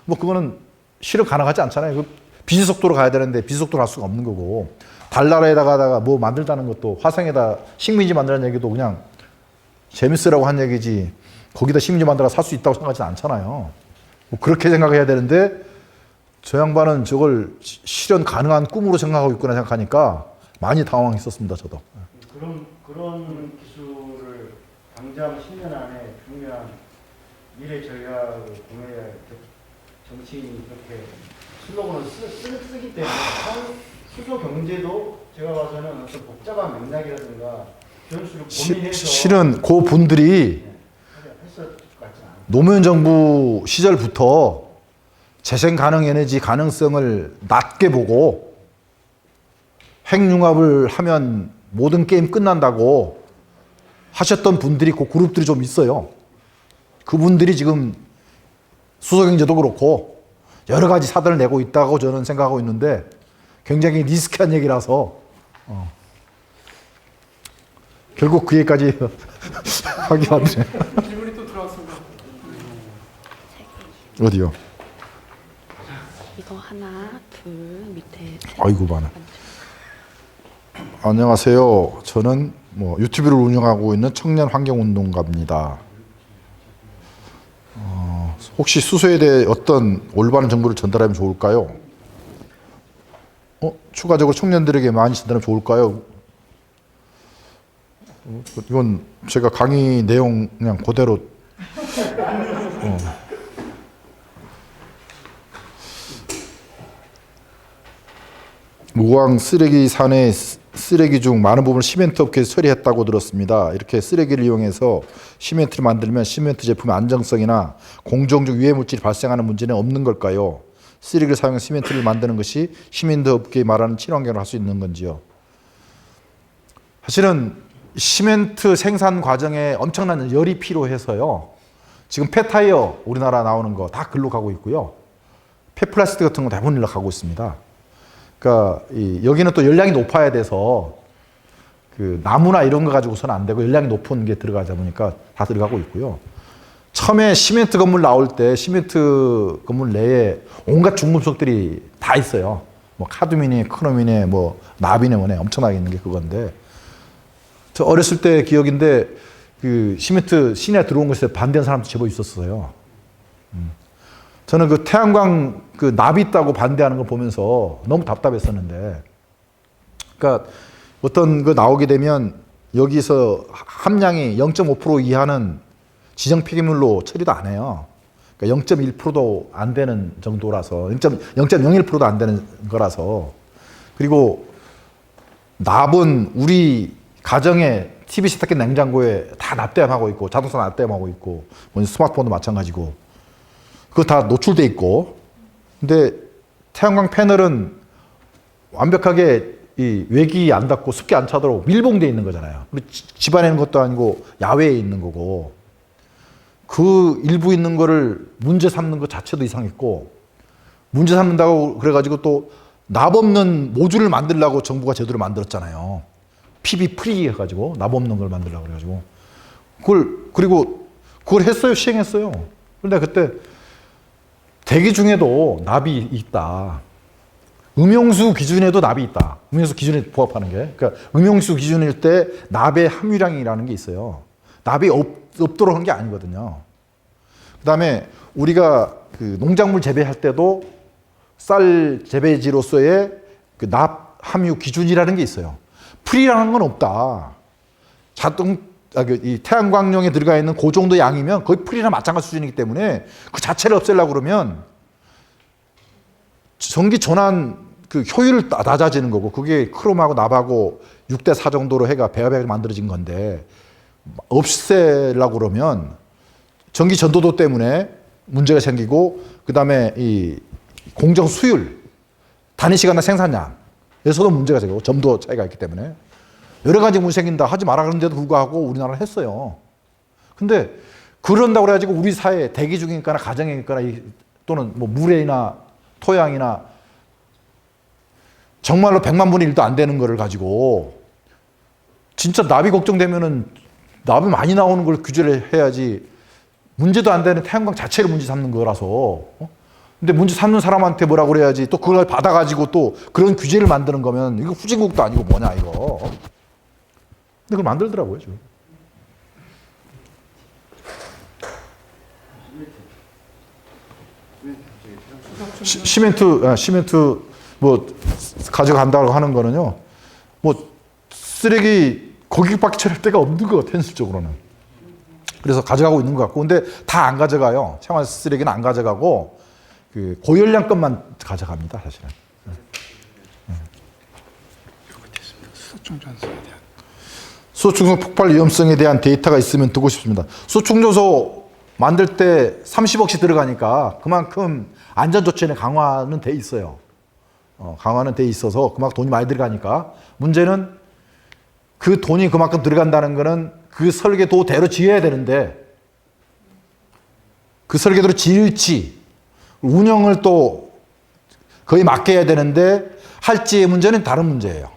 뭐 그거는 실현 가능하지 않잖아요. 그 비지속도로 가야 되는데 비지속도로 갈 수가 없는 거고, 달나라에다가 뭐 만들다는 것도, 화성에다 식민지 만들라는 얘기도 그냥 재밌으라고 한 얘기지 거기다 식민지 만들어 살 수 있다고 생각하지 않잖아요. 뭐 그렇게 생각해야 되는데 저 양반은 저걸 실현 가능한 꿈으로 생각하고 있구나 생각하니까 많이 당황했었습니다. 저도. 그런 기술을 당장 10년 안에 중요한 미래 전략을 공해야 정치인이 그렇게 슬로건을 쓰기 때문에 수소 경제도 제가 봐서는 어떤 복잡한 맥락이라든가 변수를 고민해서 실은 그 분들이 했을 것 같지 않아요. 노무현 정부 시절부터 재생 가능 에너지 가능성을 낮게 보고 핵융합을 하면 모든 게임 끝난다고 하셨던 분들이, 그 그룹들이 좀 있어요. 그분들이 지금 수소경제도 그렇고 여러 가지 사단을 내고 있다고 저는 생각하고 있는데 굉장히 리스키한 얘기라서 결국 그 얘기까지 하기 하네. 질문이 또 들어왔습니다. 어디요? 이거 하나, 둘, 밑에 셋. 아이고 많아. 안녕하세요. 저는 뭐 유튜브를 운영하고 있는 청년 환경운동가입니다. 혹시 수소에 대해 어떤 올바른 정보를 전달하면 좋을까요? 추가적으로 청년들에게 많이 전달하면 좋을까요? 이건 제가 강의 내용 그냥 그대로 무광 쓰레기 산의 쓰레기 중 많은 부분을 시멘트 업계에서 처리했다고 들었습니다. 이렇게 쓰레기를 이용해서 시멘트를 만들면 시멘트 제품의 안정성이나 공정적 유해 물질이 발생하는 문제는 없는 걸까요? 쓰레기를 사용해서 시멘트를 만드는 것이 시멘트 업계에 말하는 친환경을 할 수 있는 건지요? 사실은 시멘트 생산 과정에 엄청난 열이 필요해서요. 지금 폐타이어 우리나라 나오는 거 다 글로 가고 있고요. 폐플라스틱 같은 거 대부분 일로 가고 있습니다. 그러니까 여기는 또 열량이 높아야 돼서 그 나무나 이런 거 가지고서는 안 되고 열량이 높은 게 들어가다 보니까 다 들어가고 있고요. 처음에 시멘트 건물 나올 때 시멘트 건물 내에 온갖 중금속들이 다 있어요. 뭐 카드뮴이, 크롬이네, 뭐 나비네, 뭐네 엄청나게 있는 게 그건데, 저 어렸을 때 기억인데 그 시멘트 시내에 들어온 것에 반대하는 사람도 제법 있었어요. 저는 그 태양광 그 나비 있다고 반대하는 걸 보면서 너무 답답했었는데, 그러니까 어떤 거 나오게 되면 여기서 함량이 0.5% 이하는 지정 폐기물로 처리도 안 해요. 그러니까 0.1%도 안 되는 정도라서, 0.01%도 안 되는 거라서. 그리고 납은 우리 가정에 TV 세탁기 냉장고에 다 납땜하고 있고, 자동차 납땜하고 있고, 스마트폰도 마찬가지고, 그거 다 노출돼 있고. 근데 태양광 패널은 완벽하게 이 외기 안 닿고 습기 안 차도록 밀봉돼 있는 거잖아요. 우리 집안에 있는 것도 아니고 야외에 있는 거고, 그 일부 있는 거를 문제 삼는 것 자체도 이상했고, 문제 삼는다고 그래가지고 또 납 없는 모듈을 만들려고 정부가 제도를 만들었잖아요. PB 프리 해가지고 납 없는 걸 만들려고 그래가지고 그걸 했어요. 시행했어요. 그런데 그때 대기 중에도 납이 있다. 음용수 기준에도 납이 있다. 음용수 기준에 부합하는 게. 그러니까 음용수 기준일 때 납의 함유량이라는 게 있어요. 납이 없도록 한 게 아니거든요. 그 다음에 우리가 그 농작물 재배할 때도 쌀 재배지로서의 그 납 함유 기준이라는 게 있어요. 프리라는 건 없다. 이 태양광용에 들어가 있는 그 정도 양이면 거의 프리나 마찬가지 수준이기 때문에 그 자체를 없애려고 그러면 전기 전환 그 효율을 낮아지는 거고, 그게 크롬하고 납하고 6대4 정도로 해가 배합해서 만들어진 건데, 없애려고 그러면 전기 전도도 때문에 문제가 생기고, 그 다음에 이 공정 수율, 단위 시간당 생산량에서도 문제가 생기고, 점도 차이가 있기 때문에 여러 가지 문제 생긴다 하지 마라 그런데도 불구하고 우리나라는 했어요. 근데 그런다고 그래가지고 우리 사회 대기 중이니까 가정이니까 또는 뭐 물에나 토양이나 정말로 100만 분의 1도 안 되는 거를 가지고 진짜 납이 걱정되면은 납이 많이 나오는 걸 규제를 해야지, 문제도 안 되는 태양광 자체를 문제 삼는 거라서 근데 문제 삼는 사람한테 뭐라 그래야지 또 그걸 받아가지고 또 그런 규제를 만드는 거면 이거 후진국도 아니고 뭐냐 이거. 근데 그걸 만들더라고요 지금. 시멘트 뭐 가져간다고 하는 거는요. 뭐 쓰레기 거기밖에 처리할 데가 없는 것 같아 현실적으로는. 그래서 가져가고 있는 것 같고, 근데 다 안 가져가요. 생활 쓰레기는 안 가져가고 그 고열량 것만 가져갑니다 사실은. 수소충전소 폭발 위험성에 대한 데이터가 있으면 두고 싶습니다. 수소충전소 만들 때 30억씩 들어가니까 그만큼 안전조치는 강화는 돼 있어요. 강화는 돼 있어서 그만큼 돈이 많이 들어가니까. 문제는 그 돈이 그만큼 들어간다는 거는 그 설계도대로 지어야 되는데 그 설계도로 지을지 운영을 또 거의 맡겨야 되는데 할지의 문제는 다른 문제예요.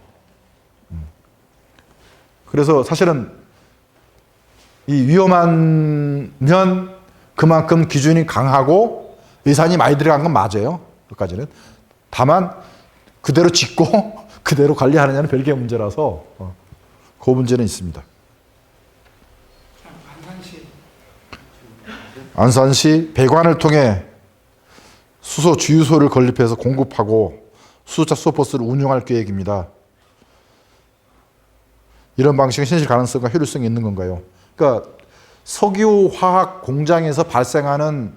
그래서 사실은 이 위험하면 그만큼 기준이 강하고 예산이 많이 들어간 건 맞아요. 여기까지는. 다만 그대로 짓고 그대로 관리하느냐는 별개의 문제라서 그 문제는 있습니다. 안산시 배관을 통해 수소 주유소를 건립해서 공급하고 수소차 수소버스를 운영할 계획입니다. 이런 방식은 현실 가능성과 효율성이 있는 건가요? 그러니까 석유 화학 공장에서 발생하는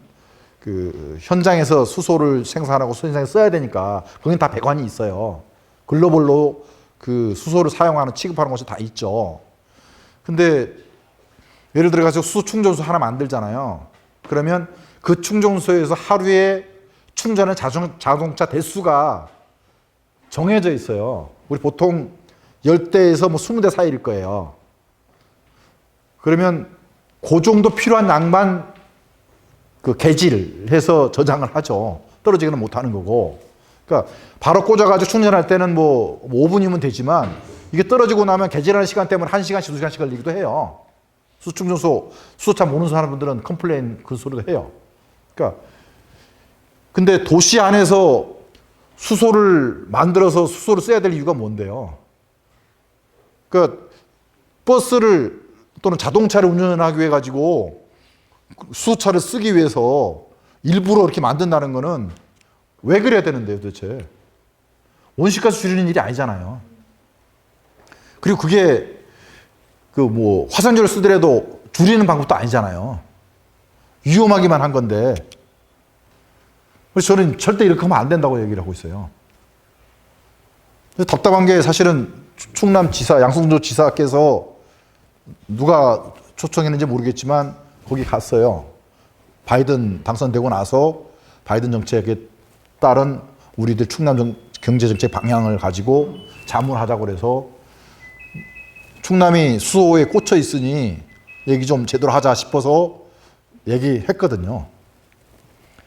그 현장에서 수소를 생산하고 수소생산에 써야 되니까 거긴 다 배관이 있어요. 글로벌로 그 수소를 사용하는 취급하는 곳이 다 있죠. 근데 예를 들어 가지고 수소 충전소 하나 만들잖아요. 그러면 그 충전소에서 하루에 충전하는 자동차 대수가 정해져 있어요. 우리 보통 10대에서 뭐 20대 사이일 거예요. 그러면 그 정도 필요한 양만 그 개질해서 저장을 하죠. 떨어지기는 못하는 거고. 그러니까 바로 꽂아가지고 충전할 때는 뭐 5분이면 되지만 이게 떨어지고 나면 개질하는 시간 때문에 1시간씩 2시간씩 걸리기도 해요. 수소충전소, 수소차 모르는 사람들은 컴플레인 그 소리도 해요. 그러니까 근데 도시 안에서 수소를 만들어서 수소를 써야 될 이유가 뭔데요? 그러니까 버스를 또는 자동차를 운전하기 위해 가지고 수소차를 쓰기 위해서 일부러 이렇게 만든다는 거는 왜 그래야 되는데요, 도대체? 온실가스 줄이는 일이 아니잖아요. 그리고 그게 그 뭐 화산재를 쓰더라도 줄이는 방법도 아니잖아요. 위험하기만 한 건데. 그래서 저는 절대 이렇게 하면 안 된다고 얘기를 하고 있어요. 답답한 게 사실은 충남지사, 양승조 지사께서 누가 초청했는지 모르겠지만 거기 갔어요. 바이든 당선되고 나서 바이든 정책에 따른 우리들 충남 경제정책 방향을 가지고 자문하자고 그래서 충남이 수소에 꽂혀 있으니 얘기 좀 제대로 하자 싶어서 얘기했거든요.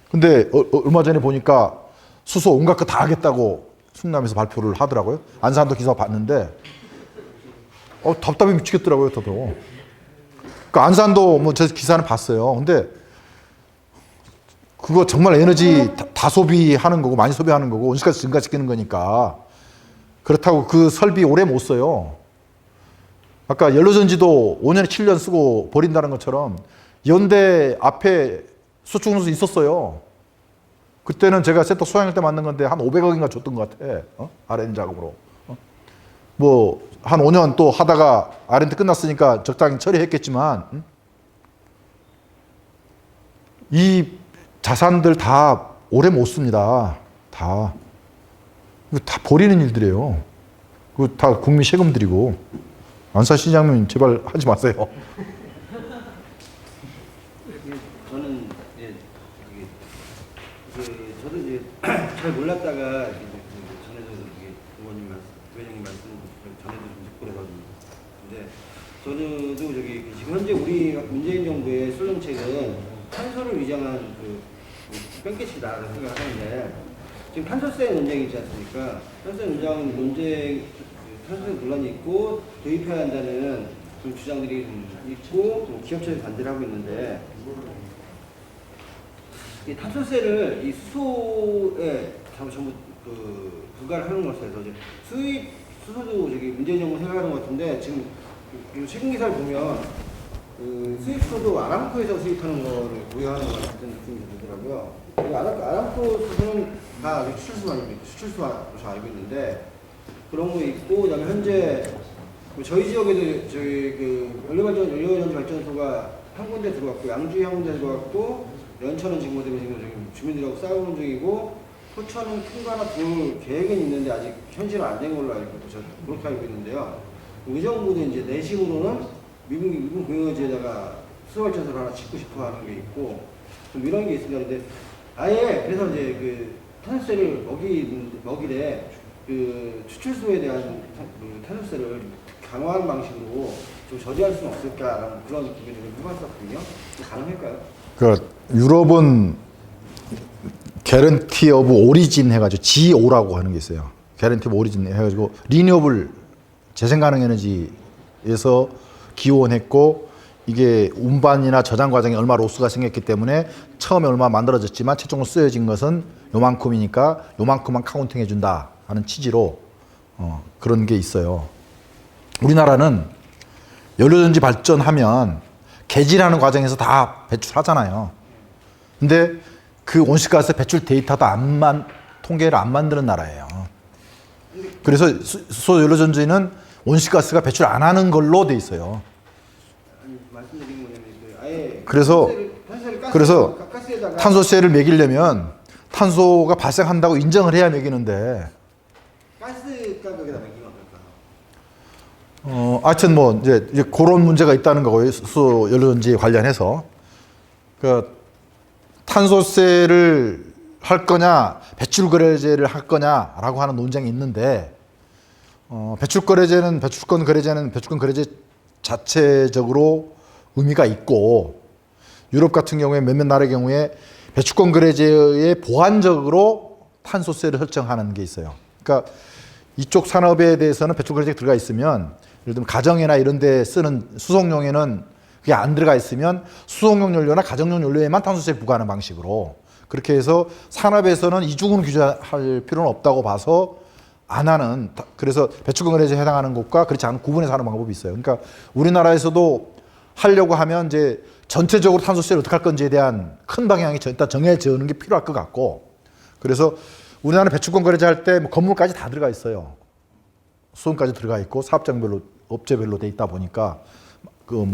근데 얼마 전에 보니까 수소 온갖 거 다 하겠다고 충남에서 발표를 하더라고요. 안산도 기사 봤는데 답답해 미치겠더라고요, 저도. 그러니까 안산도 뭐 저 기사는 봤어요. 근데 그거 정말 에너지 다 소비하는 거고 많이 소비하는 거고 온실가스 증가시키는 거니까 그렇다고 그 설비 오래 못 써요. 아까 연료전지도 5년에 7년 쓰고 버린다는 것처럼 연대 앞에 수충전소 있었어요. 그때는 제가 센터 소양할 때 만든 건데 한 500억인가 줬던 것 같아. R&D 작업으로. 뭐 한 5년 또 하다가 R&D 끝났으니까 적당히 처리했겠지만 이 자산들 다 오래 못 씁니다. 다. 이거 다 버리는 일들이에요. 그거 다 국민 세금들이고. 안산시장님 제발 하지 마세요. 저는 저도 이제 잘 몰랐다가 전에도 의원님 말씀 전에도 좀 듣고 그래가지고 근데 저도 지금 현재 우리 문재인 정부의 술 정책은 탄소를 위장한 뺑깨치다라고 생각하는데 지금 탄소세 논쟁이 있지 않습니까? 탄소세 논쟁 탄소세 논란이 있고 도입해야 한다는 좀 주장들이 있고 좀 기업체들이 반대를 하고 있는데 이 탄소세를 이 수소에 전부 부과를 하는 것에 서 이제 수소도 저기 문제점을 생각하는 것 같은데 지금 최근 기사를 보면 수입수도 아람코에서 수입하는 거를 고려하는 것 같은 느낌이 들더라고요. 아람코 수소는 다 수출수 알고 있는데 그런 거 있고 그다음에 현재 저희 지역에도 저희 연료전지 발전소가 한 군데 들어갔고 양주에 한 군데 들어갔고 연천은 지금 지금 주민들하고 싸우는 중이고 포천은 큰 거 하나 둘 계획은 있는데 아직 현실은 안 된 걸로 알고 그렇게 알고 있는데요. 의정부도 이제 내심으로는 미분 공유지에다가 수소발전소를 하나 짓고 싶어 하는 게 있고 좀 이런 게 있습니다. 근데 아예 그래서 이제 그 탄소세를 먹이래 추출소에 대한 탄소세를 강화하는 방식으로 좀 저지할 수는 없을까라는 그런 고민을 좀 해봤었거든요. 가능할까요? 그 유럽은 개런티 오브 오리진 해가지고 GO라고 하는 게 있어요. 개런티 오브 오리진 해가지고 리뉴어블 재생가능 에너지에서 기원했고 이게 운반이나 저장 과정에 얼마 로스가 생겼기 때문에 처음에 얼마 만들어졌지만 최종으로 쓰여진 것은 요만큼이니까 요만큼만 카운팅 해준다 하는 취지로 그런 게 있어요. 우리나라는 연료전지 발전하면 개진하는 과정에서 다 배출하잖아요. 근데 그 온실가스 배출 데이터도 통계를 안 만드는 나라예요. 그래서 수소 연료전지는 온실가스가 배출 안 하는 걸로 돼 있어요. 말씀드린 거냐면 아예 그래서 탄소세를 매기려면 탄소가 발생한다고 인정을 해야 매기는데 가스 가격에다 매기면 어떨까? 하여튼 뭐 이제 그런 문제가 있다는 거고요. 수소 연료전지 관련해서 탄소세를 할 거냐 배출거래제를 할 거냐라고 하는 논쟁이 있는데 배출권 거래제 자체적으로 의미가 있고 유럽 같은 경우에 몇몇 나라의 경우에 배출권 거래제에 보완적으로 탄소세를 설정하는 게 있어요. 그러니까 이쪽 산업에 대해서는 배출거래제가 들어가 있으면 예를 들면 가정이나 이런 데 쓰는 수송용에는 그게 안 들어가 있으면 수송용 연료나 가정용 연료에만 탄소세를 부과하는 방식으로 그렇게 해서 산업에서는 이중으로 규제할 필요는 없다고 봐서 안 하는 그래서 배출권 거래제에 해당하는 것과 그렇지 않은 구분해서 하는 방법이 있어요. 그러니까 우리나라에서도 하려고 하면 이제 전체적으로 탄소세를 어떻게 할 건지에 대한 큰 방향이 일단 정해지는 게 필요할 것 같고 그래서 우리나라는 배출권 거래제 할 때 건물까지 다 들어가 있어요. 수송까지 들어가 있고 사업장별로 업체별로 돼 있다 보니까 그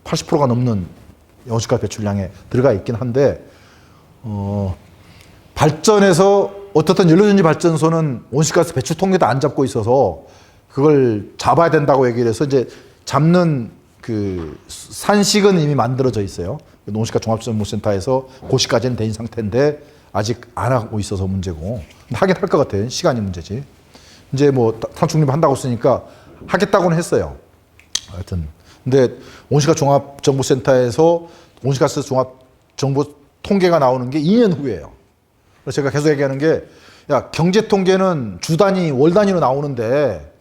80%가 넘는 온실가스 배출량에 들어가 있긴 한데 발전해서 어떻든 연료전지 발전소는 온실가스 배출 통계도 안 잡고 있어서 그걸 잡아야 된다고 얘기를 해서 이제 잡는 그 산식은 이미 만들어져 있어요. 온실가스 종합정보센터에서 그 시까지는 된 상태인데 아직 안 하고 있어서 문제고 하긴 할 것 같아요. 시간이 문제지. 이제 뭐 탄중립 한다고 쓰니까 하겠다고는 했어요. 하여튼 근데 온실가스 종합정보센터에서 온실가스 종합정보 통계가 나오는 게 2년 후예요. 그래서 제가 계속 얘기하는 게 야 경제 통계는 주 단위 월 단위로 나오는데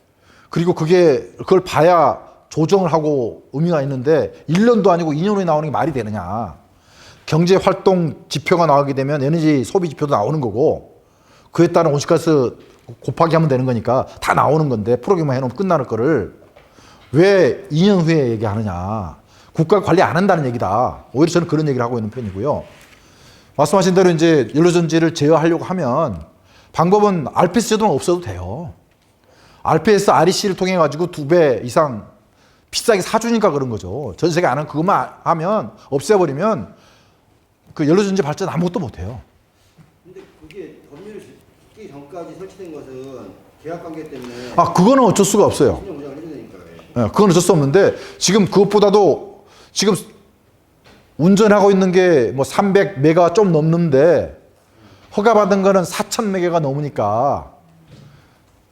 그리고 그걸 봐야 조정을 하고 의미가 있는데 1년도 아니고 2년 후에 나오는 게 말이 되느냐. 경제 활동 지표가 나오게 되면 에너지 소비 지표도 나오는 거고 그에 따른 온실가스 곱하기 하면 되는 거니까 다 나오는 건데 프로그램만 해놓으면 끝나는 거를 왜 2년 후에 얘기하느냐. 국가가 관리 안 한다는 얘기다. 오히려 저는 그런 얘기를 하고 있는 편이고요. 말씀하신 대로 이제 연료전지를 제어하려고 하면 방법은 RPS 제도는 없어도 돼요. RPS, REC를 통해 가지고 2배 이상 비싸게 사주니까 그런 거죠. 전 세계 안 하면 그것만 하면 없애버리면 그 연료전지 발전 아무것도 못 해요. 근데 그게 법률이 짓기 전까지 설치된 것은 계약관계 때문에 그거는 어쩔 수가 없어요. 운영을 해주니까요. 네, 그건 어쩔 수 없는데 지금 그것보다도 지금 운전하고 있는 게 뭐 300메가 좀 넘는데 허가받은 거는 4,000메가가 넘으니까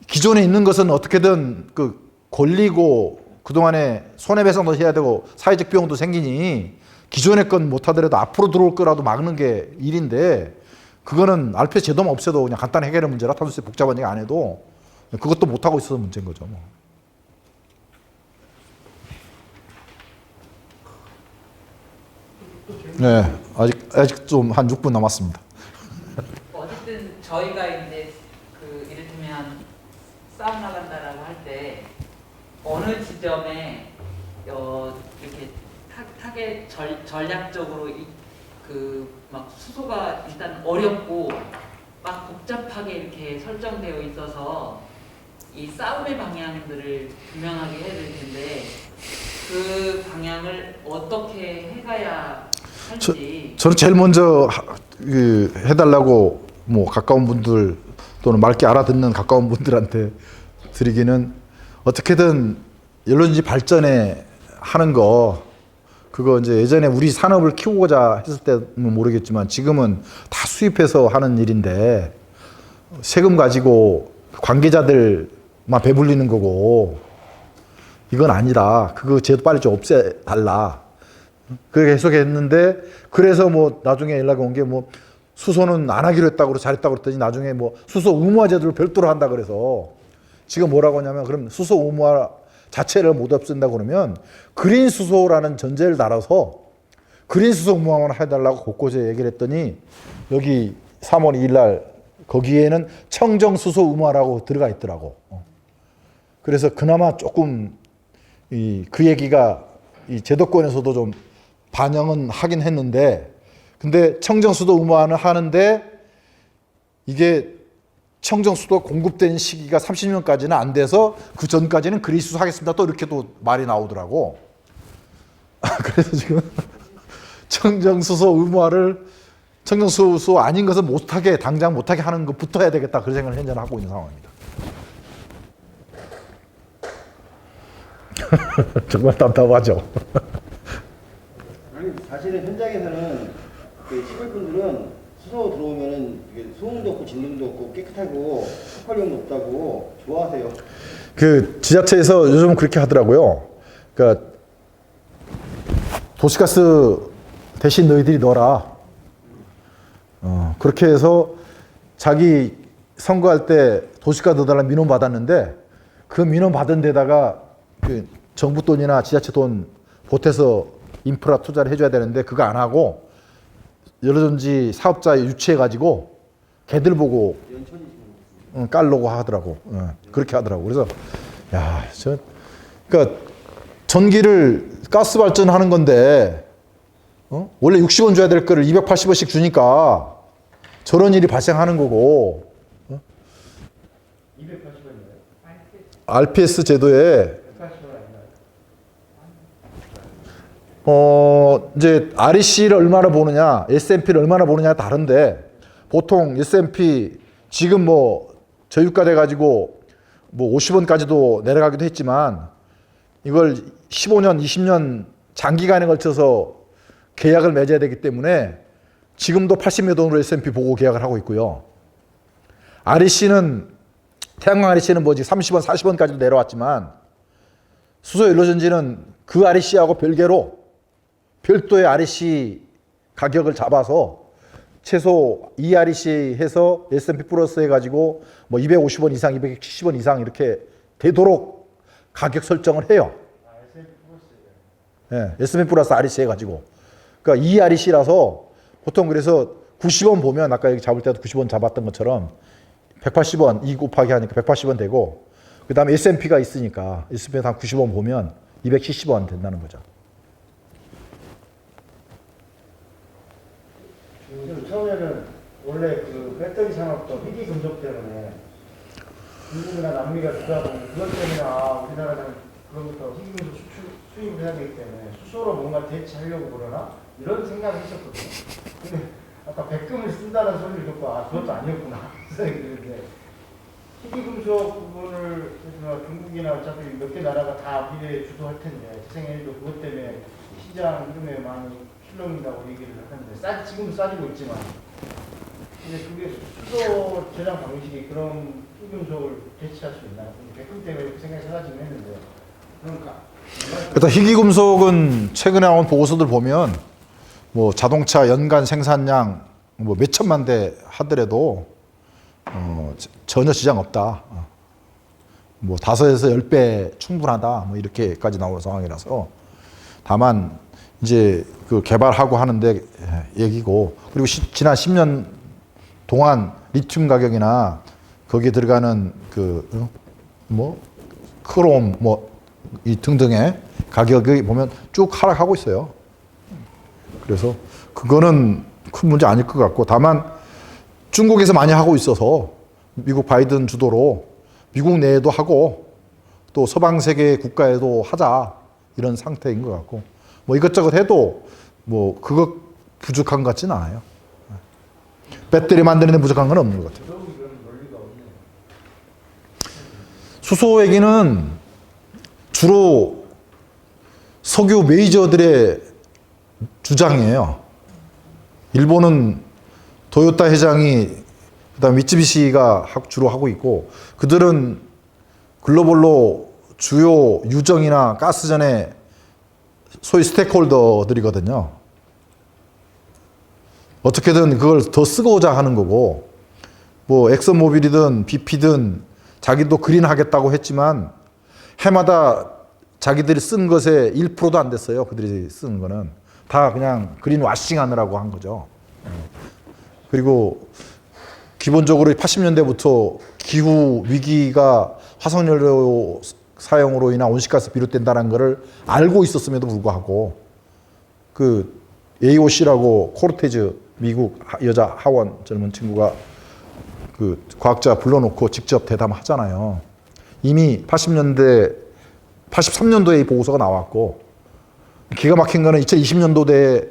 기존에 있는 것은 어떻게든 걸리고 그동안에 손해배상도 해야 되고 사회적 비용도 생기니 기존의 건 못하더라도 앞으로 들어올 거라도 막는 게 일인데 그거는 RPS 제도만 없애도 그냥 간단히 해결의 문제라 탄소세 복잡한 얘기 안 해도 그것도 못하고 있어서 문제인 거죠. 뭐. 네, 아직 좀 한 6분 남았습니다. 어쨌든 저희가 이제 그 이를테면 싸움 나간다라고 할 때 어느 지점에 이렇게 타겟 전략적으로 그 막 수소가 일단 어렵고 막 복잡하게 이렇게 설정되어 있어서 이 싸움의 방향들을 분명하게 해야 될 텐데 그 방향을 어떻게 해가야 할지. 저는 제일 먼저 해달라고 뭐 가까운 분들 또는 맑게 알아듣는 가까운 분들한테 드리기는 어떻게든 연료전지 발전에 하는 거 그거 이제 예전에 우리 산업을 키우고자 했을 때는 모르겠지만 지금은 다 수입해서 하는 일인데 세금 가지고 관계자들만 배불리는 거고 이건 아니다. 그거 제도 빨리 좀 없애달라. 그렇게 계속했는데 그래서 뭐 나중에 연락이 온 게 뭐 수소는 안 하기로 했다고 잘했다고 그랬더니 나중에 뭐 수소 의무화 제도를 별도로 한다 그래서 지금 뭐라고 하냐면 그럼 수소 의무화 자체를 못 없앤다 그러면 그린 수소라는 전제를 달아서 그린 수소 의무화만 해달라고 곳곳에 얘기를 했더니 여기 3월 2일 날 거기에는 청정 수소 의무화라고 들어가 있더라고. 그래서 그나마 조금 그 얘기가 이 제도권에서도 좀 반영은 하긴 했는데 근데 청정수도 의무화는 하는데 이게 청정수도 공급된 시기가 30년까지는 안 돼서 그 전까지는 그리수소 하겠습니다. 또 이렇게 또 말이 나오더라고. 그래서 지금 청정수소 의무화를 청정수소 아닌 것은 못하게 당장 못하게 하는 것부터 해야 되겠다. 그런 생각을 현재 하고 있는 상황입니다. 정말 답답하죠. 아니, 사실은 현장에서는 그 시골분들은 수소 들어오면은 이게 소음도 없고 진동도 없고 깨끗하고 폭발력도 없다고 좋아하세요. 그 지자체에서 요즘 그렇게 하더라고요. 그러니까 도시가스 대신 너희들이 넣어라. 그렇게 해서 자기 선거할 때 도시가스 넣어달라 민원 받았는데 그 민원 받은 데다가 그 정부 돈이나 지자체 돈 보태서 인프라 투자를 해줘야 되는데 그거 안 하고 연료전지 사업자 유치해가지고 걔들 보고 깔려고 하더라고. 그렇게 하더라고. 그래서 그러니까 전기를 가스 발전하는 건데 원래 60원 줘야 될 거를 280원씩 주니까 저런 일이 발생하는 거고 280원이에요. RPS 제도에 180원 아닌가요? 이제 REC를 얼마나 보느냐, S&P를 얼마나 보느냐가 다른데 보통 S&P 지금 뭐 저유가 돼가지고 뭐 50원까지도 내려가기도 했지만 이걸 15년, 20년 장기간에 걸쳐서 계약을 맺어야 되기 때문에 지금도 80몇 원으로 S&P 보고 계약을 하고 있고요. REC는 태양광 REC는 뭐지 30원, 40원까지도 내려왔지만 수소 연료전지는 그 REC하고 별도의 REC 가격을 잡아서 최소 2REC 해서 S&P 플러스 해가지고 뭐 250원 이상, 270원 이상 이렇게 되도록 가격 설정을 해요. 예, S&P 플러스 REC 해가지고. 그러니까 2REC라서 보통 그래서 90원 보면 아까 여기 잡을 때도 90원 잡았던 것처럼 180원 2 곱하기 하니까 180원 되고 그 다음에 S&P가 있으니까 S&P가 한 90원 보면 270원 된다는 거죠. 처음에는 원래 그 배터리 산업도 희귀 금속 때문에 중국이나 남미가 주도하고 그것 때문에 우리나라는 그로부터 희귀 금속 수입을 해야 되기 때문에 수소로 뭔가 대체하려고 그러나 이런 생각을 했었거든요. 근데 아까 백금을 쓴다는 소리를 듣고 그것도 아니었구나 생각이 드는데 희귀 금속 부분을 중국이나 어차피 몇 개 나라가 다 미래에 주도할 텐데 재생에너지도 그것 때문에 시장 흐름에 많이 필름이라고 얘기를 하는데 지금도 싸지고 있지만 근데 그게 수소 저장 방식이 그런 희귀금속을 대체할 수 있나요? 백금 때문에 그 생각이 사라지긴 했는데 그러니까 일단 희귀금속은 최근에 나온 보고서들 보면 뭐 자동차 연간 생산량 뭐 몇천만 대 하더라도 전혀 지장 없다. 뭐 5에서 10배 충분하다. 뭐 이렇게까지 나오는 상황이라서 다만 이제 그 개발하고 하는데 얘기고, 그리고 지난 10년 동안 리튬 가격이나 거기에 들어가는 크롬 이 등등의 가격이 보면 쭉 하락하고 있어요. 그래서 그거는 큰 문제 아닐 것 같고, 다만 중국에서 많이 하고 있어서 미국 바이든 주도로 미국 내에도 하고 또 서방 세계 국가에도 하자 이런 상태인 것 같고, 뭐 이것저것 해도 뭐 그거 부족한 것 같지는 않아요. 배터리 만드는 데 부족한 건 없는 것 같아요. 수소 얘기는 주로 석유 메이저들의 주장이에요. 일본은 도요타 회장이, 그다음 미쯔비시가 주로 하고 있고, 그들은 글로벌로 주요 유정이나 가스전의 소위 스테이크홀더들이거든요. 어떻게든 그걸 더 쓰고자 하는 거고, 뭐 엑슨모빌이든 BP든 자기도 그린하겠다고 했지만 해마다 자기들이 쓴 것에 1%도 안 됐어요. 그들이 쓰는 거는 다 그냥 그린 와싱 하느라고 한 거죠. 그리고 기본적으로 80년대부터 기후 위기가 화석연료 사용으로 인한 온실가스 비롯된다는 것을 알고 있었음에도 불구하고 그 AOC라고 코르테즈 미국 여자 하원 젊은 친구가 그 과학자 불러놓고 직접 대담하잖아요. 이미 83년도에 이 보고서가 나왔고, 기가 막힌 거는 2020년도에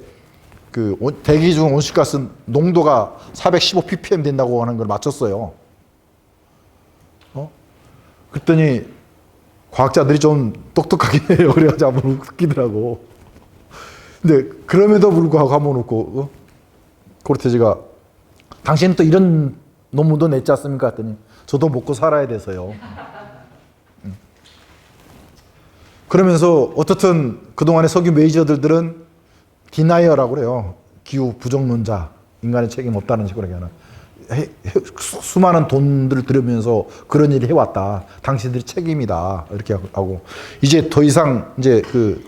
그 대기 중 온실가스 농도가 415 ppm 된다고 하는 걸 맞췄어요. 그랬더니 과학자들이 좀 똑똑하긴 해요. 그래가지고 한번 웃기더라고. 근데 그럼에도 불구하고 한번 웃고, 코르테즈가 당신은 또 이런 논문도 냈지 않습니까? 했더니 저도 먹고 살아야 돼서요. 그러면서 어떻든 그동안의 석유 메이저들은 디나이어라고 그래요. 기후 부정론자, 인간의 책임 없다는 식으로 얘기하는. 수많은 돈들을 들으면서 그런 일을 해왔다. 당신들이 책임이다. 이렇게 하고, 이제 더 이상 이제 그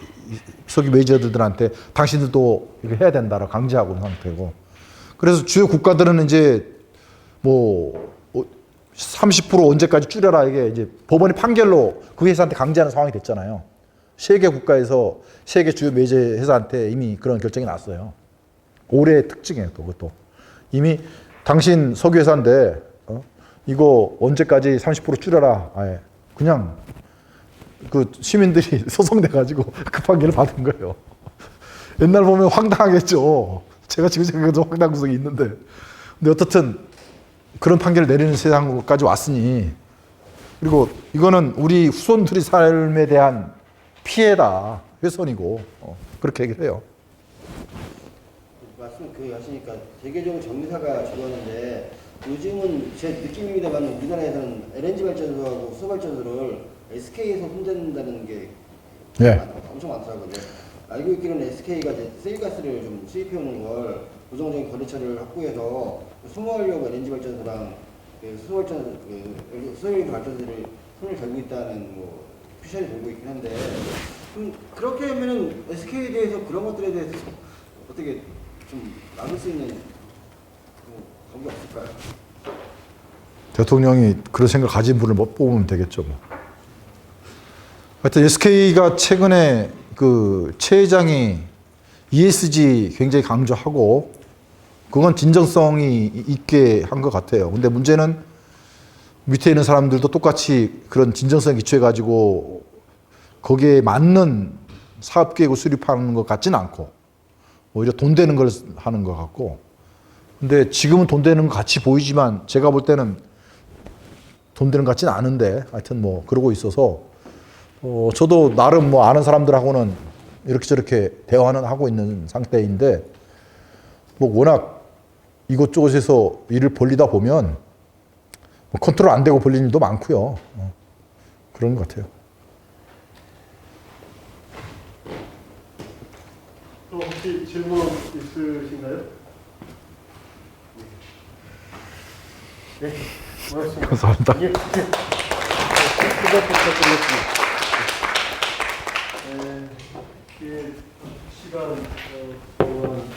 석유 메이저들한테 당신들도 이렇게 해야 된다라고 강제하고 있는 상태고. 그래서 주요 국가들은 이제 뭐 30% 언제까지 줄여라, 이게 이제 법원의 판결로 그 회사한테 강제하는 상황이 됐잖아요. 세계 국가에서 세계 주요 메이저 회사한테 이미 그런 결정이 났어요. 올해의 특징이에요. 또 그것도 이미 당신 석유 회사인데 이거 언제까지 30% 줄여라. 아예 그냥 그 시민들이 소송돼 가지고 그 판결을 받은 거예요. 옛날 보면 황당하겠죠. 제가 지금 생각해도 황당한 구석이 있는데, 근데 어떻든 그런 판결을 내리는 세상까지 왔으니, 그리고 이거는 우리 후손들의 삶에 대한 피해다, 훼손이고, 그렇게 얘기를 해요. 말씀 그 하시니까 대개적으로 정유사가 주도하는데, 요즘은 제 느낌입니다만 우리나라에서는 LNG 발전소하고 수소 발전소를 SK에서 손댄다는 게 엄청 많더라고요. 알고 있기로는 SK가 이제 세일가스를 좀 수입해 오는 걸 고정적인 거래처를 확보해서 수모하려고 LNG 발전소랑 수소 발전소, 수소연료 발전소를 손을 들고 있다는 뭐 피셜이 돌고 있긴 한데, 그렇게 하면은 SK에 대해서 그런 것들에 대해서 어떻게 좀 나눌 수 있는 그런 게 없을까요? 대통령이 그런 생각 가진 분을 못 뽑으면 되겠죠. 뭐. 하여튼 SK가 최근에 그 최 회장이 ESG 굉장히 강조하고, 그건 진정성이 있게 한 것 같아요. 근데 문제는 밑에 있는 사람들도 똑같이 그런 진정성에 기초해가지고 거기에 맞는 사업 계획을 수립하는 것 같지는 않고, 오히려 돈 되는 걸 하는 것 같고. 근데 지금은 돈 되는 것 같이 보이지만 제가 볼 때는 돈 되는 것 같지는 않은데, 하여튼 뭐 그러고 있어서 저도 나름 뭐 아는 사람들하고는 이렇게 저렇게 대화는 하고 있는 상태인데, 뭐 워낙 이곳저곳에서 일을 벌리다 보면 뭐 컨트롤 안 되고 벌리는 일도 많고요. 그런 것 같아요. 혹시 질문 있으신가요? 네, 고맙습니다. 감사합니다. 예, 예. 부탁드리겠습니다. 예, 시간 동안